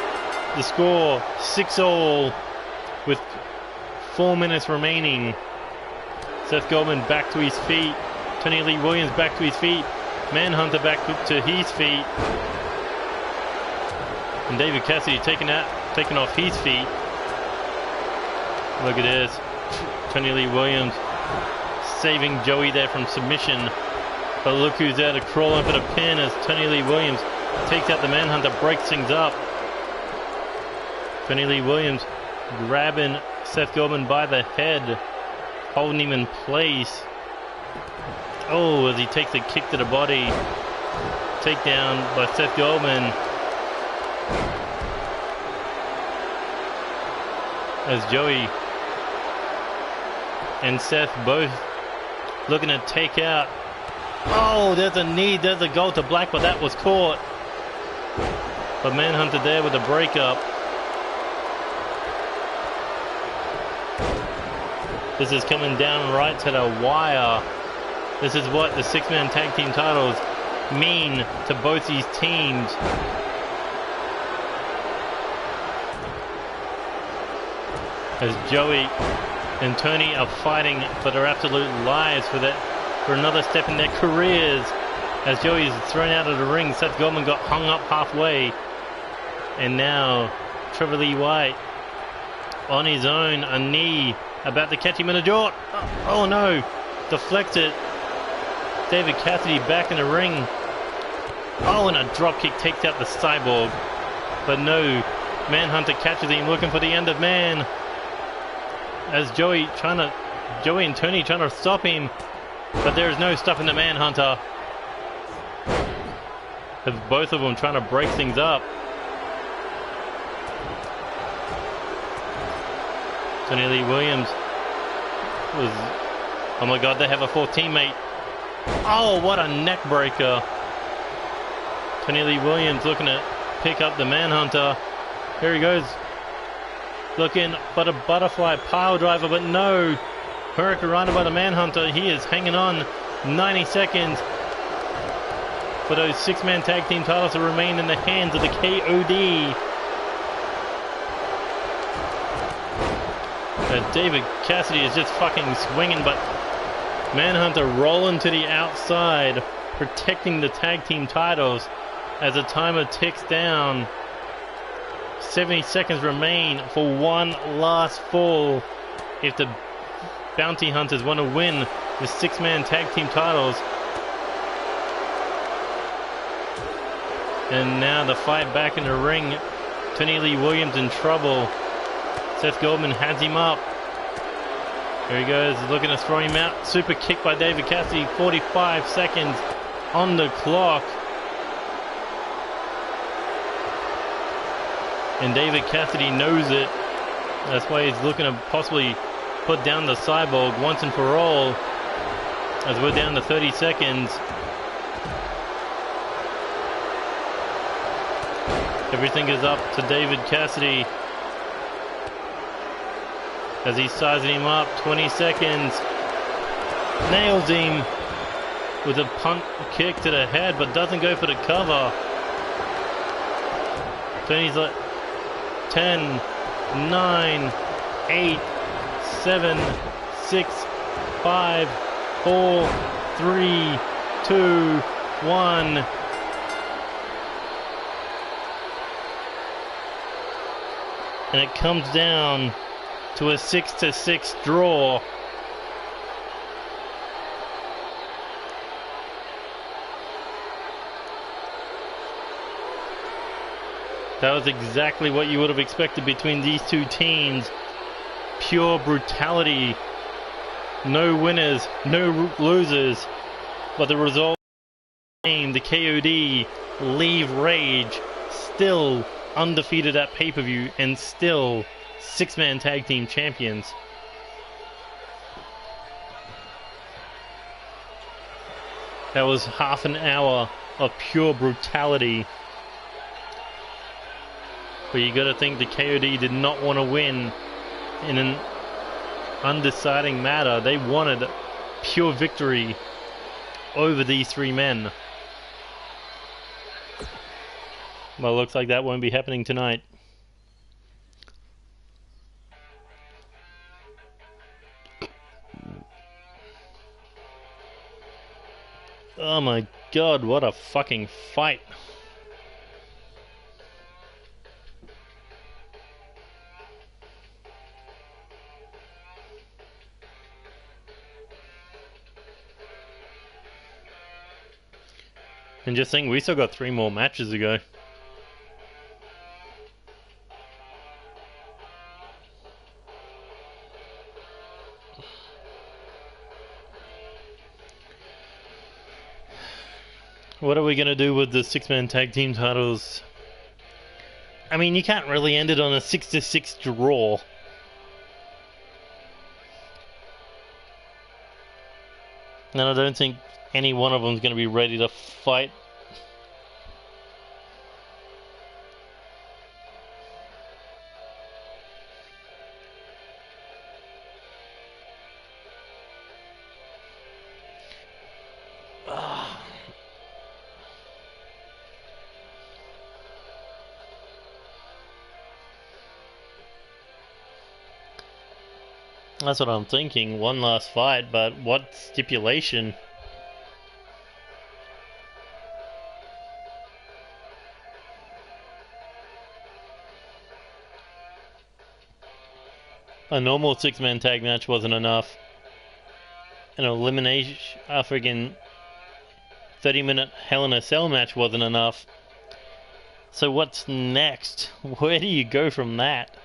The score 6-all with 4 minutes remaining. Seth Goldman back to his feet. Tony Lee Williams back to his feet. Manhunter back to his feet. And David Cassidy taking off his feet. Look at this. Tony Lee Williams saving Joey there from submission. But look who's there to crawl in for the pin as Tony Lee Williams takes out the Manhunter, breaks things up. Tony Lee Williams grabbing Seth Goldman by the head, holding him in place. Oh, as he takes a kick to the body. Takedown by Seth Goldman. As Joey and Seth both looking to take out. Oh, there's a knee, there's a goal to Black, but that was caught. But Manhunter there with a breakup. This is coming down right to the wire. This is what the 6-man tag team titles mean to both these teams. As Joey and Tony are fighting for their absolute lives for another step in their careers. As Joey is thrown out of the ring, Seth Goldman got hung up halfway. And now Trevor Lee White on his own, a knee about to catch him in the jaw. Oh no, deflects it. David Cassidy back in the ring. Oh, and a drop kick takes out the Cyborg. But no, Manhunter catches him looking for the end of man. As Joey and Tony trying to stop him, but there is no stopping the Manhunter. As both of them trying to break things up. Tony Lee Williams was Oh my god, they have a fourth teammate. Oh, what a neck breaker. Tony Lee Williams looking to pick up the Manhunter. Here he goes. Looking for a butterfly pile driver, but no. Hurricane Rana by the Manhunter. He is hanging on. 90 seconds for those six-man tag team titles to remain in the hands of the KOD. David Cassidy is just fucking swinging, but Manhunter rolling to the outside, protecting the tag team titles as the timer ticks down. 70 seconds remain for one last fall if the Bounty Hunters want to win the six-man tag team titles. And now the fight back in the ring. Tony Lee Williams in trouble. Seth Goldman has him up. Here he goes, looking to throw him out. Super kick by David Cassidy. 45 seconds on the clock. And David Cassidy knows it. That's why he's looking to possibly put down the Cyborg once and for all. As we're down to 30 seconds. Everything is up to David Cassidy. As he's sizing him up, 20 seconds. Nails him with a punt kick to the head, but doesn't go for the cover. Tony's like 10, 9, 8, 7, 6, 5, 4, 3, 2, 1. And it comes down to a 6-6 draw. That was exactly what you would have expected between these two teams. Pure brutality. No winners, no losers. But the result, the KOD leave Rage still undefeated at pay-per-view and still six-man tag team champions. That was half an hour of pure brutality. But you gotta think the KOD did not want to win in an undeciding matter. They wanted pure victory over these three men. Well, it looks like that won't be happening tonight. Oh my god, what a fucking fight. And just think, we still got 3 more matches to go. What are we going to do with the six-man tag team titles? I mean, you can't really end it on a 6-6 draw. And I don't think any one of them is going to be ready to fight. That's what I'm thinking. One last fight, but what stipulation? A normal six-man tag match wasn't enough. An elimination, a friggin' 30-minute Hell in a Cell match wasn't enough. So what's next? Where do you go from that?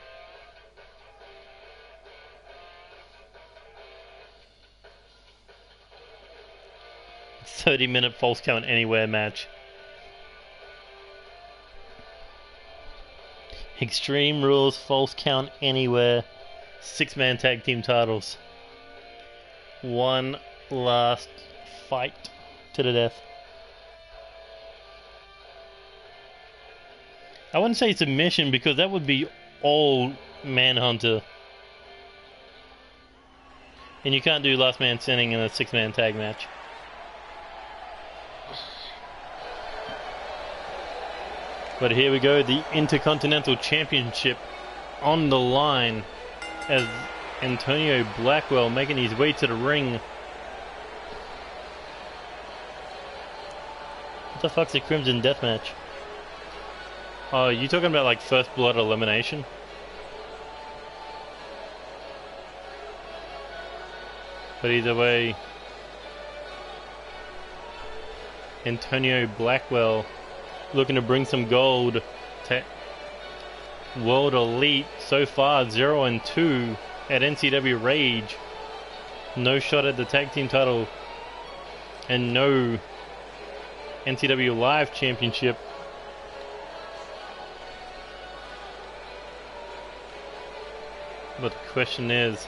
"30-minute false count anywhere" match. Extreme Rules false count anywhere. Six-man tag team titles. one last fight to the death. I wouldn't say submission because that would be all Manhunter. And you can't do last man standing in a 6-man tag match. But here we go, the Intercontinental Championship on the line as Antonio Blackwell making his way to the ring. What the fuck's a Crimson Death match? Oh, you talking about like First Blood elimination? But either way, Antonio Blackwell looking to bring some gold to World Elite. So far 0-2 at NCW Rage. No shot at the tag team title and no NCW Live Championship. But the question is,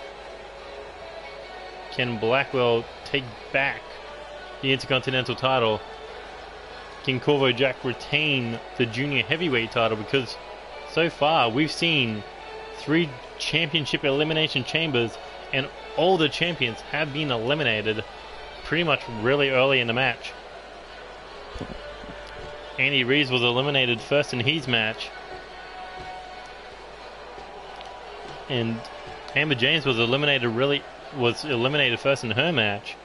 can Blackwell take back the Intercontinental title? Can Corvo Jack retain the Junior Heavyweight title? Because so far we've seen 3 championship elimination chambers and all the champions have been eliminated pretty much really early in the match. Andy Reeves was eliminated first in his match, and Amber James was eliminated first in her match.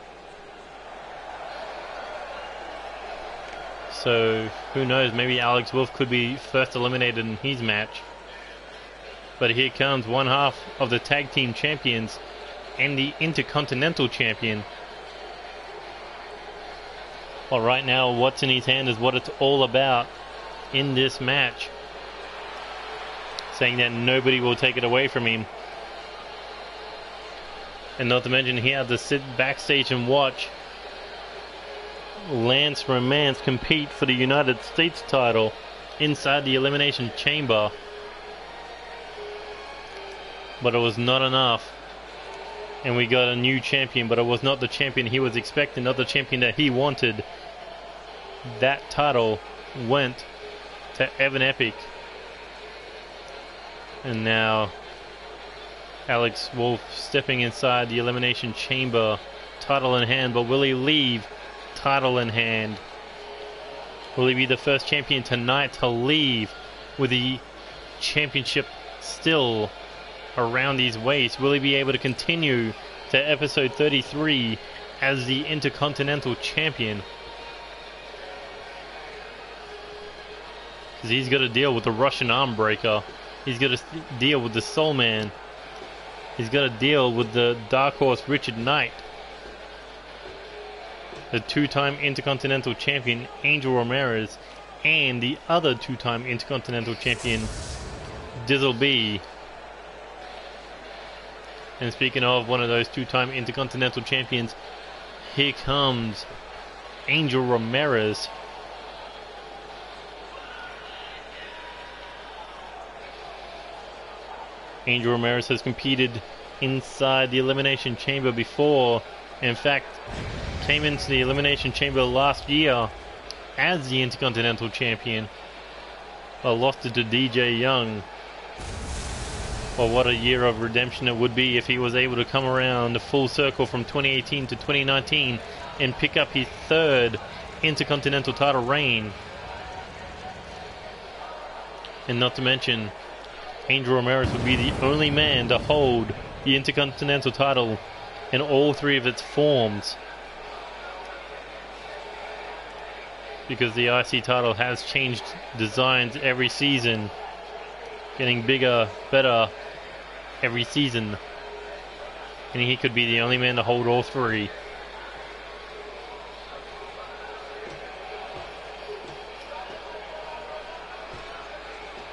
So who knows, maybe Alex Wolf could be first eliminated in his match. But here comes one half of the tag team champions and the Intercontinental champion. Well, right now what's in his hand is what it's all about in this match, saying that nobody will take it away from him. And not to mention he had to sit backstage and watch Lance Romance compete for the United States title inside the Elimination Chamber. But it was not enough. And we got a new champion, but it was not the champion he was expecting, not the champion that he wanted. That title went to Evan Epic. And now Alex Wolf stepping inside the Elimination Chamber, title in hand, but will he leave title in hand? Will he be the first champion tonight to leave with the championship still around his waist? Will he be able to continue to episode 33 as the Intercontinental Champion? Because he's got to deal with the Russian Arm Breaker. He's got to deal with the Soul Man. He's got to deal with the Dark Horse Richard Knight. The 2-time Intercontinental Champion Angel Ramirez. And the other 2-time Intercontinental Champion Dizzle B. And speaking of one of those 2-time Intercontinental Champions, here comes Angel Ramirez. Angel Ramirez has competed inside the Elimination Chamber before. In fact, came into the Elimination Chamber last year as the Intercontinental Champion. But lost it to DJ Young. Well, what a year of redemption it would be if he was able to come around full circle from 2018 to 2019 and pick up his 3rd Intercontinental title reign. And not to mention, Angel Ramirez would be the only man to hold the Intercontinental title in all 3 of its forms. Because the IC title has changed designs every season, getting bigger, better every season. And he could be the only man to hold all 3.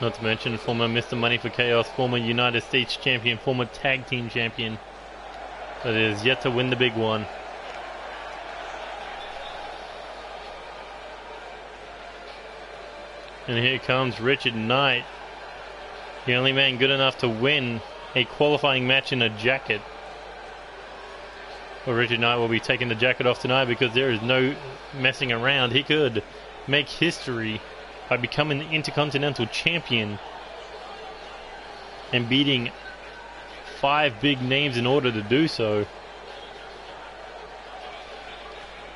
Not to mention former Mr. Money for Chaos, former United States Champion, former Tag Team Champion, that is yet to win the big one. And here comes Richard Knight, the only man good enough to win a qualifying match in a jacket. Well, Richard Knight will be taking the jacket off tonight because there is no messing around. He could make history by becoming the Intercontinental Champion and beating 5 big names in order to do so.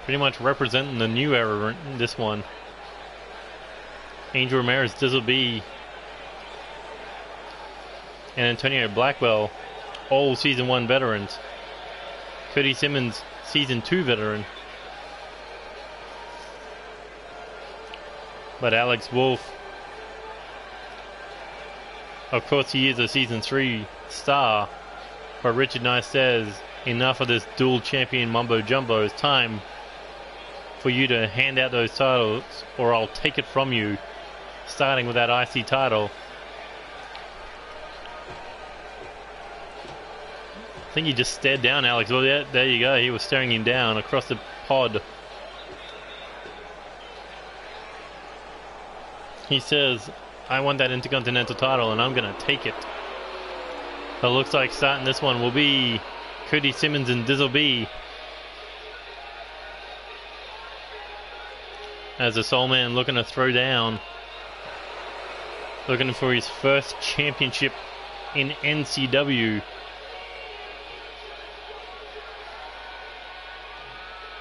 Pretty much representing the new era in this one. Angel Ramirez, Dizzle B, and Antonio Blackwell, all Season 1 veterans. Cody Simmons, Season 2 veteran. But Alex Wolf, of course he is a Season 3 star, but Richard Knight says, enough of this dual champion mumbo jumbo. It's time for you to hand out those titles or I'll take it from you, starting with that IC title. I think he just stared down Alex. Well, yeah, there you go. He was staring him down across the pod. He says, I want that Intercontinental title and I'm going to take it. So it looks like starting this one will be Cody Simmons and Dizzle B. As the Soul Man looking to throw down. Looking for his first championship in NCW.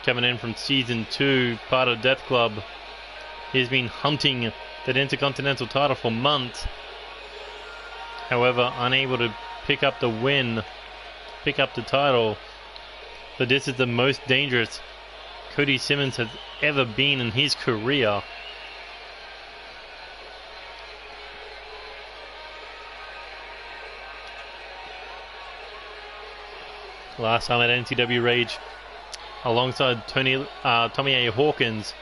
Coming in from Season 2, part of Death Club. He's been hunting that Intercontinental title for months. However, unable to pick up the win, pick up the title. But this is the most dangerous Cody Simmons has ever been in his career. Last time at NCW Rage, alongside Tommy A. Hawkins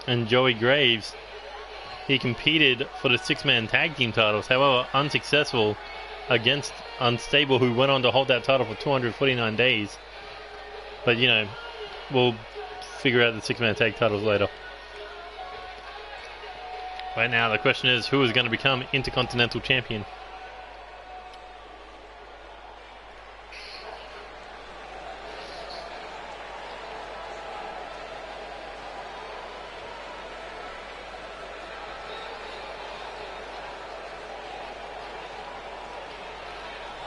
and Joey Graves, he competed for the 6-man tag team titles, however unsuccessful against Unstable, who went on to hold that title for 249 days. But you know, we'll figure out the 6-man tag titles later. Right now the question is, who is going to become Intercontinental Champion?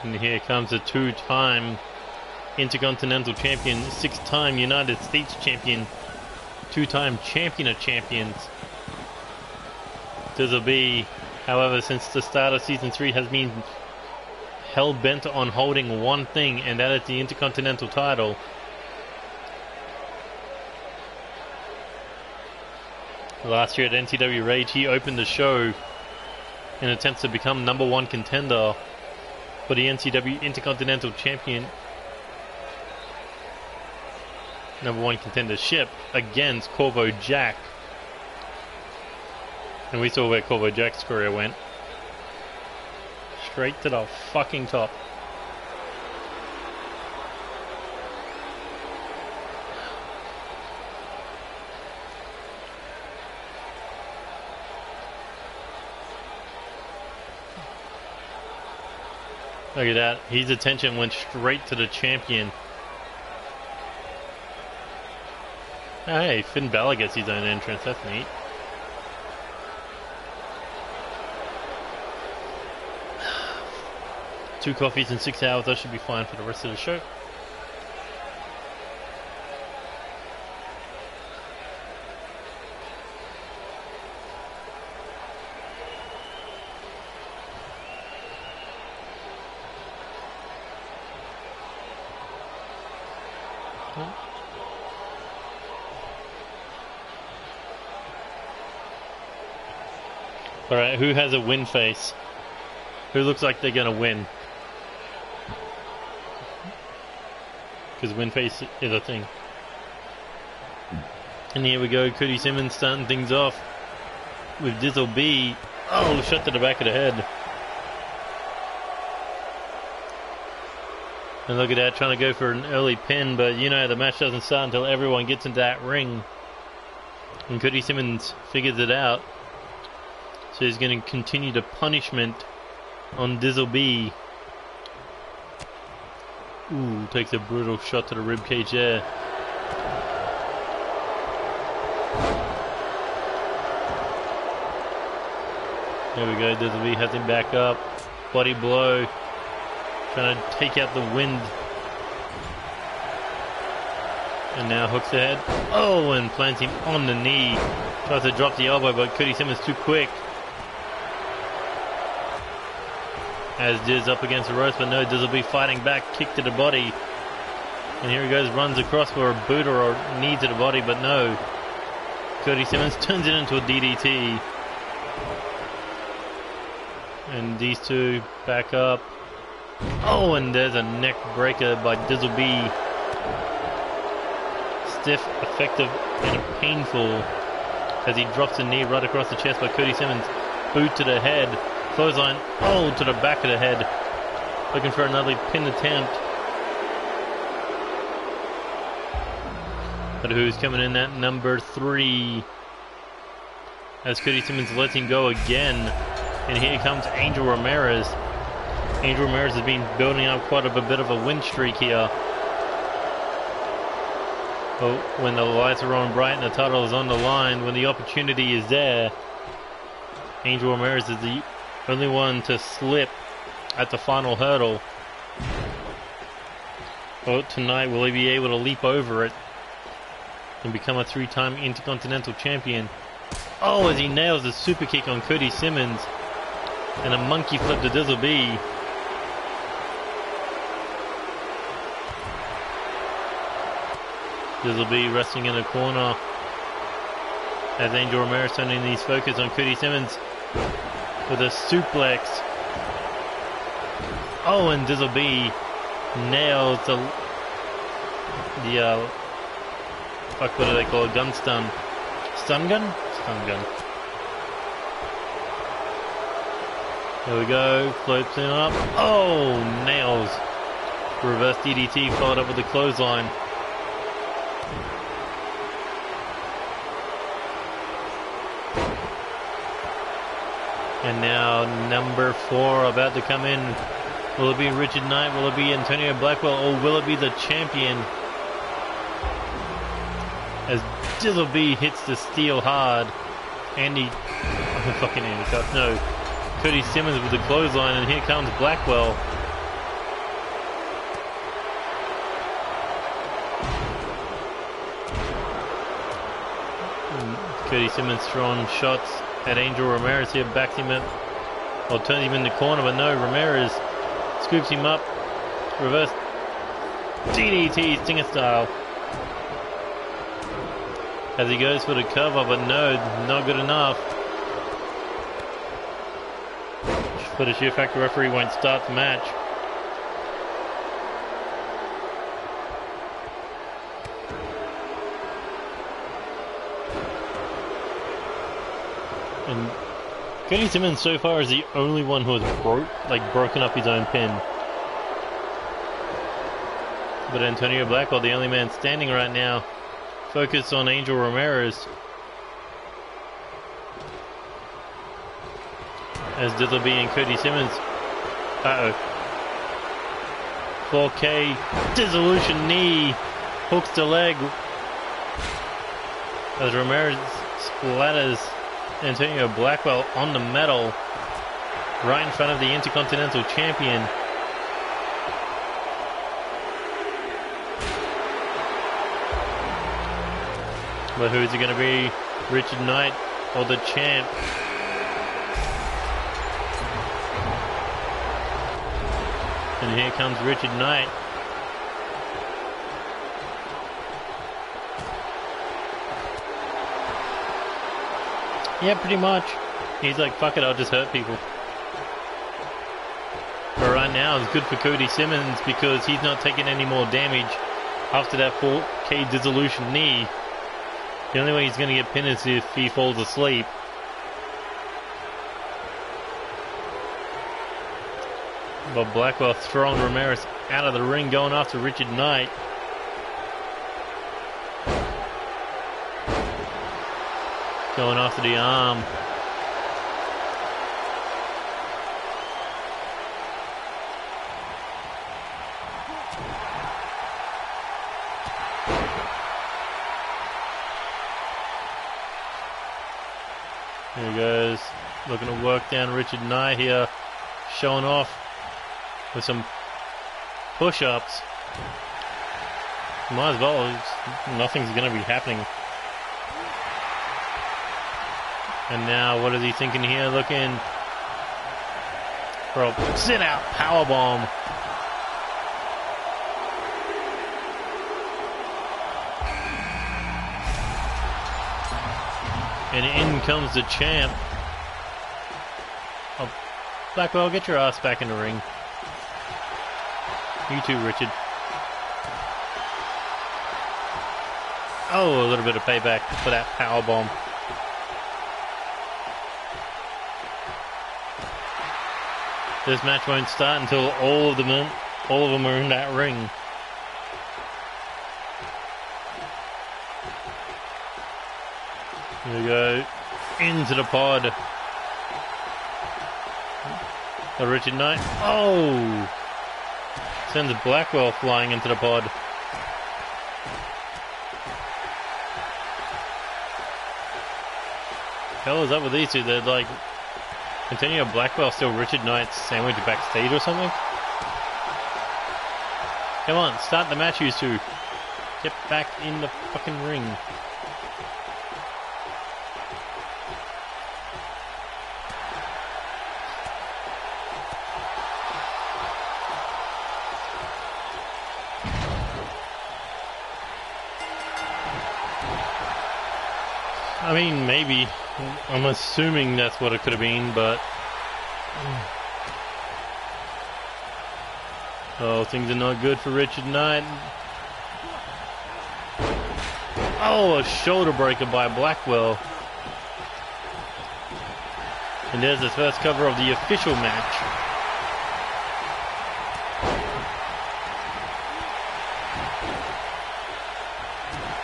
And here comes a 2-time Intercontinental Champion, 6-time United States Champion, 2-time Champion of Champions. Dizzle B, however, since the start of Season 3 has been hell-bent on holding one thing, and that is the Intercontinental title. Last year at NCW Rage, he opened the show in attempts to become #1 contender for the NCW Intercontinental Champion, #1 contendership against Corvo Jack. And we saw where Corvo Jack's career went. Straight to the fucking top. Look at that. His attention went straight to the champion. Oh, hey, Finn Balor gets his own entrance. That's neat. Two coffees in 6 hours. That should be fine for the rest of the show. Alright, who has a win face? Who looks like they're gonna win? Because win face is a thing. And here we go, Cody Simmons starting things off with Dizzle B. Oh, shot to the back of the head. And look at that, trying to go for an early pin, but you know the match doesn't start until everyone gets into that ring. And Cody Simmons figures it out. So he's going to continue the punishment on Dizzle B. Ooh, takes a brutal shot to the ribcage there. There we go, WWE has him back up. Body blow. Trying to take out the wind. And now hooks the head. Oh, and plants him on the knee. Tries to drop the elbow, but Cody Simmons too quick. As Diz up against the ropes, but no, Diz will be fighting back. Kick to the body. And here he goes, runs across for a boot or a knee to the body, but no. Cody Simmons turns it into a DDT. And these two back up. Oh, and there's a neck breaker by Dizzle B. Stiff, effective, and painful as he drops a knee right across the chest by Cody Simmons. Boot to the head. Clothesline. Oh, to the back of the head. Looking for another pin attempt. But who's coming in at number 3? As Cody Simmons lets him go again. And here comes Angel Ramirez. Angel Ramirez has been building up quite a bit of a win streak here. But when the lights are on bright and the title is on the line, when the opportunity is there, Angel Ramirez is the only one to slip at the final hurdle. But tonight, will he be able to leap over it and become a 3-time Intercontinental Champion? Oh, as he nails a super kick on Cody Simmons. And a monkey flip to Dizzle B. Dizzle B resting in the corner. As Angel Ramirez turning his focus on Cody Simmons with a suplex. Oh, and Dizzle B nails the fuck, what do they call it? Gun stun. Stun gun? Stun gun. There we go, floats him up. Oh, nails. Reverse DDT followed up with the clothesline. And now number 4 about to come in. Will it be Richard Knight? Will it be Antonio Blackwell? Or will it be the champion? As Dizzle B hits the Steele hard. Fucking Andy Cuff, no. Cody Simmons with the clothesline, and here comes Blackwell. And Cody Simmons throwing shots at Angel Ramirez here, backs him up, or turns him in the corner, but no, Ramirez scoops him up, reverse DDT, Stinger style. As he goes for the cover, but no, not good enough. For the sheer fact the referee won't start the match. And Cody Simmons so far is the only one who has broken up his own pin. But Antonio Blackwell, the only man standing right now, focused on Angel Ramirez. As Dizzle B and Cody Simmons. 4K dissolution knee. Hooks the leg. As Ramirez splatters Antonio Blackwell on the metal. Right in front of the Intercontinental Champion. But who's it going to be? Richard Knight or the champ? And here comes Richard Knight. Yeah, pretty much. He's like, fuck it, I'll just hurt people. But right now it's good for Cody Simmons because he's not taking any more damage after that 4K dissolution knee. The only way he's going to get pinned is if he falls asleep. But Blackwell throwing Ramirez out of the ring, going after Richard Knight. Going after the arm. Here he goes. Looking to work down Richard Knight here. Showing off with some push-ups. Might as well. Nothing's going to be happening. And now what is he thinking here? Looking for a sit-out powerbomb. And in comes the champ. Oh, Blackwell, get your ass back in the ring. You too, Richard. Oh, a little bit of payback for that powerbomb. This match won't start until all of them are in that ring. Here we go, into the pod. The Richard Knight, oh! Sends Blackwell flying into the pod. Hell is up with these two? They're like, Antonio Blackwell still Richard Knight's sandwich backstage or something? Come on, start the match, you two. Get back in the fucking ring. I mean, maybe. I'm assuming that's what it could have been, but... Oh, things are not good for Richard Knight. Oh, a shoulder breaker by Blackwell. And there's the first cover of the official match.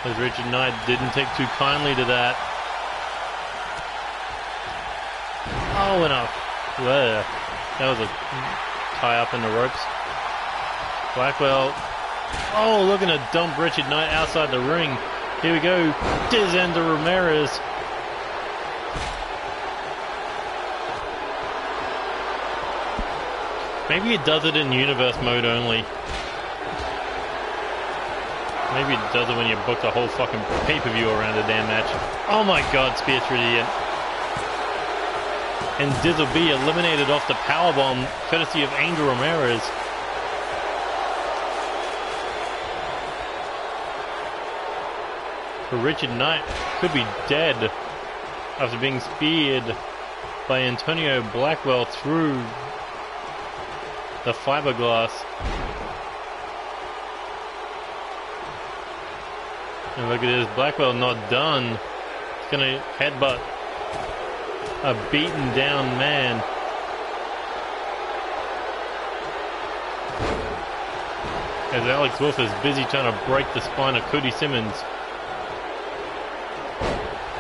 As Richard Knight didn't take too kindly to that. Oh, and that was a tie up in the ropes. Blackwell, oh, looking to dump Richard Knight outside the ring. Here we go, Diz and Ramirez. Maybe it does it in universe mode only. Maybe it does it when you booked a whole fucking pay-per-view around a damn match. Oh my god, Spear Tritian. And Diz will be eliminated off the powerbomb, courtesy of Angel Ramirez. For Richard Knight, could be dead after being speared by Antonio Blackwell through the fiberglass. And look at this, Blackwell not done. He's gonna headbutt a beaten down man. As Alex Wolf is busy trying to break the spine of Cody Simmons.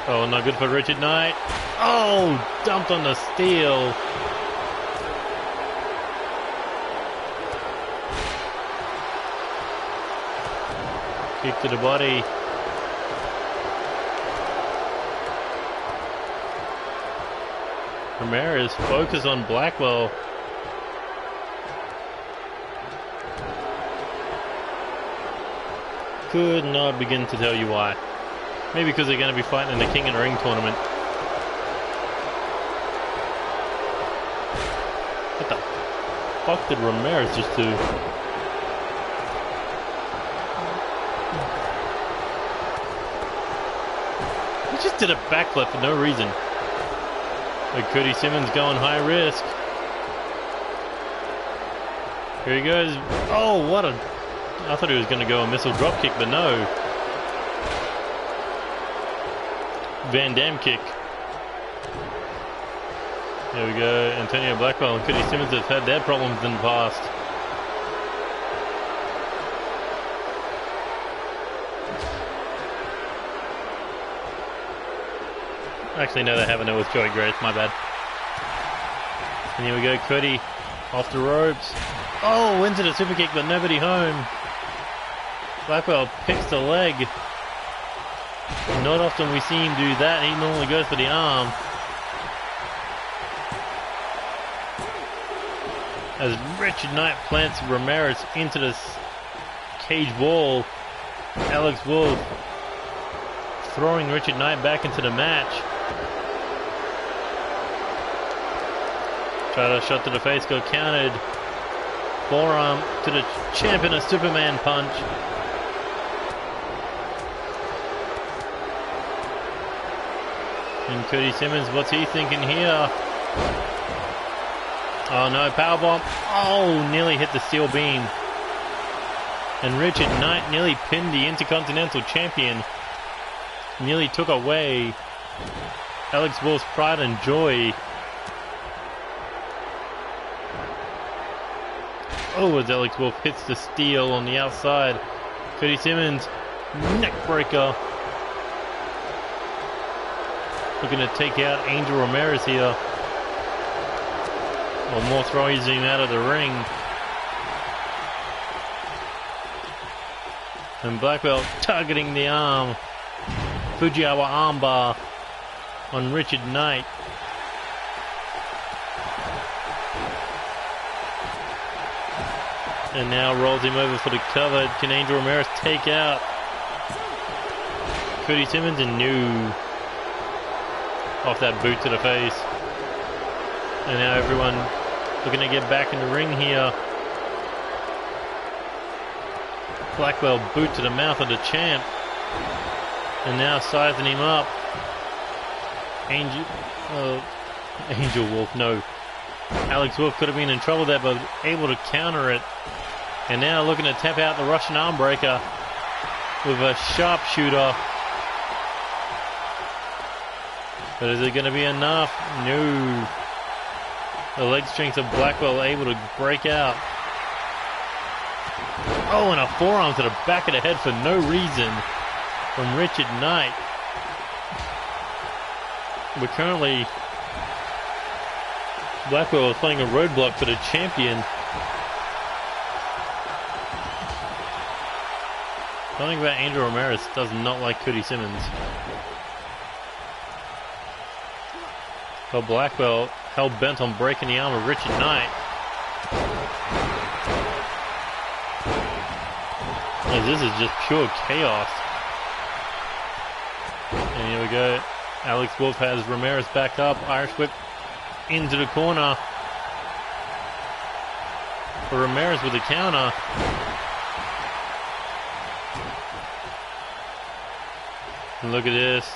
Oh, not good for Richard Knight. Oh, dumped on the Steele. Kick to the body. Ramirez focus on Blackwell. Could not begin to tell you why. Maybe because they're going to be fighting in the King of the Ring tournament. What the fuck did Ramirez just do? He just did a backflip for no reason. Like Cody Simmons going high risk. Here he goes. Oh, what a... I thought he was going to go a missile drop kick, but no. Van Dam kick. There we go. Antonio Blackwell and Cody Simmons have had their problems in the past. Actually, no, they haven't. It was Joey Grace. My bad. And here we go. Cody off the ropes. Oh, into the super kick, but nobody home. Blackwell picks the leg. Not often we see him do that. He normally goes for the arm. as Richard Knight plants Ramirez into the cage wall. Alex Wolf throwing Richard Knight back into the match. Tried a shot to the face, got countered. Forearm to the champion, a Superman punch. And Cody Simmons, what's he thinking here? Oh no, powerbomb. Oh, nearly hit the steel beam. And Richard Knight nearly pinned the Intercontinental Champion. Nearly took away Alex Wolf's pride and joy. Oh, as Alex Wolf hits the steel on the outside. Cody Simmons, neck breaker. Looking to take out Angel Ramirez here. Or more throwing him out of the ring. And Black Belt targeting the arm. Fujiwara armbar on Richard Knight. And now rolls him over for the cover. Can Angel Ramirez take out Cody Simmons? And no. Off that boot to the face. And now everyone looking to get back in the ring here. Blackwell boot to the mouth of the champ. And now sizing him up. Angel Wolf, no. Alex Wolf could have been in trouble there, but able to counter it. And now looking to tap out the Russian arm breaker with a sharpshooter. But is it going to be enough? No. The leg strength of Blackwell able to break out. Oh, and a forearm to the back of the head for no reason from Richard Knight. We're currently... Blackwell is playing a roadblock for the champion. Something about Angel Ramirez does not like Cody Simmons. But Blackwell hell bent on breaking the arm of Richard Knight. And this is just pure chaos. And here we go. Alex Wolf has Ramirez back up. Irish whip into the corner. For Ramirez with the counter. And look at this.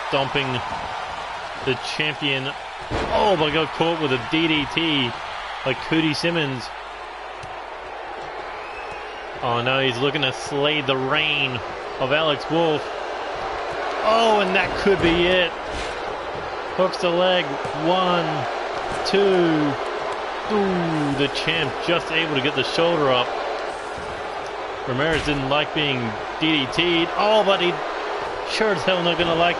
Stomping the champion. Oh, but got caught with a DDT like Cody Simmons. Oh no, he's looking to slay the reign of Alex Wolf. Oh, and that could be it. Hooks the leg. 1, 2. Ooh, the champ just able to get the shoulder up. Ramirez didn't like being DDT'd. Oh, but he sure as hell not gonna like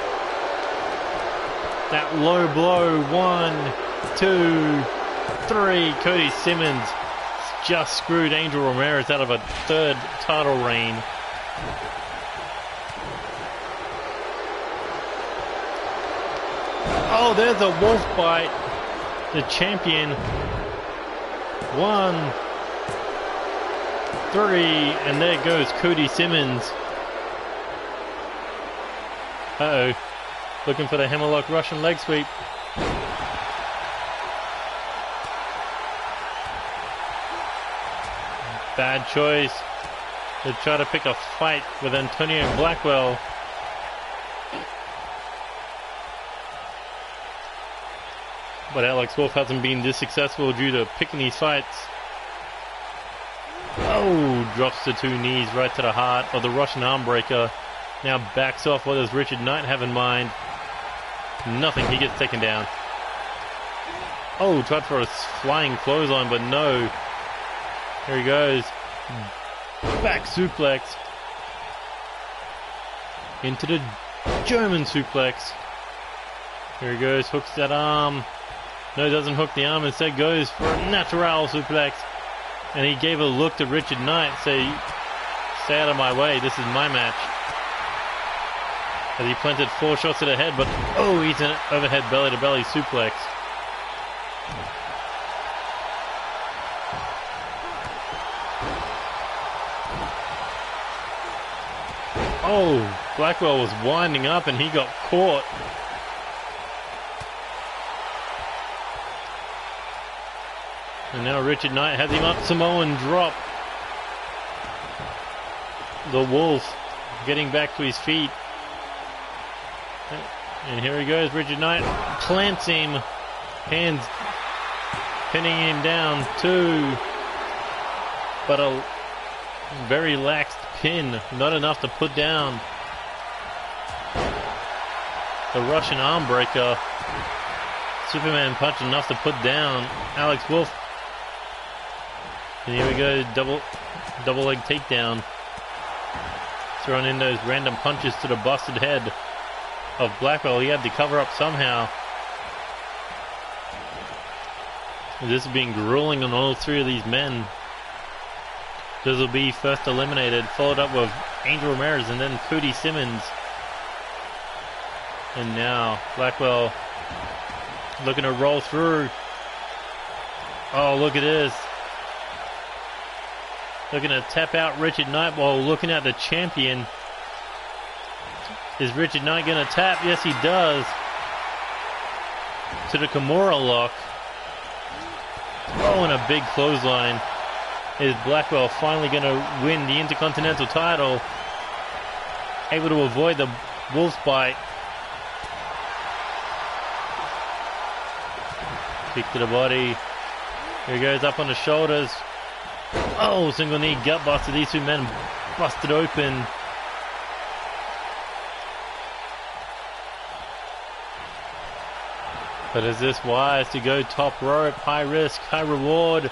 that low blow. 1, 2, 3. Cody Simmons just screwed Angel Ramirez out of a third title reign. Oh, there's a wolf bite. The champion. 1, 3, and there goes Cody Simmons. Uh-oh. Looking for the hammerlock Russian leg sweep. Bad choice to try to pick a fight with Antonio Blackwell. But Alex Wolf hasn't been this successful due to picking these fights. Oh, drops the 2 knees right to the heart of the Russian arm breaker. Now backs off. What does Richard Knight have in mind? Nothing. He gets taken down. Oh, tried for a flying clothesline, but no. Here he goes. Back suplex. Into the German suplex. Here he goes. Hooks that arm. No, doesn't hook the arm. Instead goes for a natural suplex. And he gave a look to Richard Knight. Say, stay out of my way. This is my match. As he planted 4 shots to the head. But, oh, he's an overhead belly-to-belly suplex. Oh, Blackwell was winding up and he got caught. And now Richard Knight has him up, Samoan drop. The Wolf getting back to his feet. And here he goes, Richard Knight plants him. Hands pinning him down, 2. But a very lax pin, not enough to put down. The Russian arm breaker. Superman punch enough to put down Alex Wolf. And here we go, double leg takedown. Throwing in those random punches to the busted head of Blackwell. He had to cover up somehow. This has been grueling on all 3 of these men. This will be first eliminated, followed up with Angel Ramirez and then Cody Simmons. And now Blackwell looking to roll through. Oh, look at this. Looking to tap out Richard Knight while looking at the champion. Is Richard Knight going to tap? Yes, he does. To the Kimura lock. Oh, and a big clothesline. Is Blackwell finally going to win the Intercontinental title? Able to avoid the Wolf's bite. Kick to the body. Here he goes, up on the shoulders. Oh, single knee gut buster. These 2 men busted open. But is this wise to go top rope? High risk, high reward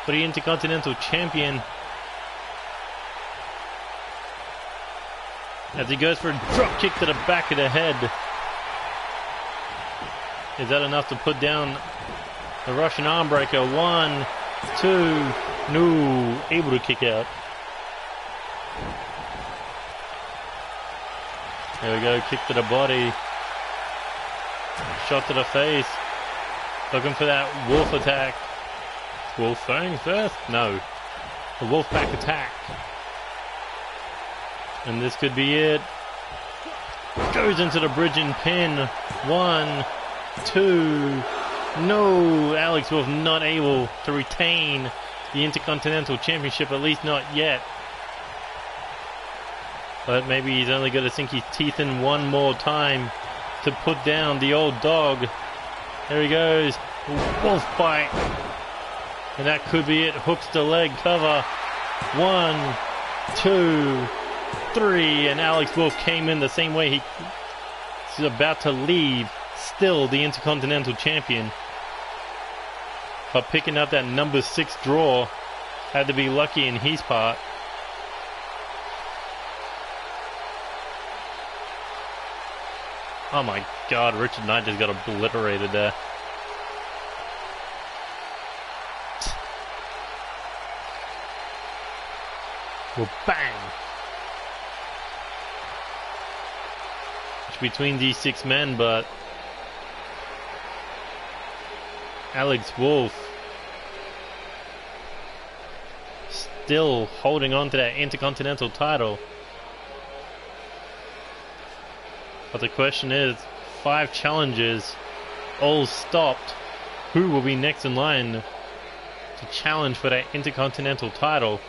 for the Intercontinental Champion. As he goes for a drop kick to the back of the head. Is that enough to put down the Russian arm breaker? 1, 2, no, able to kick out. There we go, kick to the body. Shot to the face. Looking for that Wolf attack. Wolf Fang first? No. The Wolf back attack. And this could be it. Goes into the bridging pin. 1, 2. No, Alex Wolf not able to retain the Intercontinental Championship, at least not yet. But maybe he's only going to sink his teeth in one more time to put down the old dog. There he goes. Wolf bite. And that could be it. Hooks the leg cover. 1, 2, 3. And Alex Wolf came in the same way he's about to leave. Still the Intercontinental Champion. But picking up that number 6 draw had to be lucky in his part. Oh my God, Richard Knight just got obliterated there. Well, bang! It's between these 6 men, but Alex Wolf still holding on to that Intercontinental title. But the question is, 5 challenges, all stopped. Who will be next in line to challenge for that Intercontinental title?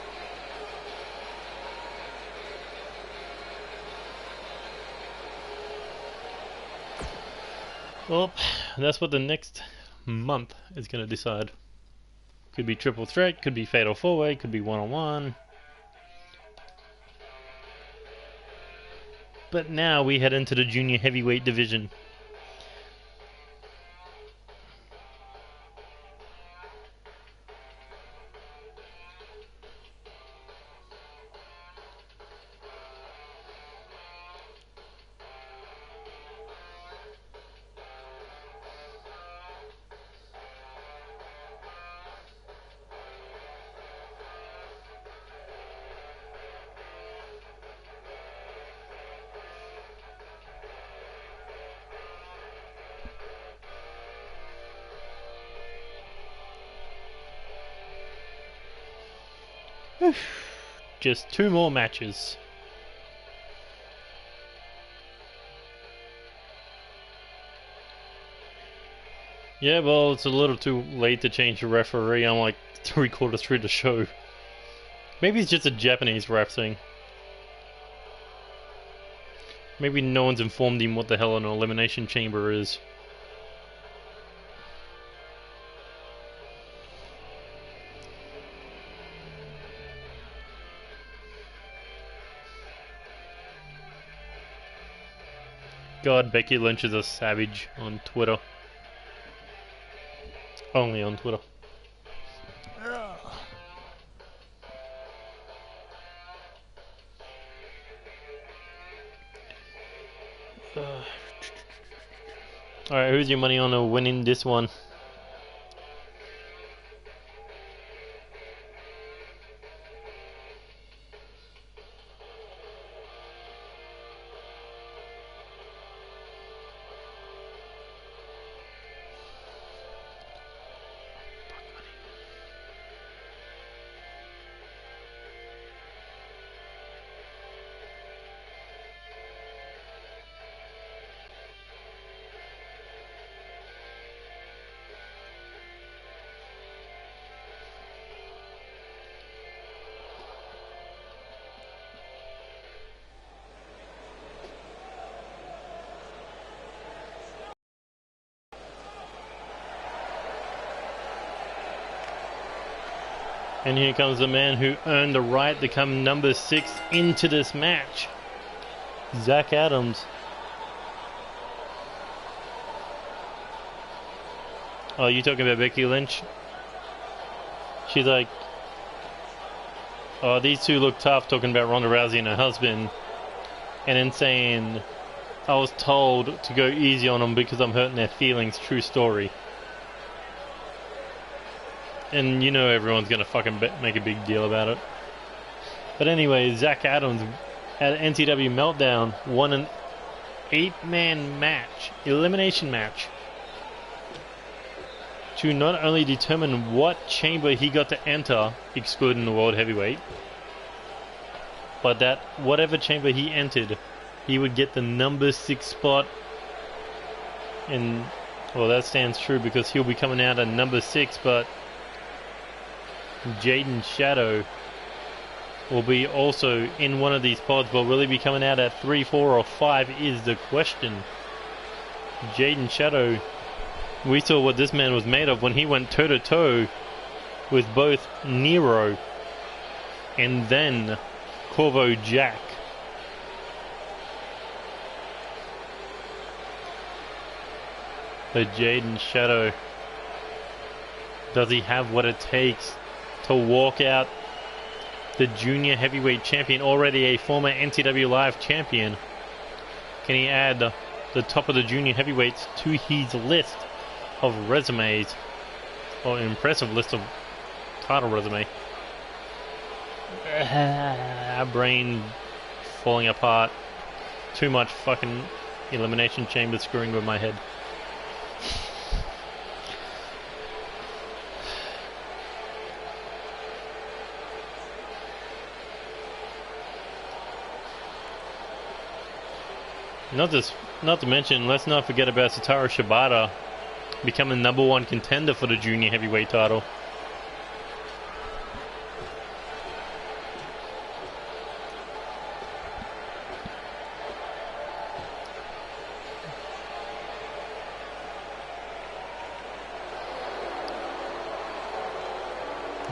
Well, that's what the next month is going to decide. Could be triple threat, could be fatal 4-way, could be one-on-one. But now we head into the junior heavyweight division. Just 2 more matches. Yeah, well, it's a little too late to change the referee. I'm like 3/4 through the show. Maybe it's just a Japanese ref thing. Maybe no one's informed him what the hell an Elimination Chamber is. God, Becky Lynch is a savage on Twitter. Only on Twitter. Alright, who's your money on winning this one? And here comes the man who earned the right to come number 6 into this match. Zach Adams. Oh, you talking about Becky Lynch? She's like, oh, these two look tough, talking about Ronda Rousey and her husband. And then saying, I was told to go easy on them because I'm hurting their feelings. True story. And you know everyone's gonna fucking make a big deal about it. But anyway, Zach Adams at NCW Meltdown won an 8-man match, elimination match, to not only determine what chamber he got to enter, excluding the World Heavyweight, but that whatever chamber he entered, he would get the number 6 spot. And well, that stands true because he'll be coming out at number 6, but Jaden Shadow will be also in one of these pods, but will he be coming out at 3, 4, or 5 is the question. Jaden Shadow, we saw what this man was made of when he went toe-to-toe with both Nero and then Corvo Jack. But Jaden Shadow, does he have what it takes to walk out the junior heavyweight champion, already a former NCW Live champion? Can he add the top of the junior heavyweights to his list of resumes, or an impressive list of title resume? Brain falling apart. Too much fucking Elimination Chamber screwing with my head. Not to mention, let's not forget about Satoru Shibata becoming #1 contender for the junior heavyweight title.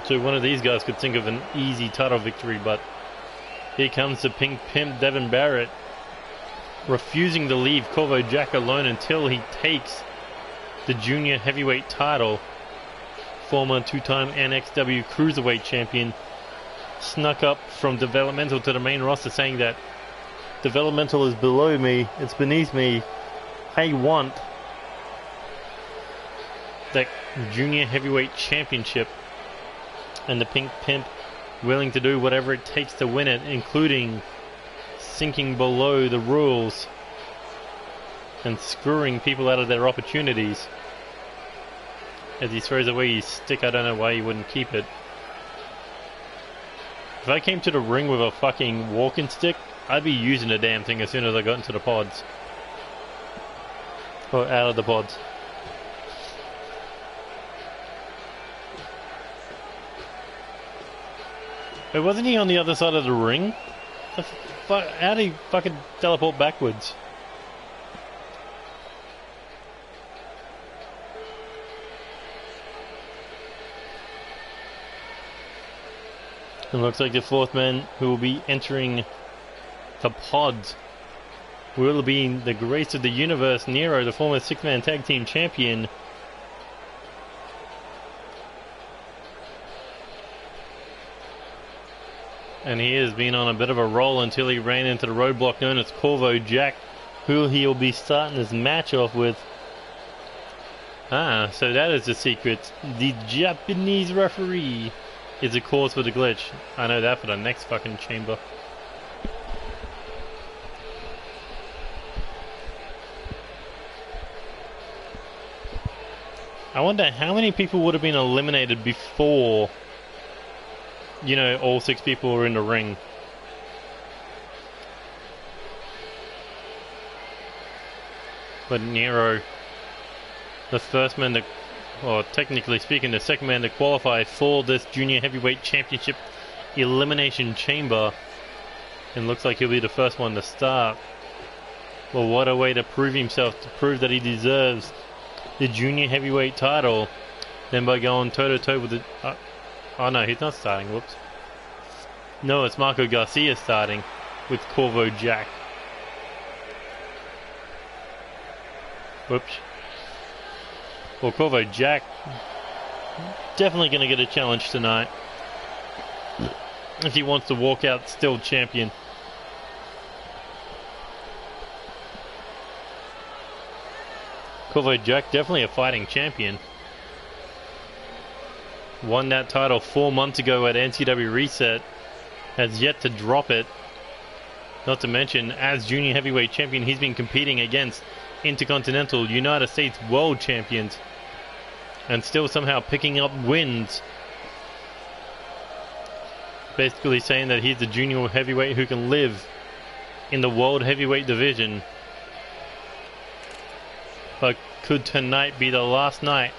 So one of these guys could think of an easy title victory, but here comes the Pink Pimp Devin Barrett, refusing to leave Corvo Jack alone until he takes the junior heavyweight title. Former 2-time NXW Cruiserweight champion snuck up from developmental to the main roster, saying that developmental is below me, it's beneath me. I want that junior heavyweight championship. And the Pink Pimp willing to do whatever it takes to win it, including sinking below the rules and screwing people out of their opportunities. As he throws away his stick, I don't know why he wouldn't keep it. If I came to the ring with a fucking walking stick, I'd be using the damn thing as soon as I got into the pods. Or out of the pods. Wait, wasn't he on the other side of the ring? How did he fucking teleport backwards? It looks like the fourth man who will be entering the pods will be the Grace of the Universe, Nero, the former six-man tag team champion. And he has been on a bit of a roll until he ran into the roadblock known as Corvo Jack, who he'll be starting his match off with. Ah, so that is the secret. The Japanese referee is the cause for the glitch. I know that for the next fucking chamber. I wonder how many people would have been eliminated before, you know, all 6 people were in the ring. But Nero, the first man to, or technically speaking, the second man to qualify for this Junior Heavyweight Championship Elimination Chamber, and looks like he'll be the first one to start. Well, what a way to prove himself, to prove that he deserves the Junior Heavyweight title, then by going toe-to-toe with the... oh no, he's not starting, whoops. No, it's Marco Garcia starting with Corvo Jack. Whoops. Well, Corvo Jack definitely going to get a challenge tonight if he wants to walk out still champion. Corvo Jack, definitely a fighting champion. Won that title 4 months ago at NCW Reset. Has yet to drop it. Not to mention, as Junior Heavyweight Champion, he's been competing against Intercontinental United States World Champions. And still somehow picking up wins. Basically saying that he's the Junior Heavyweight who can live in the World Heavyweight division. But could tonight be the last night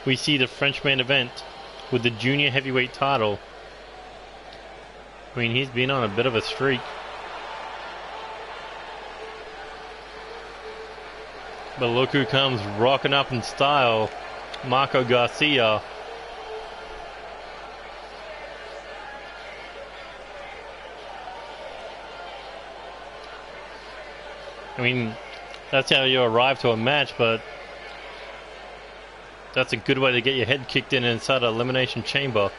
we see the Frenchman event with the Junior Heavyweight title? I mean, he's been on a bit of a streak. But look who comes rocking up in style. Marco Garcia. I mean, that's how you arrive to a match, but that's a good way to get your head kicked in inside an Elimination Chamber.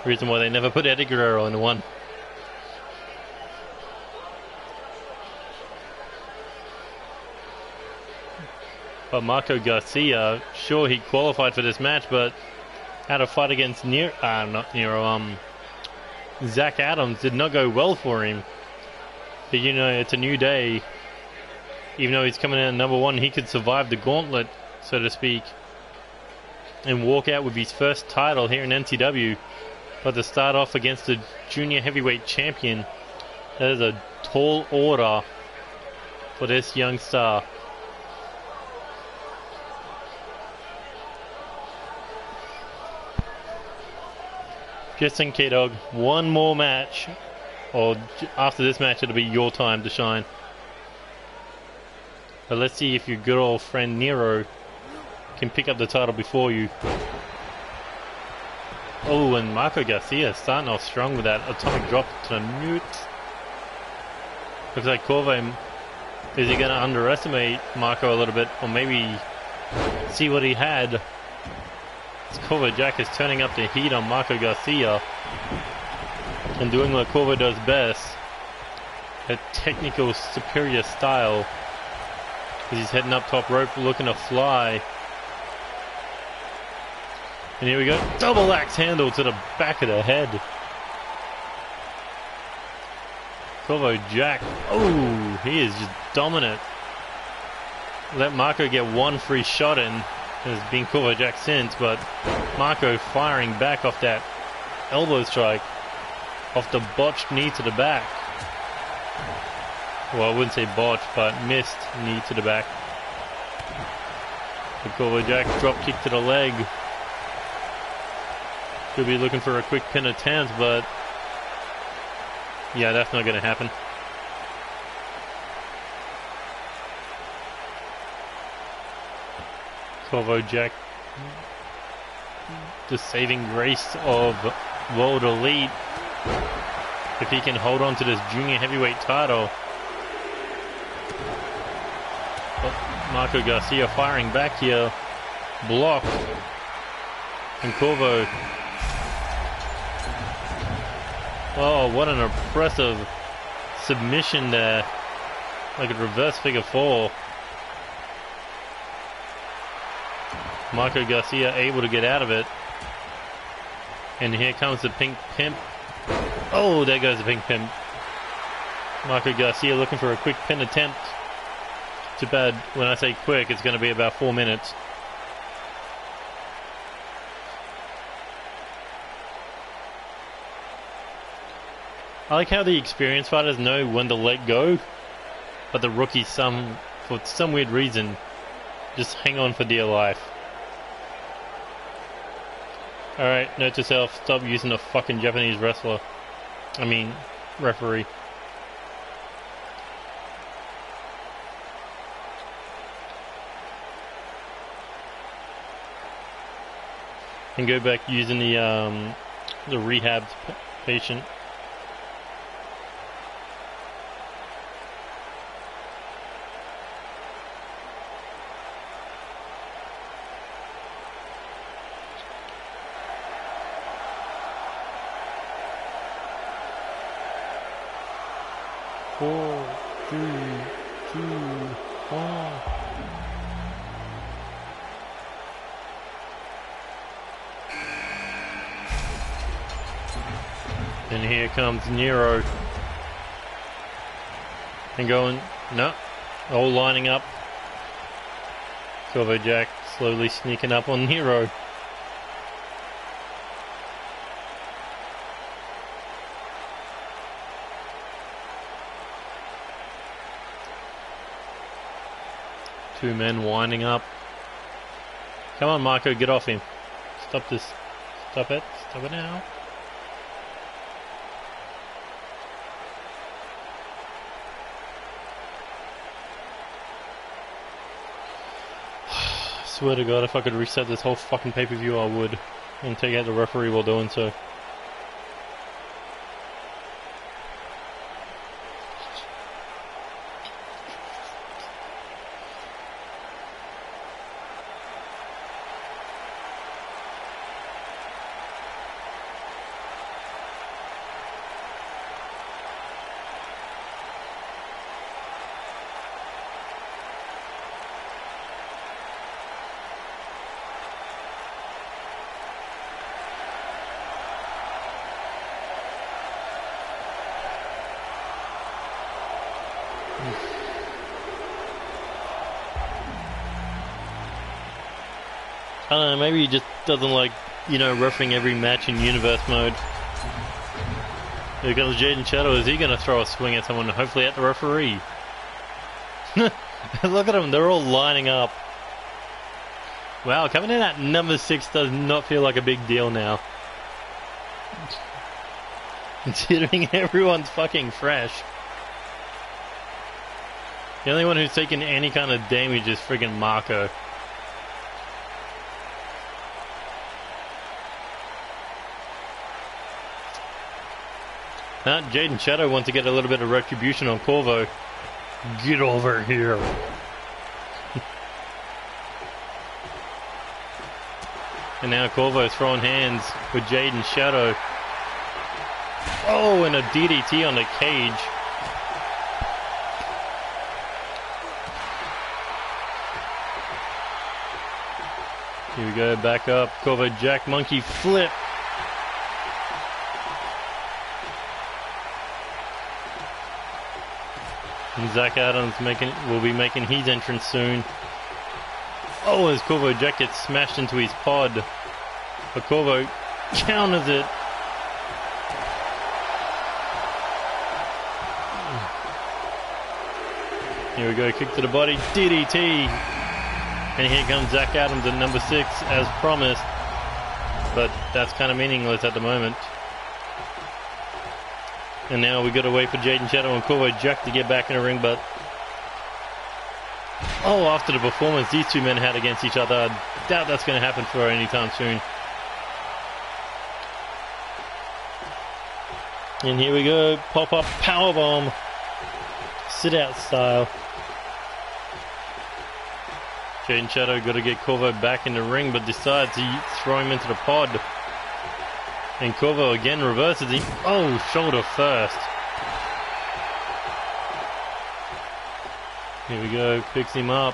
Reason why they never put Eddie Guerrero in one. But Marco Garcia, sure, he qualified for this match, but had a fight against Zach Adams did not go well for him. But you know, it's a new day. Even though he's coming in at number 1, he could survive the gauntlet, so to speak, and walk out with his first title here in NCW. But to start off against the Junior Heavyweight Champion, that is a tall order for this young star. Just think, K-Dog, one more match, or after this match it'll be your time to shine. But let's see if your good old friend Nero can pick up the title before you. Oh, and Marco Garcia starting off strong with that atomic drop to the mute. Looks like Corvo, is he going to underestimate Marco a little bit, or maybe see what he had? Corvo Jack is turning up the heat on Marco Garcia and doing what Corvo does best, a technical superior style, as he's heading up top rope looking to fly. And here we go, double axe handle to the back of the head. Corvo Jack, oh, he is just dominant. Let Marco get one free shot in. Has been Corvo Jack since, but Marco firing back off that elbow strike, off the botched knee to the back. Well, I wouldn't say botched, but missed knee to the back. The Corvo Jack drop kick to the leg. Could be looking for a quick pin attempt, but yeah, that's not going to happen. Corvo Jack, the saving grace of World Elite. If he can hold on to this junior heavyweight title. Oh, Marco Garcia firing back here. Block. And Corvo. Oh, what an impressive submission there. Like a reverse figure four. Marco Garcia able to get out of it. And here comes the pink pimp. Oh, there goes the pink pimp. Marco Garcia looking for a quick pin attempt. Too bad when I say quick, it's going to be about 4 minutes. I like how the experienced fighters know when to let go, but the rookies, for some weird reason, just hang on for dear life. Alright, note to self, stop using a fucking Japanese wrestler. I mean, referee. And go back using the rehab patient. Four, three, two, one. And here comes Nero. And going, no, all lining up. Corvo Jack slowly sneaking up on Nero. Two men winding up. Come on, Marco, get off him. Stop this. Stop it. Stop it now. I swear to God, if I could reset this whole fucking pay-per-view, I would. And take out the referee while doing so. I don't know, maybe he just doesn't like, you know, refereeing every match in universe mode. Here comes Jaden Shadow. Is he going to throw a swing at someone, hopefully at the referee? Look at them, they're all lining up. Wow, coming in at number 6 does not feel like a big deal now. Considering everyone's fucking fresh. The only one who's taken any kind of damage is friggin' Marco. Jaden Shadow wants to get a little bit of retribution on Corvo. Get over here. And now Corvo's throwing hands with Jaden Shadow. Oh, and a DDT on the cage. Here we go, back up. Corvo Jack Monkey flip. And Zach Adams will be making his entrance soon. Oh, as Corvo Jack gets smashed into his pod. But Corvo counters it. Here we go, kick to the body, DDT. And here comes Zach Adams at number 6, as promised. but that's kind of meaningless at the moment. And now we got to wait for Jaden Shadow and Corvo Jack to get back in the ring, but after the performance these two men had against each other, I doubt that's going to happen for any time soon. And here we go, pop-up powerbomb, sit-out style. Jaden Shadow got to get Corvo back in the ring, but decides to throw him into the pod. And Corvo again reverses him. Oh, shoulder first. Here we go, picks him up.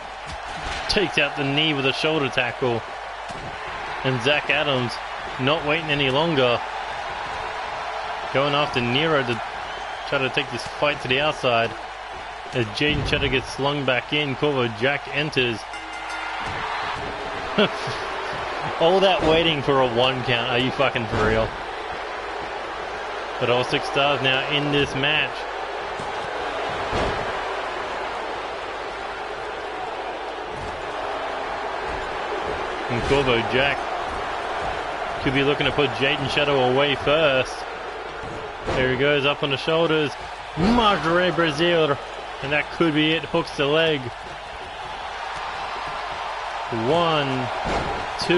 Takes out the knee with a shoulder tackle. And Zach Adams not waiting any longer. Going after Nero to try to take this fight to the outside. As Jaden Shadow gets slung back in, Corvo Jack enters. All that waiting for a 1 count. Are you fucking for real? But all 6 stars now in this match. And Corvo Jack could be looking to put Jaden Shadow away first. There he goes, up on the shoulders. Madre Brazil. And that could be it. Hooks the leg. 1, 2,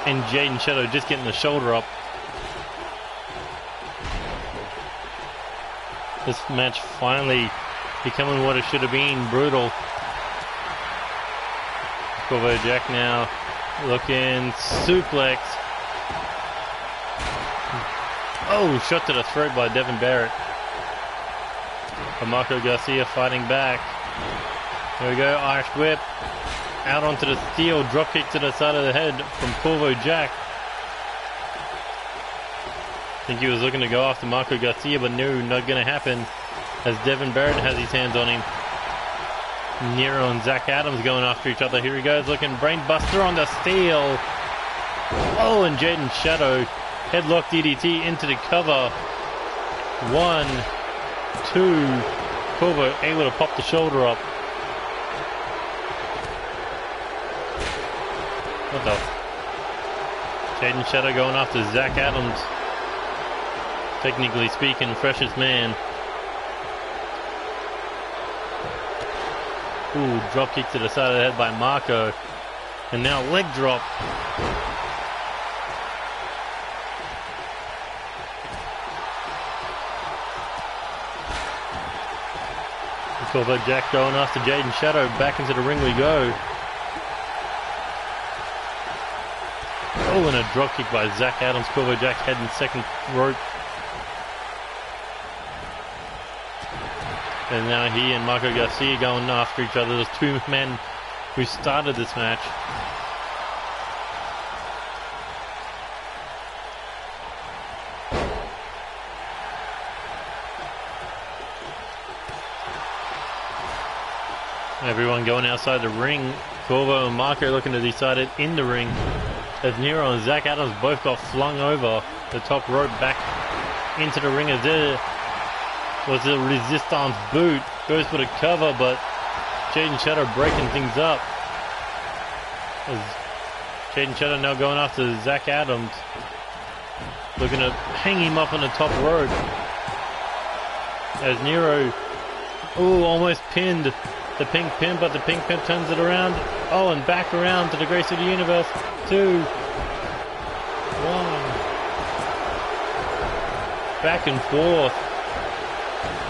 and Jaden Shadow just getting the shoulder up. This match finally becoming what it should have been, brutal. Corvo Jack now looking, suplex. Oh, shot to the throat by Devin Barrett. Marco Garcia fighting back. There we go, Irish whip. Out onto the Steele, drop kick to the side of the head from Corvo Jack. I think he was looking to go after Marco Garcia, but no, not going to happen, as Devin Barrett has his hands on him. Nero and Zach Adams going after each other. Here he goes, looking brain buster on the Steele. Oh, and Jaden Shadow headlock DDT into the cover. 1, 2. Corvo able to pop the shoulder up. What the? Jaden Shadow going after Zach Adams. Technically speaking, freshest man. Ooh, drop kick to the side of the head by Marco. And now leg drop. Corvo Jack going after Jaden Shadow. Back into the ring we go. Oh, and a drop kick by Zach Adams. Corvo Jack heading second rope. And now he and Marco Garcia going after each other. Those 2 men who started this match. Everyone going outside the ring. Corvo and Marco looking to decide it in the ring. As Nero and Zach Adams both got flung over the top rope back into the ring. As there was a resistance boot. Goes for the cover, but Jaden Shadow breaking things up. As Jaden Shadow now going after Zach Adams. Looking to hang him up on the top rope. As Nero, almost pinned the pink pimp, but the pink pimp turns it around. Oh, and back around to the Grace of the Universe. 2, 1. Back and forth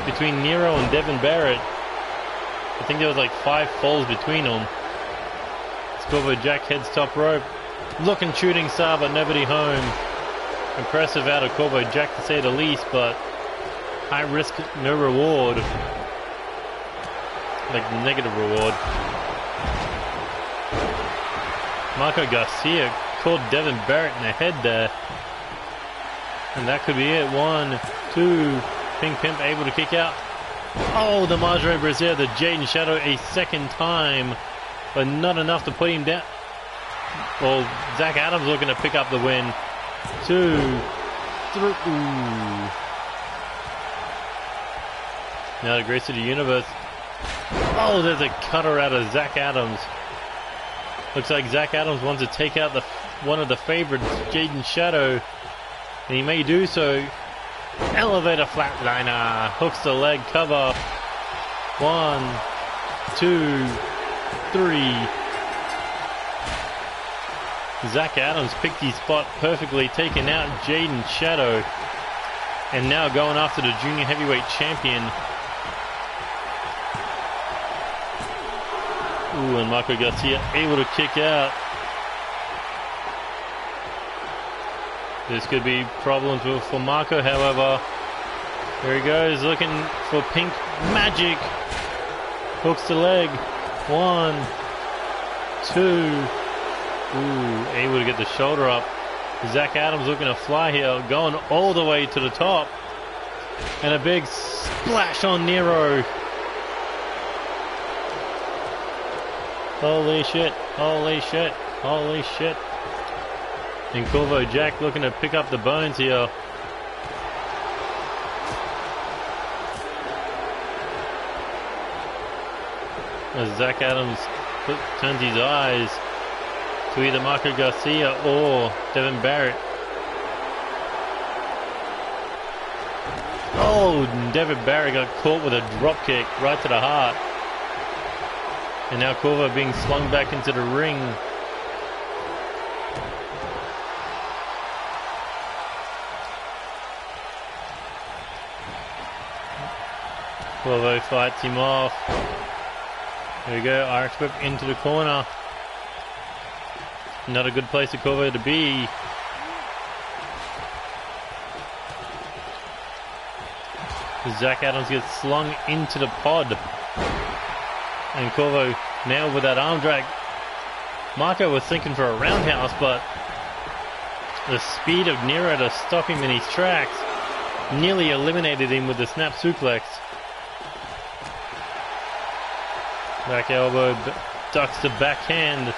between Nero and Devin Barrett. I think there was like 5 falls between them. Corvo Jack heads top rope. Looking shooting star, but nobody home. Impressive out of Corvo Jack to say the least, but high risk, no reward. Like negative reward. Marco Garcia caught Devin Barrett in the head there. And that could be it. 1, 2. Pink Pimp able to kick out. Oh, the Madre Brazil, the Jaden Shadow a second time. But not enough to put him down. Well, Zach Adams looking to pick up the win. 2, 3. Ooh. Now the Grace of the Universe. Oh, there's a cutter out of Zach Adams. Looks like Zach Adams wants to take out the one of the favorites, Jaden Shadow, and he may do so. Elevator flatliner, hooks the leg cover. 1, 2, 3. Zach Adams picked his spot perfectly, taking out Jaden Shadow. And now going after the junior heavyweight champion. Ooh, and Marco Garcia able to kick out. This could be problems for Marco, however. There he goes, looking for pink magic. Hooks the leg. 1, 2. Ooh, able to get the shoulder up. Zach Adams looking to fly here, going all the way to the top. And a big splash on Nero. Holy shit, holy shit, holy shit. And Corvo Jack looking to pick up the bones here. As Zach Adams turns his eyes to either Marco Garcia or Devin Barrett. Oh, Devin Barrett got caught with a drop kick right to the heart. And now Corvo being slung back into the ring. Corvo fights him off. There we go, Irish whip into the corner. Not a good place for Corvo to be. Zach Adams gets slung into the pod. And Corvo now with that arm drag. Marco was thinking for a roundhouse, but the speed of Nero to stop him in his tracks nearly eliminated him with the snap suplex. Back elbow, ducks the backhand.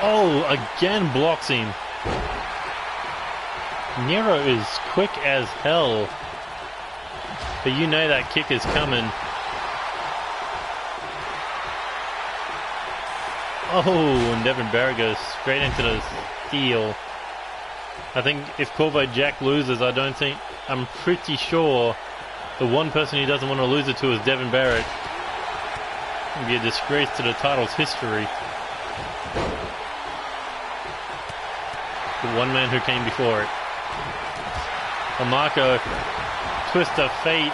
Oh, again blocks him. Nero is quick as hell. But you know that kick is coming. Oh, and Devin Barrett goes straight into the Steele. I think if Corvo Jack loses, I'm pretty sure the one person he doesn't want to lose it to is Devin Barrett. It would be a disgrace to the title's history. The one man who came before it. Marco, twist of fate.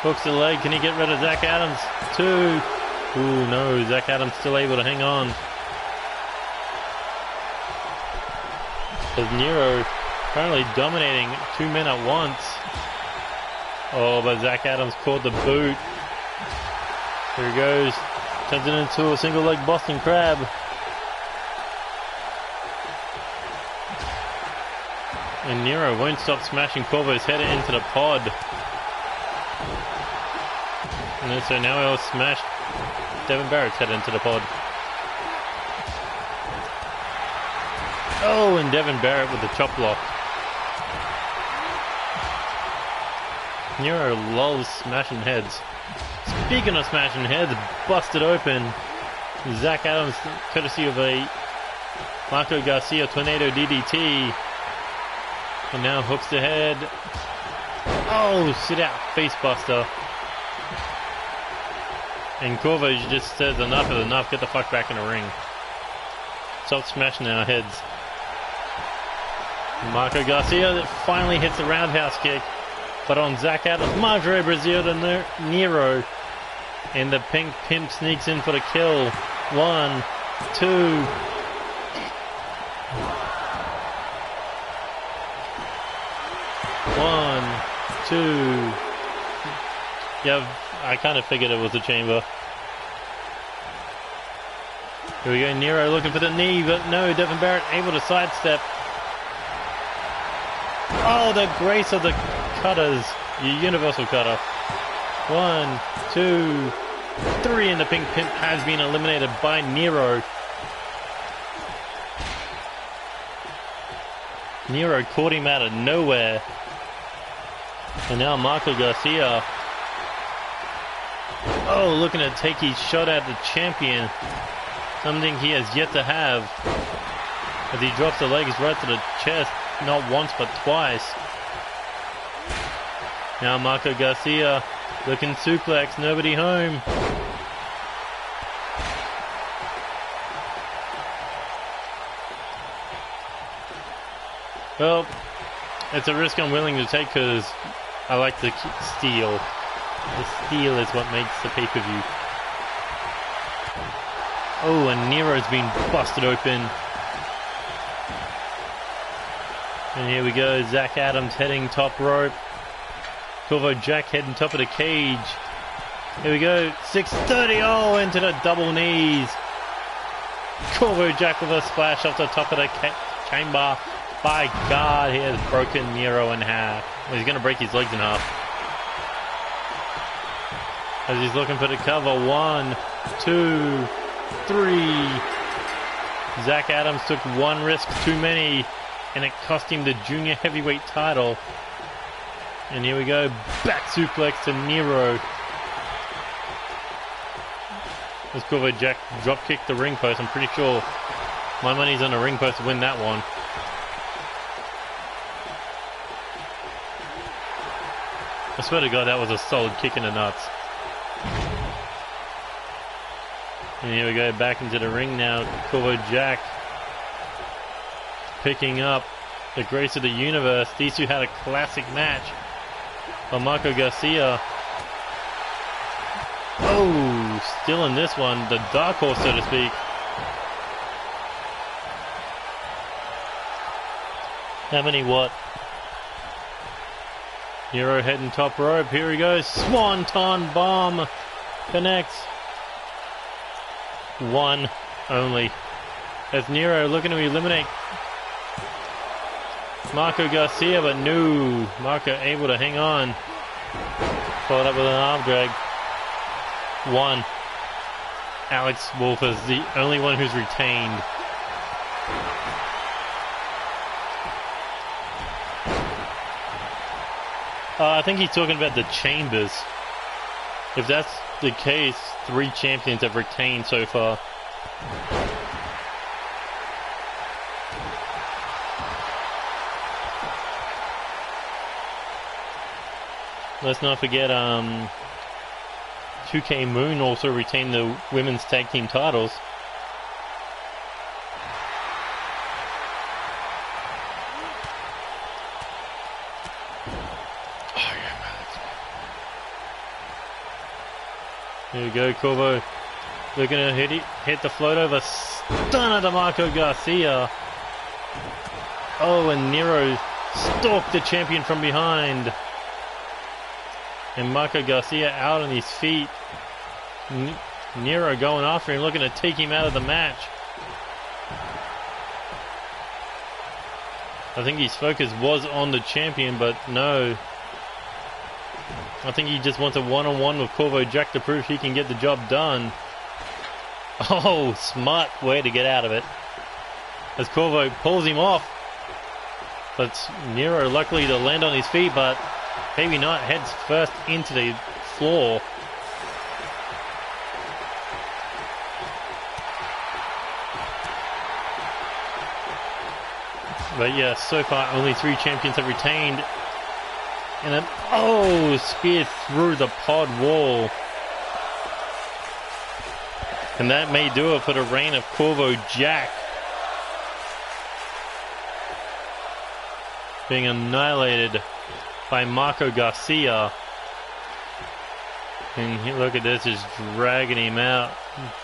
Hooks the leg. Can he get rid of Zach Adams? 2. Ooh, no. Zach Adams still able to hang on. As Nero currently dominating 2 men at once. Oh, but Zach Adams caught the boot. Here he goes. Turns it into a single leg Boston Crab. And Nero won't stop smashing Corvo's head into the pod. And then so now he'll smash Devin Barrett's head into the pod. Oh, and Devin Barrett with the chop block. Nero loves smashing heads. Speaking of smashing heads, busted open. Zach Adams, courtesy of a Marco Garcia tornado DDT. And now hooks the head. Oh, sit out, face buster. And Corvo just says enough is enough, get the fuck back in the ring. Stop smashing our heads. Marco Garcia finally hits the roundhouse kick. But on Zach Adams, Madre Brazil to Nero. And the pink pimp sneaks in for the kill. 1, 2. Yeah, I kind of figured it was a chamber. Here we go, Nero looking for the knee, but no, Devin Barrett able to sidestep. Oh, the grace of the cutters, your universal cutter. 1, 2, 3, and the pink pimp has been eliminated by Nero. Nero caught him out of nowhere. And now Marco Garcia. Oh, looking to take his shot at the champion. Something he has yet to have. As he drops the legs right to the chest, not once but twice. Now Marco Garcia looking suplex, nobody home. Well, it's a risk I'm willing to take because I like the Steele. The Steele is what makes the pay-per-view. Oh, and Nero's been busted open. And here we go, Zach Adams heading top rope. Corvo Jack heading top of the cage. Here we go, 630, oh, into the double knees. Corvo Jack with a splash off the top of the chamber. By God, he has broken Nero in half. Well, he's going to break his legs in half. As he's looking for the cover, 1, 2, 3. Zach Adams took one risk too many, and it cost him the junior heavyweight title. And here we go, back suplex to Nero. As Corvo Jack drop kicked the ring post. I'm pretty sure my money's on the ring post to win that one. I swear to God, that was a solid kick in the nuts. And here we go, back into the ring now. Corvo Jack picking up the Grace of the Universe. These two had a classic match. But Marco Garcia, oh, still in this one, the dark horse, so to speak. How many what? Nero heading top rope. Here he goes. Swanton bomb connects. One only. As Nero looking to eliminate Marco Garcia, but no. Marco able to hang on. Followed up with an arm drag. One. Alex Wolf is the only one who's retained. I think he's talking about the chambers. If that's the case, 3 champions have retained so far. Let's not forget 2K Moon also retained the women's tag team titles. Here we go, Corvo looking to hit the float over. Stunner to Marco Garcia. Oh, and Nero stalked the champion from behind. And Marco Garcia out on his feet. Nero going after him, looking to take him out of the match. I think his focus was on the champion, but no. I think he just wants a one-on-one with Corvo Jack to prove he can get the job done. Oh, smart way to get out of it. As Corvo pulls him off. But Nero luckily to land on his feet, but maybe not, heads first into the floor. But yeah, so far only 3 champions have retained. And then, oh, spear through the pod wall. And that may do it for the reign of Corvo Jack. Being annihilated by Marco Garcia. And look at this, just dragging him out.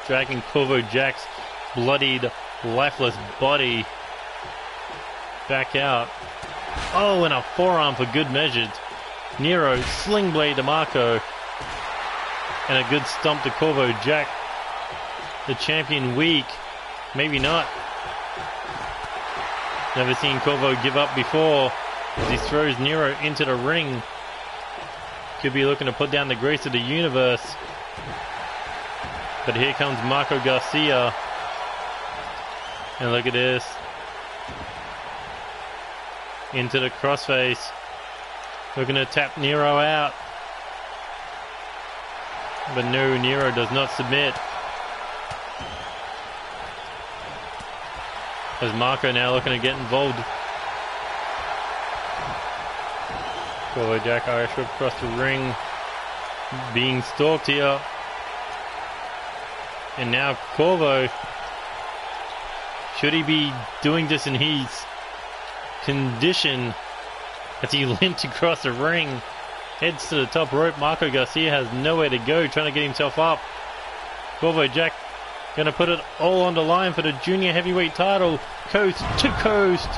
Dragging Corvo Jack's bloodied, lifeless body back out. Oh, and a forearm for good measure. Nero, sling blade to Marco. And a good stomp to Corvo Jack. The champion weak. Maybe not. Never seen Corvo give up before. As he throws Nero into the ring. Could be looking to put down the Grace of the Universe. But here comes Marco Garcia. And look at this. Into the crossface. Looking to tap Nero out. But no, Nero does not submit. As Marco now looking to get involved. Corvo Jack Irish whip across the ring. Being stalked here. And now Corvo. Should he be doing this in his condition as he limped across the ring? Heads to the top rope. Marco Garcia has nowhere to go, trying to get himself up. Corvo Jack going to put it all on the line for the junior heavyweight title, coast to coast.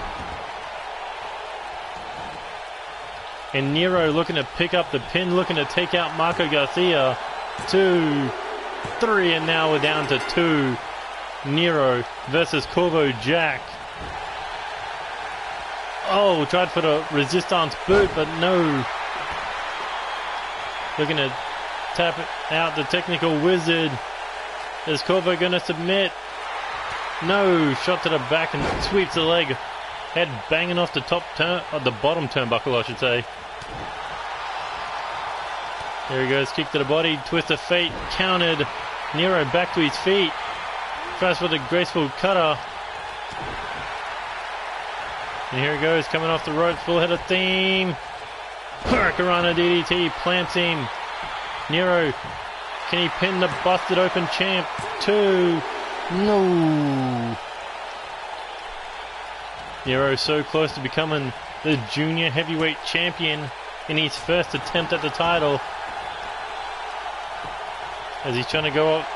And Nero looking to pick up the pin, looking to take out Marco Garcia. 2, 3, and now we're down to 2. Nero versus Corvo Jack. Oh, tried for the resistance boot, but no. Looking to tap it out the technical wizard. Is Corvo going to submit? No. Shot to the back and sweeps the leg. Head banging off the the bottom turnbuckle, I should say. There he goes. Kick to the body. Twist of fate. Countered. Nero back to his feet. Tries for the graceful cutter. And here he goes. Coming off the ropes. Full head of theme. Hurricanrana DDT. Plants him. Nero. Can he pin the busted open champ? 2. No. Nero so close to becoming the junior heavyweight champion in his first attempt at the title. As he's trying to go up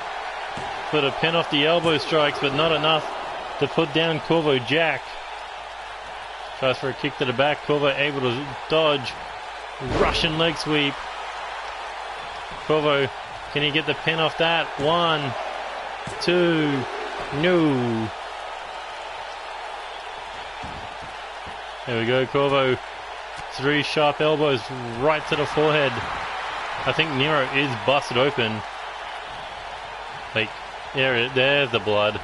for the pin off the elbow strikes, but not enough to put down Corvo Jack. Tries for a kick to the back. Corvo able to dodge. Russian leg sweep. Corvo, can he get the pin off that? 1, 2, no. There we go, Corvo. 3 sharp elbows right to the forehead. I think Nero is busted open. Like, there's the blood.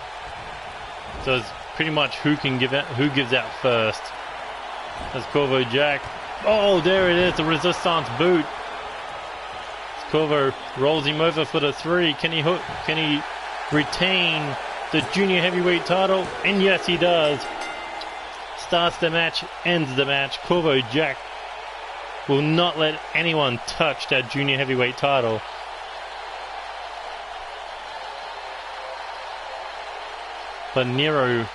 So it's pretty much who gives out first. That's Corvo Jack. Oh, there it is, the resistance boot. Corvo rolls him over for the 3. Can he retain the junior heavyweight title? And yes, he does. Starts the match, ends the match. Corvo Jack will not let anyone touch that junior heavyweight title. But Nero,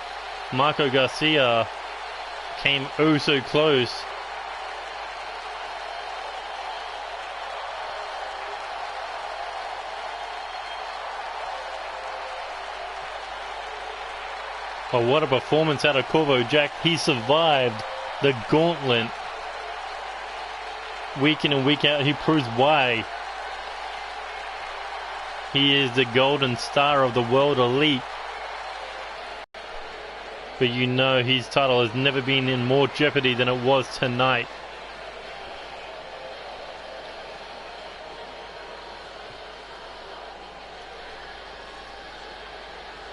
Marco Garcia came oh so close. Oh, what a performance out of Corvo Jack. He survived the gauntlet. Week in and week out, he proves why he is the golden star of the world elite. But you know his title has never been in more jeopardy than it was tonight.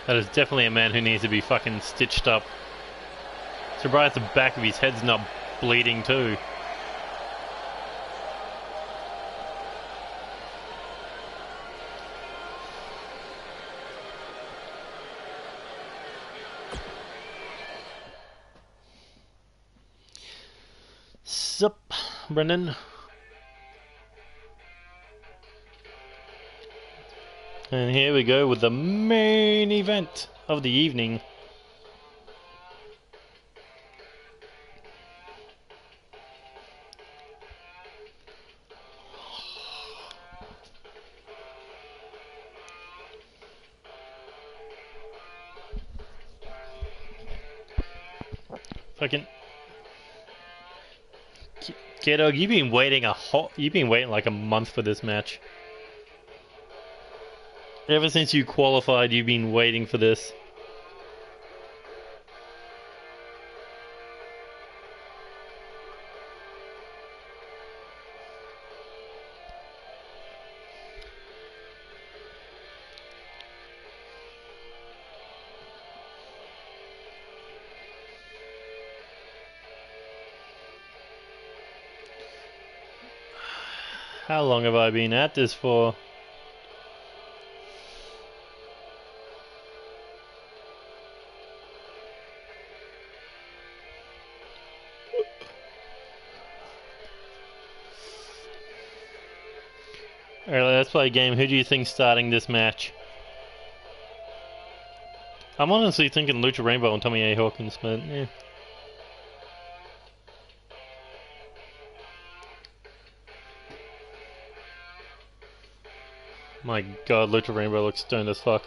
That is definitely a man who needs to be fucking stitched up. Surprised the back of his head's not bleeding too. Sup, Brendan? And here we go with the main event of the evening. Fucking K-Dog, you've been waiting like a month for this match. Ever since you qualified, you've been waiting for this. How long have I been at this for? Alright, let's play a game. Who do you think's starting this match? I'm honestly thinking Lucha Rainbow and Tommy A. Hawkins, but yeah. My god, Lucha Rainbow looks stoned as fuck.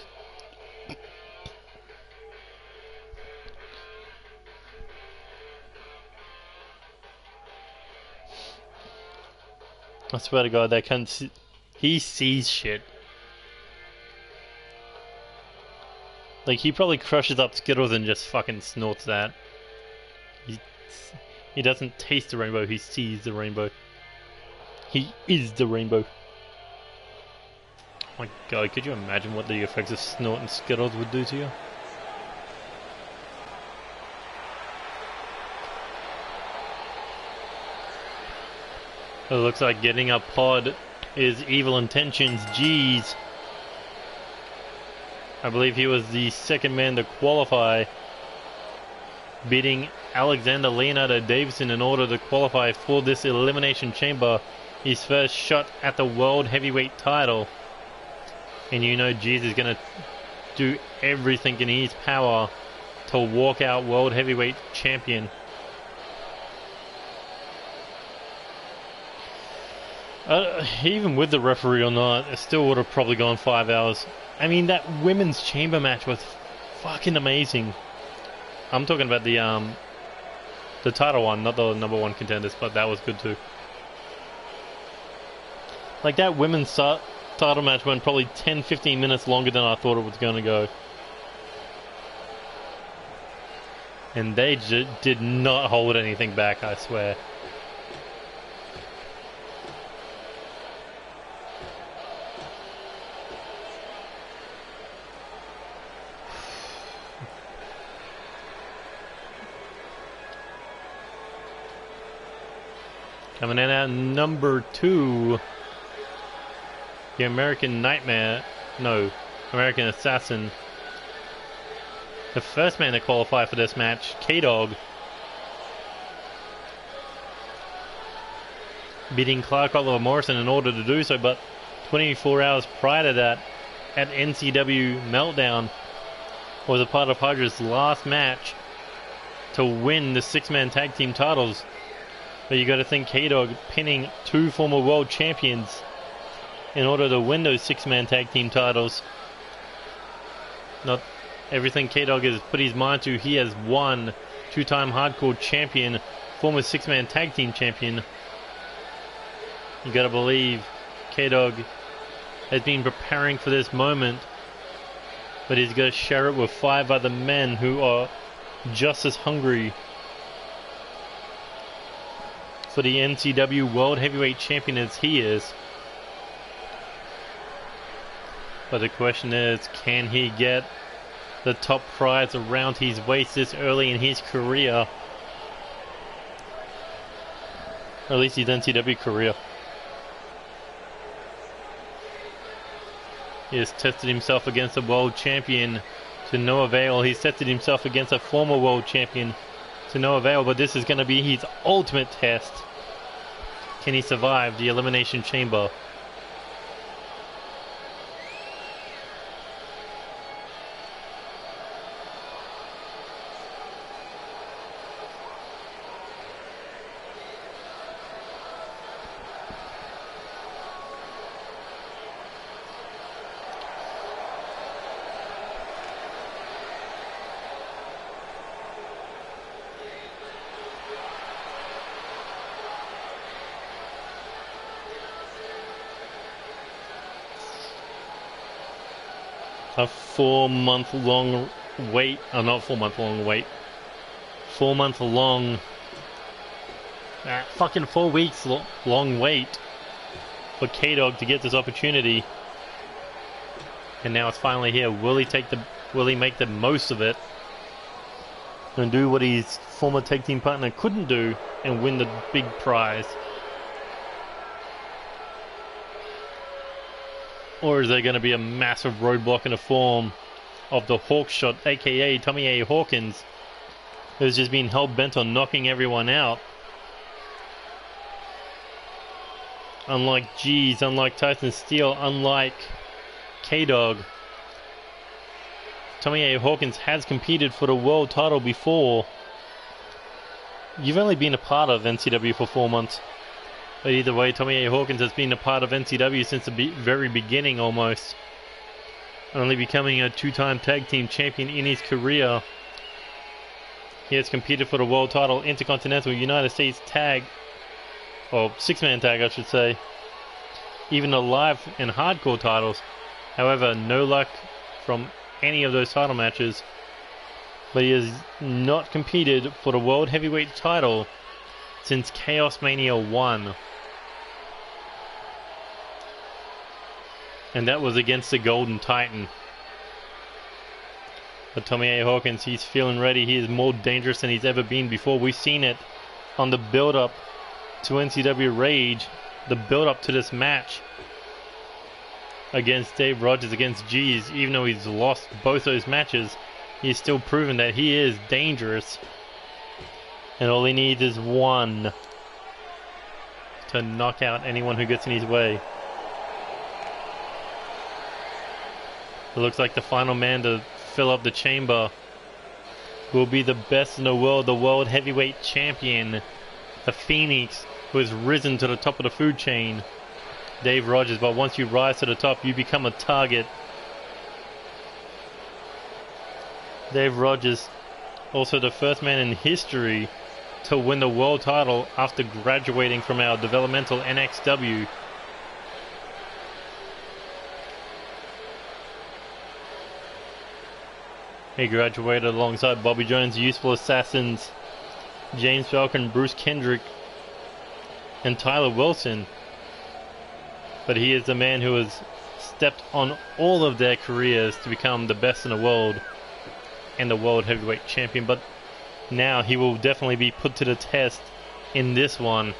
I swear to god, that can't see. He sees shit. Like, he probably crushes up Skittles and just fucking snorts that. He doesn't taste the rainbow, he sees the rainbow. He is the rainbow. Oh my god, could you imagine what the effects of snorting Skittles would do to you? It looks like getting a pod is Evil Intentions. Jeez. I believe he was the second man to qualify, beating Alexander Leonardo Davison in order to qualify for this Elimination Chamber, his first shot at the World Heavyweight title. And you know Jeez is going to do everything in his power to walk out World Heavyweight Champion. Even with the referee or not, it still would have probably gone 5 hours. I mean, that women's chamber match was fucking amazing. I'm talking about the title one, not the #1 contenders, but that was good too. Like, that women's title match went probably 10-15 minutes longer than I thought it was going to go. And they did not hold anything back, I swear. Coming in at number 2, the American Nightmare, no, American Assassin. The first man to qualify for this match, K-Dog, beating Clark Oliver Morrison in order to do so, but 24 hours prior to that, at NCW Meltdown, was a part of Hydra's last match to win the 6-man tag team titles. But you got to think K-Dog pinning 2 former world champions in order to win those 6-man tag team titles. Not everything K-Dog has put his mind to. He has won 2-time hardcore champion, former 6-man tag team champion. You got to believe K-Dog has been preparing for this moment, but he's got to share it with 5 other men who are just as hungry for the NCW World Heavyweight Champion as he is. But the question is, can he get the top prize around his waist this early in his career? Or at least his NCW career. He has tested himself against a world champion to no avail. He's tested himself against a former world champion to no avail, but this is going to be his ultimate test. Can he survive the Elimination Chamber? A 4-month-long wait, not 4-month-long wait, 4-month-long, fucking 4 weeks long wait for K-Dog to get this opportunity, and now it's finally here. Will he make the most of it and do what his former tag team partner couldn't do and win the big prize? Or is there going to be a massive roadblock in the form of the Hawk Shot, aka Tommy A. Hawkins, who's just been hell-bent on knocking everyone out. Unlike G's, unlike Tyson Steele, unlike K-Dog, Tommy A. Hawkins has competed for the world title before. You've only been a part of NCW for 4 months. But either way, Tommy A. Hawkins has been a part of NCW since the very beginning almost. Only becoming a 2-time tag team champion in his career. He has competed for the world title, Intercontinental, United States tag, or 6-man tag I should say. Even the live and hardcore titles. However, no luck from any of those title matches. But he has not competed for the World Heavyweight title since Chaos Mania 1. And that was against the Golden Titan. But Tommy A. Hawkins, he's feeling ready. He is more dangerous than he's ever been before. We've seen it on the build-up to NCW Rage. The build-up to this match against Dave Rogers, against G's. Even though he's lost both those matches, he's still proven that he is dangerous. And all he needs is one to knock out anyone who gets in his way. It looks like the final man to fill up the chamber will be the best in the world heavyweight champion, the Phoenix, who has risen to the top of the food chain, Dave Rogers. But once you rise to the top, you become a target. Dave Rogers, also the first man in history to win the world title after graduating from our developmental NXW. He graduated alongside Bobby Jones, Useful Assassins, James Falcon, Bruce Kendrick, and Tyler Wilson. But he is the man who has stepped on all of their careers to become the best in the world and the world heavyweight champion. But now he will definitely be put to the test in this one.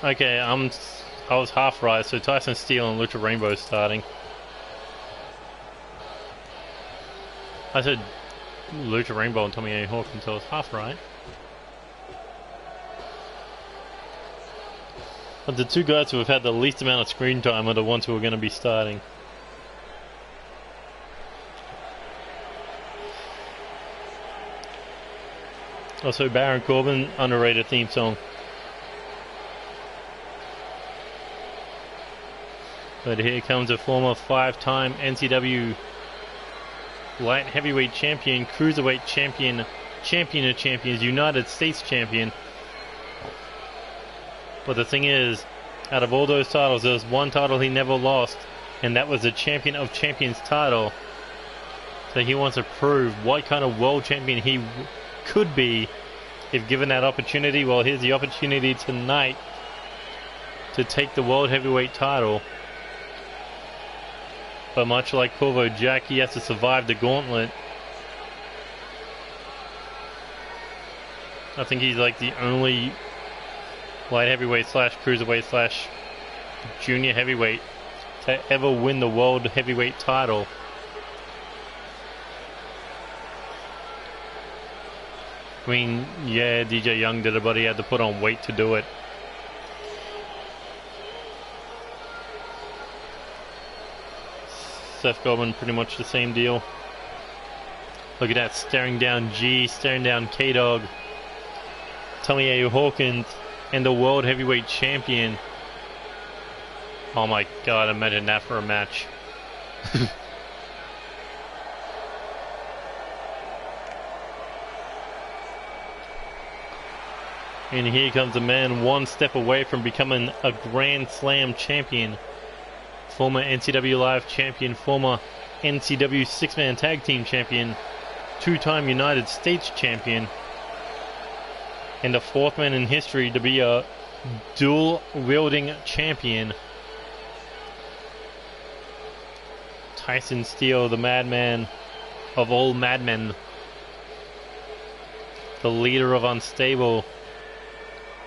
Okay, I was half right. So Tyson Steele and Lucha Rainbow starting. I said Lucha Rainbow and Tommy A. Hawkins, so I was half right. But the two guys who have had the least amount of screen time are the ones who are going to be starting. Also, Baron Corbin, underrated theme song. But here comes a former 5-time NCW light heavyweight champion, cruiserweight champion, champion of champions, United States champion. But the thing is, out of all those titles, there was one title he never lost, and that was the champion of champions title. So he wants to prove what kind of world champion he could be if given that opportunity. Well, here's the opportunity tonight to take the world heavyweight title. But much like Corvo Jack, he has to survive the gauntlet. I think he's like the only light heavyweight slash cruiserweight slash junior heavyweight to ever win the world heavyweight title. I mean, yeah, DJ Young did it, but he had to put on weight to do it. Seth Godwin, pretty much the same deal. Look at that, staring down G, staring down K-Dog. Tommy A. Hawkins, and the World Heavyweight Champion. Oh my god, imagine that for a match. And here comes a man one step away from becoming a Grand Slam champion. Former NCW Live champion, former NCW 6-man tag team champion, 2-time United States champion, and the 4th man in history to be a dual-wielding champion. Tyson Steele, the Madman, of all madmen, the leader of Unstable.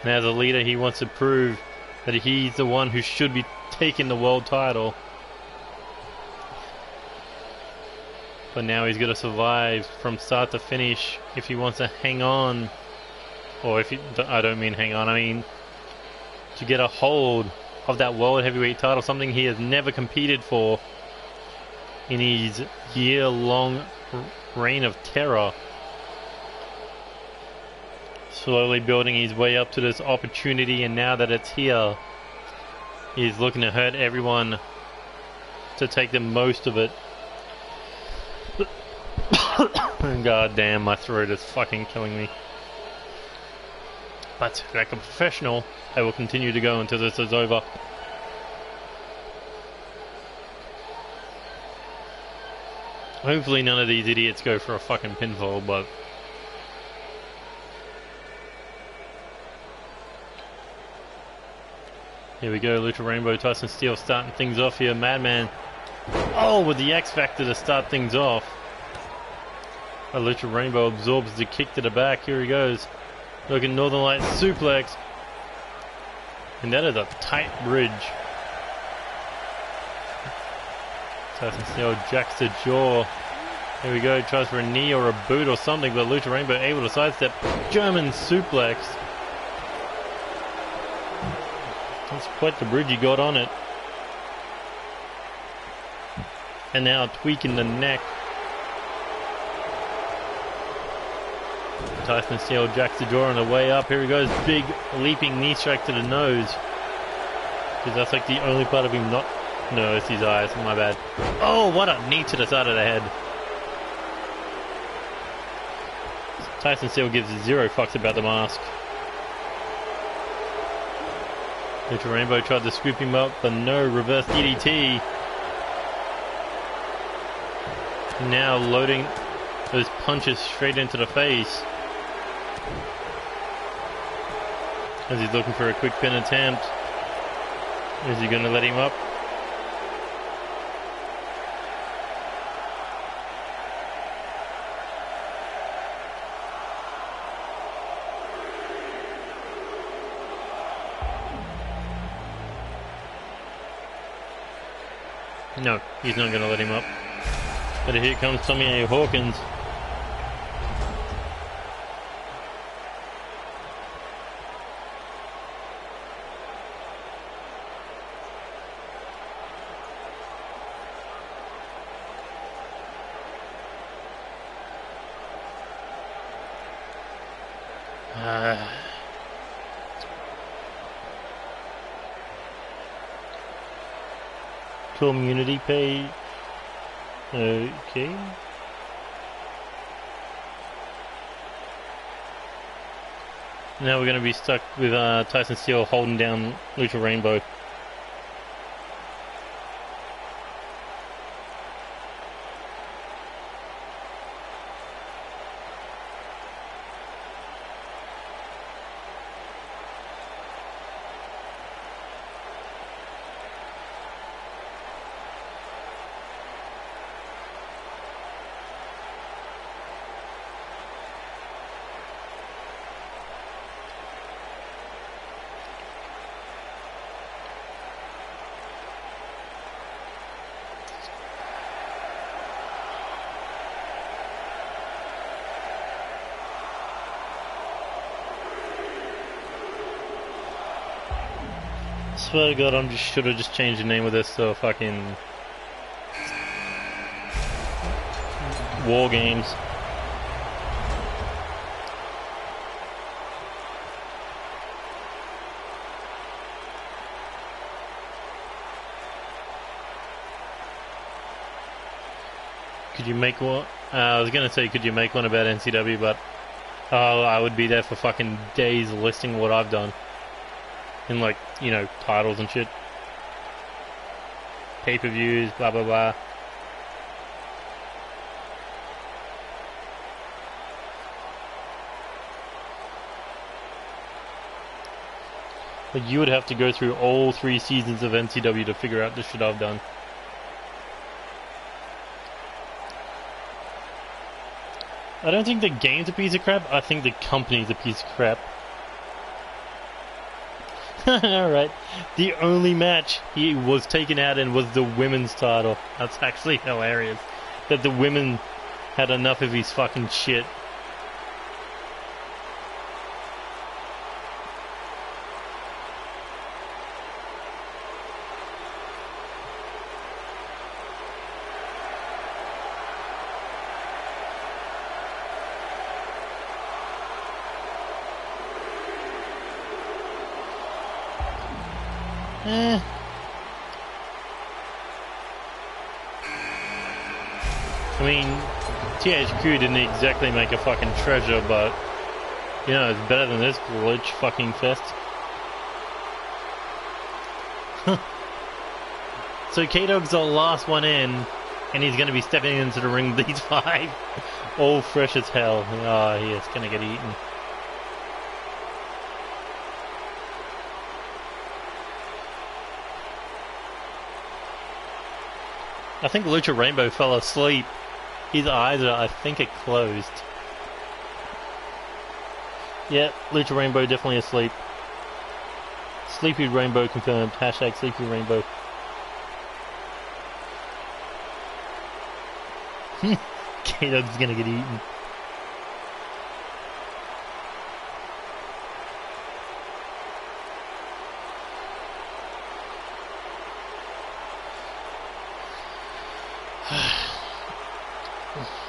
And as a leader, he wants to prove that he's the one who should be taking the world title. But now he's got to survive from start to finish if he wants to hang on. Or if he, I don't mean hang on, I mean to get a hold of that world heavyweight title, something he has never competed for in his year-long reign of terror. Slowly building his way up to this opportunity, and now that it's here, he's looking to hurt everyone to take the most of it. God damn, my throat is fucking killing me. But like a professional, I will continue to go until this is over. Hopefully none of these idiots go for a fucking pinfall, but here we go. Lucha Rainbow, Tyson Steele starting things off here. Madman, oh, with the X Factor to start things off. Lucha Rainbow absorbs the kick to the back. Here he goes. Looking Northern Lights suplex. And that is a tight bridge. Tyson Steele jacks the jaw. Here we go. Tries for a knee or a boot or something, but Lucha Rainbow able to sidestep. German suplex. That's quite the bridge he got on it. And now tweaking the neck. Tyson Steele jacks the jaw on the way up. Here he goes. Big leaping knee strike to the nose. Because that's like the only part of him not... No, it's his eyes. My bad. Oh, what a knee to the side of the head. Tyson Steele gives zero fucks about the mask. Lucha Rainbow tried to scoop him up, but no. Reverse DDT. Now loading those punches straight into the face. As he's looking for a quick pin attempt. Is he going to let him up? No, he's not going to let him up. But here comes Tommy A. Hawkins. Community page. Okay. Now we're going to be stuck with Tyson Steele holding down Lucha Rainbow. Swear to God, should have just changed the name of this to fucking War Games. Could you make one? I was gonna say, could you make one about NCW, but I would be there for fucking days listing what I've done. In, like, you know, titles and shit. Pay-per-views, blah blah blah. Like, you would have to go through all 3 seasons of NCW to figure out the shit I've done. I don't think the game's a piece of crap. I think the company's a piece of crap. Alright. The only match he was taken out in was the women's title. That's actually hilarious. That the women had enough of his fucking shit. I mean, THQ didn't exactly make a fucking treasure, but, you know, it's better than this glitch fucking fest. So K-Dog's the last one in, and he's going to be stepping into the ring with these 5. All fresh as hell. Oh, he is going to get eaten. I think Lucha Rainbow fell asleep. His eyes are, I think, are closed. Yeah, Lucha Rainbow definitely asleep. Sleepy Rainbow confirmed. Hashtag Sleepy Rainbow. K-Dog's gonna get eaten.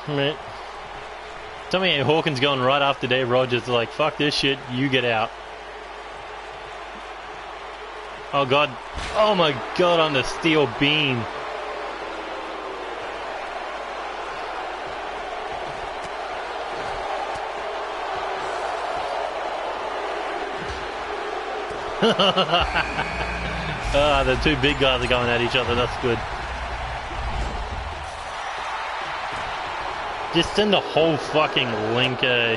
Right. Tommy Hawkins going right after Dave Rogers, like, fuck this shit, you get out. Oh god. Oh my god, on the steel beam. The two big guys are going at each other, that's good. Just send the whole fucking link, eh?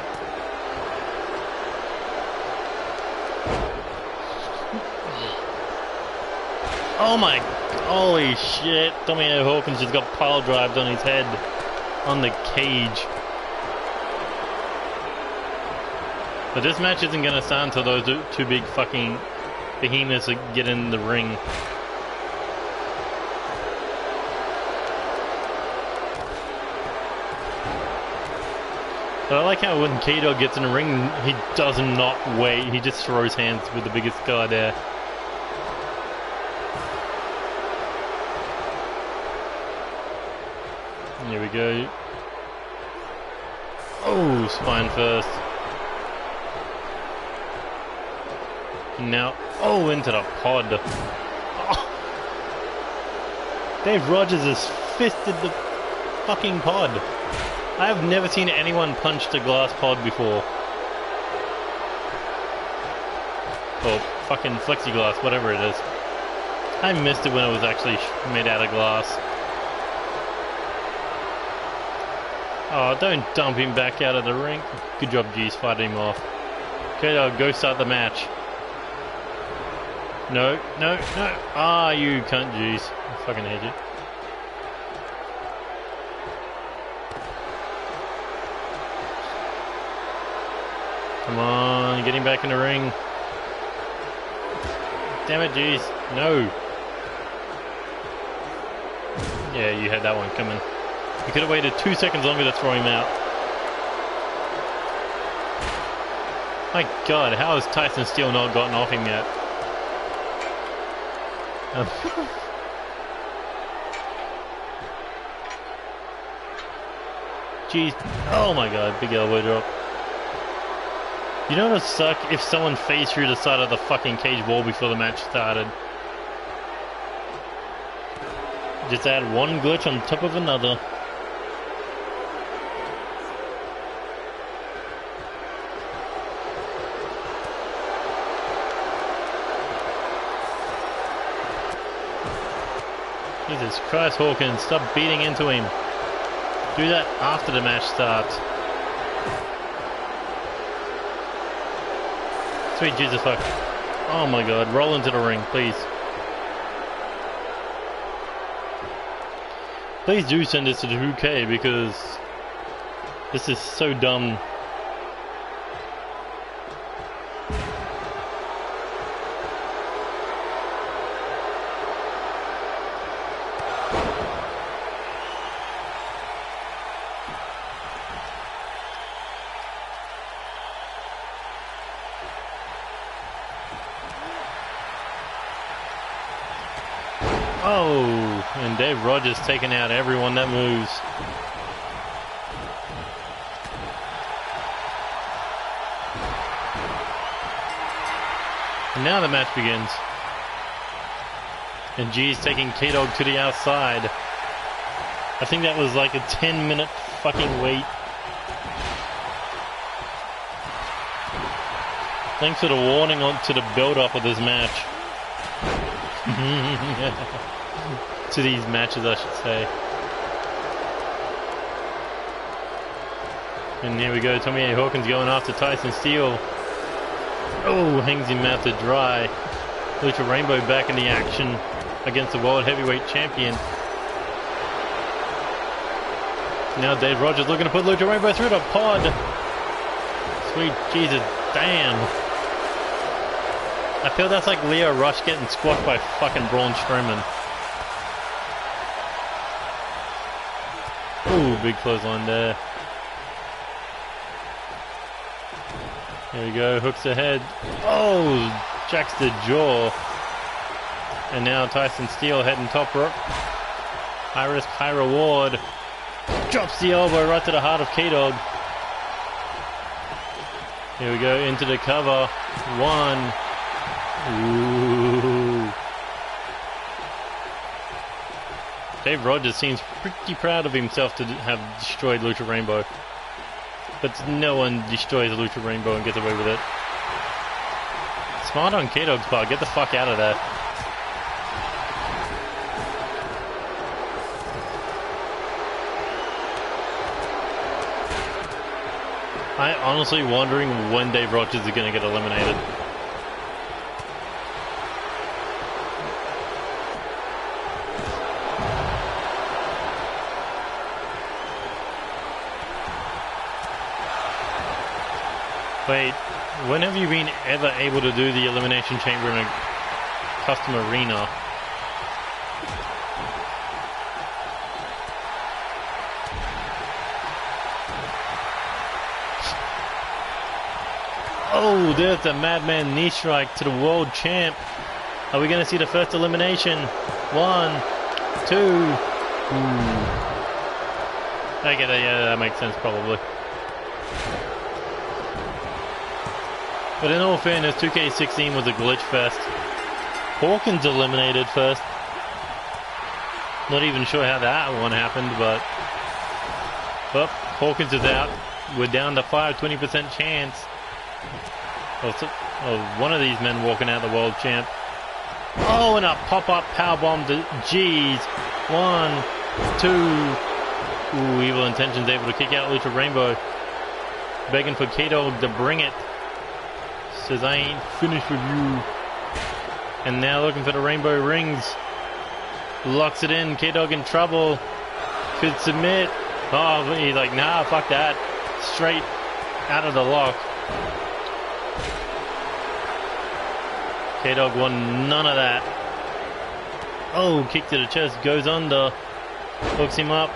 Oh my, holy shit. Tommy Hawkins just got pile drived on his head on the cage. But this match isn't gonna start until those two big fucking behemoths get in the ring. But I like how when K-Dog gets in the ring, he does not wait. He just throws hands with the biggest guy there. Here we go. Oh, spine first. Now, oh, into the pod. Oh. Dave Rogers has fisted the fucking pod. I have never seen anyone punch the glass pod before. Or fucking plexiglass, whatever it is. I missed it when it was actually made out of glass. Oh, don't dump him back out of the ring. Good job, G's, fighting him off. Okay, go start the match. No, no, no. Ah, you cunt, G's. I fucking hate you. Come on, get him back in the ring. Damn it, jeez. No. Yeah, you had that one coming. You could have waited 2 seconds longer to throw him out. My god, how has Tyson Steele not gotten off him yet? Jeez. Oh my god, big elbow drop. You know what would suck if someone phased through the side of the fucking cage wall before the match started? Just add one glitch on top of another. Jesus Christ, Hawkins, stop beating into him. Do that after the match starts. Sweet Jesus fuck. Oh my god, roll into the ring, please. Please do send this to the 2K because This is so dumb. Oh, and Dave Rogers taking out everyone that moves. And now the match begins. And G's taking K-Dog to the outside. I think that was like a 10-minute fucking wait. Thanks for the warning on to the build-up of this match. To these matches, I should say. And here we go, Tommy A. Hawkins going after Tyson Steele. Oh, hangs him out to dry. Lucha Rainbow back in the action against the World Heavyweight Champion. Now Dave Rogers looking to put Lucha Rainbow through the pod. Sweet Jesus, damn. I feel that's like Leo Rush getting squashed by fucking Braun Strowman. Ooh, big clothesline there. Here we go, hooks ahead. Oh, jacks the jaw. And now Tyson Steele heading top rope. High risk, high reward. Drops the elbow right to the heart of K-Dog. Here we go, into the cover. One. Ooh. Dave Rogers seems pretty proud of himself to have destroyed Lucha Rainbow. But no one destroys Lucha Rainbow and gets away with it. Smart on K-Dog's part. Get the fuck out of there. I'm honestly wondering when Dave Rogers is going to get eliminated. Wait, when have you been ever able to do the Elimination Chamber in a custom arena? Oh, there's a Madman knee strike to the world champ. Are we going to see the first elimination? 1, 2. Ooh. I get it, yeah, that makes sense probably. But in all fairness, 2K16 was a glitch fest. Hawkins eliminated first. Not even sure how that one happened, but... Well, Hawkins is out. We're down to 20% chance of one of these men walking out the world champ. Oh, and a pop-up powerbomb to G's. 1, 2. Ooh, Evil Intentions able to kick out Lucha Rainbow. Begging for K-Dog to bring it. Says, I ain't finished with you. And now looking for the rainbow rings. Locks it in. K-Dog in trouble. Could submit. Oh, he's like, nah, fuck that. Straight out of the lock. K-Dog won none of that. Oh, kick to the chest. Goes under. Hooks him up.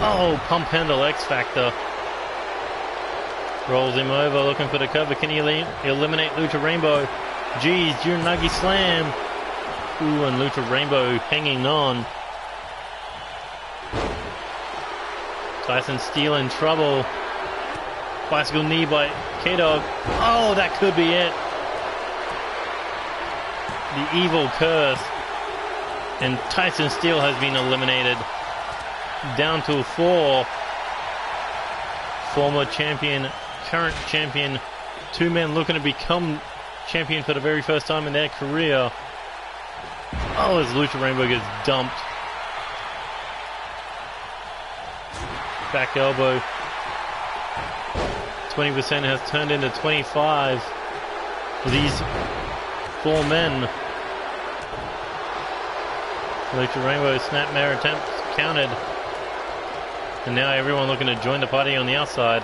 Oh, pump handle X Factor. Rolls him over, looking for the cover. Can he eliminate Lucha Rainbow? Geez, Uranagi Slam. Ooh, and Lucha Rainbow hanging on. Tyson Steele in trouble. Bicycle knee by K-Dog. Oh, that could be it. The evil curse. And Tyson Steele has been eliminated. Down to 4. Former champion, current champion, 2 men looking to become champion for the very first time in their career. Oh, as Lucha Rainbow gets dumped. Back elbow. 20% has turned into 25 for these 4 men. Lucha Rainbow snapmare attempts counted. And now everyone looking to join the party on the outside.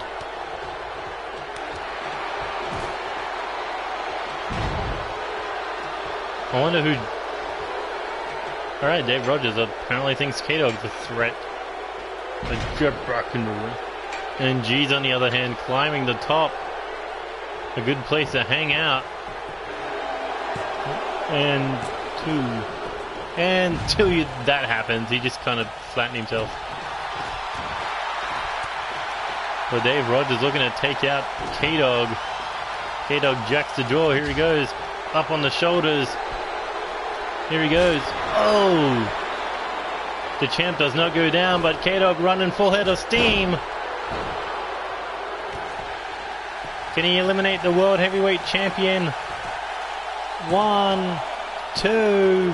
I wonder who... Alright, Dave Rogers apparently thinks K-Dog's a threat. Let's get back in the ring. And G's on the other hand climbing the top. A good place to hang out. And until that happens, he just kind of flattened himself. But Dave Rogers looking to take out K-Dog. K-Dog jacks the jaw. Here he goes. Up on the shoulders. Here he goes. Oh! The champ does not go down, but K-Dog running full head of steam. Can he eliminate the World Heavyweight Champion? 1, 2.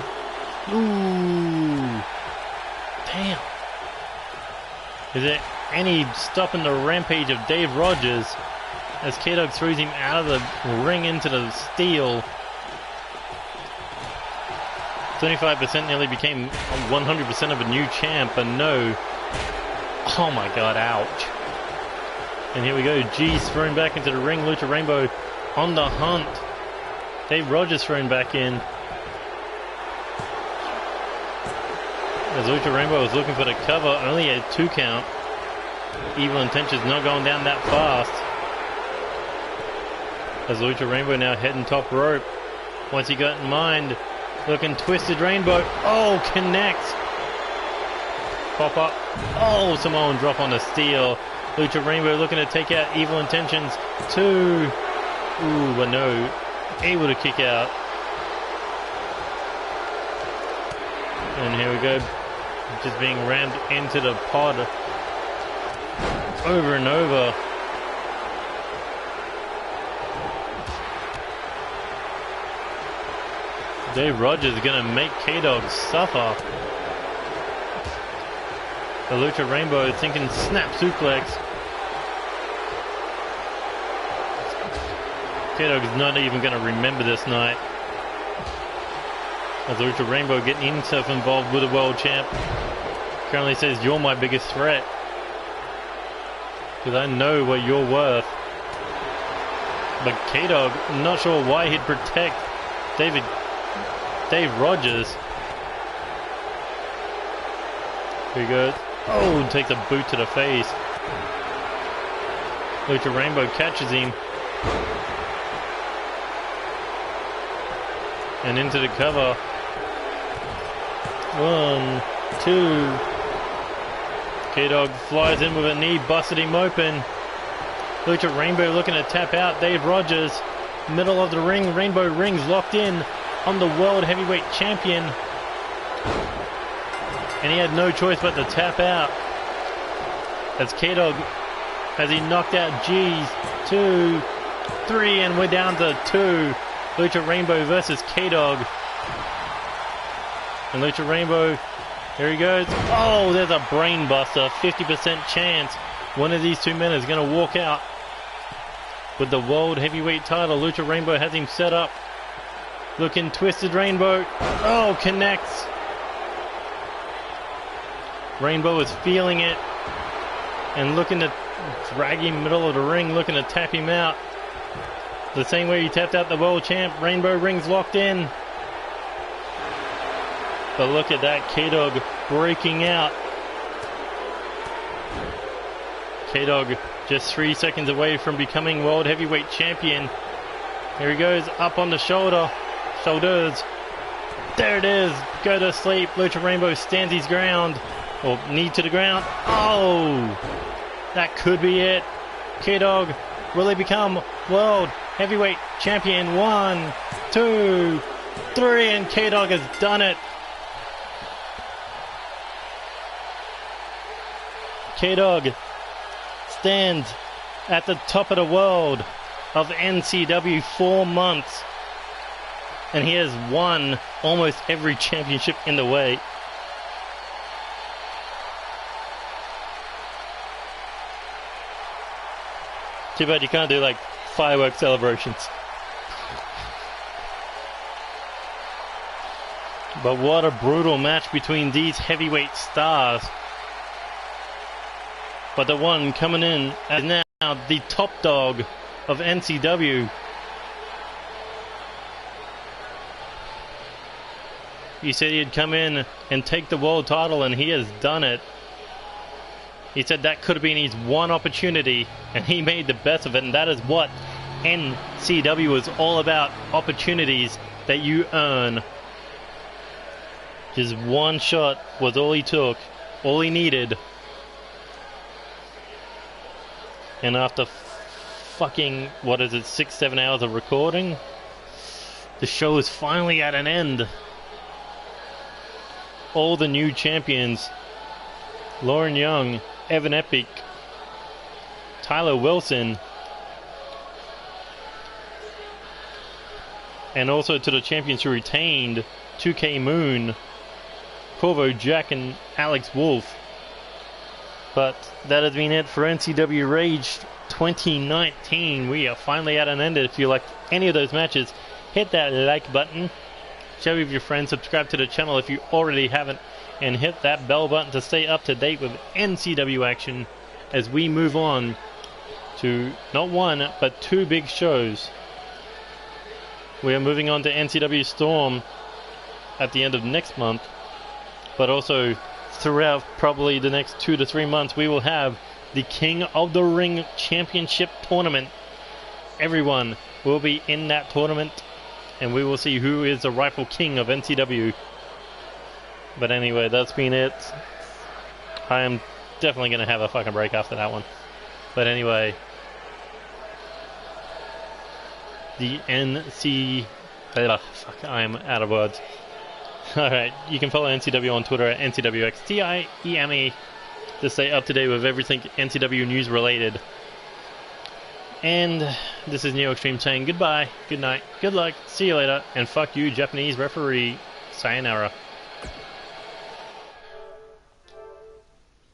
Ooh. Damn. Is there any stopping the rampage of Dave Rogers as K-Dog throws him out of the ring into the Steele? 25% nearly became 100% of a new champ, but no. Oh my god, ouch. And here we go, G's thrown back into the ring, Lucha Rainbow on the hunt. Dave Rogers thrown back in. As Lucha Rainbow was looking for the cover, only a 2 count. Evil Intentions not going down that fast. As Lucha Rainbow now heading top rope. Once he got in mind, looking Twisted Rainbow. Oh, connects. Pop up. Oh, Samoan drop on the Steele. Lucha Rainbow looking to take out Evil Intentions. 2. Ooh, but no. Able to kick out. And here we go. Just being rammed into the pod. Over and over. Dave Rogers is going to make K-Dog suffer. The Lucha Rainbow thinking snap suplex. K-Dog is not even going to remember this night. As Lucha Rainbow getting himself involved with the world champ. Currently says, you're my biggest threat. Because I know what you're worth. But K-Dog, I'm not sure why he'd protect Dave Rogers. Here he goes. Oh, takes a boot to the face. Lucha Rainbow catches him. And into the cover. 1, 2. K-Dog flies in with a knee, busted him open. Lucha Rainbow looking to tap out Dave Rogers. Middle of the ring, Rainbow rings locked in on the World Heavyweight Champion. And he had no choice but to tap out. As K-Dog, as he knocked out G's. 2, 3, and we're down to 2. Lucha Rainbow versus K-Dog. And Lucha Rainbow, here he goes. Oh, there's a brain buster. 50% chance one of these two men is going to walk out with the World Heavyweight title. Lucha Rainbow has him set up. Looking Twisted Rainbow. Oh, connects. Rainbow is feeling it. And looking to drag him middle of the ring. Looking to tap him out. The same way he tapped out the world champ. Rainbow rings locked in. But look at that. K-Dog breaking out. K-Dog just 3 seconds away from becoming World Heavyweight Champion. Here he goes. Up on the shoulders. There it is. Go to sleep. Lucha Rainbow stands his ground. Or knee to the ground. Oh! That could be it. K-Dog, will he become World Heavyweight Champion? 1, 2, 3, and K-Dog has done it. K-Dog stands at the top of the world of NCW 4 months. And he has won almost every championship in the way. Too bad you can't do like fireworks celebrations. But what a brutal match between these heavyweight stars. But the one coming in as now the top dog of NCW. He said he'd come in and take the world title, and he has done it. He said that could have been his one opportunity, and he made the best of it, and that is what NCW is all about, opportunities that you earn. Just one shot was all he took, all he needed. And after fucking, 6-7 hours of recording, the show is finally at an end. All the new champions, Lauren Young, Evan Epic, Tyler Wilson, and also to the champions who retained, 2K Moon, Corvo Jack, and Alex Wolf. But that has been it for NCW Rage 2019. We are finally at an end. If you liked any of those matches, hit that like button, share with your friends, subscribe to the channel if you already haven't, and hit that bell button to stay up to date with NCW action as we move on to not one but two big shows. We are moving on to NCW Storm at the end of next month, but also throughout probably the next 2 to 3 months we will have the King of the Ring Championship Tournament. Everyone will be in that tournament, and we will see who is the rightful king of NCW. But anyway, that's been it. I am definitely going to have a fucking break after that one. But anyway, the I am out of words. Alright, you can follow NCW on Twitter at NCWXTIEME to stay up to date with everything NCW news related. And this is Neo Extreme saying goodbye, good night, good luck, see you later, and fuck you, Japanese referee. Sayonara.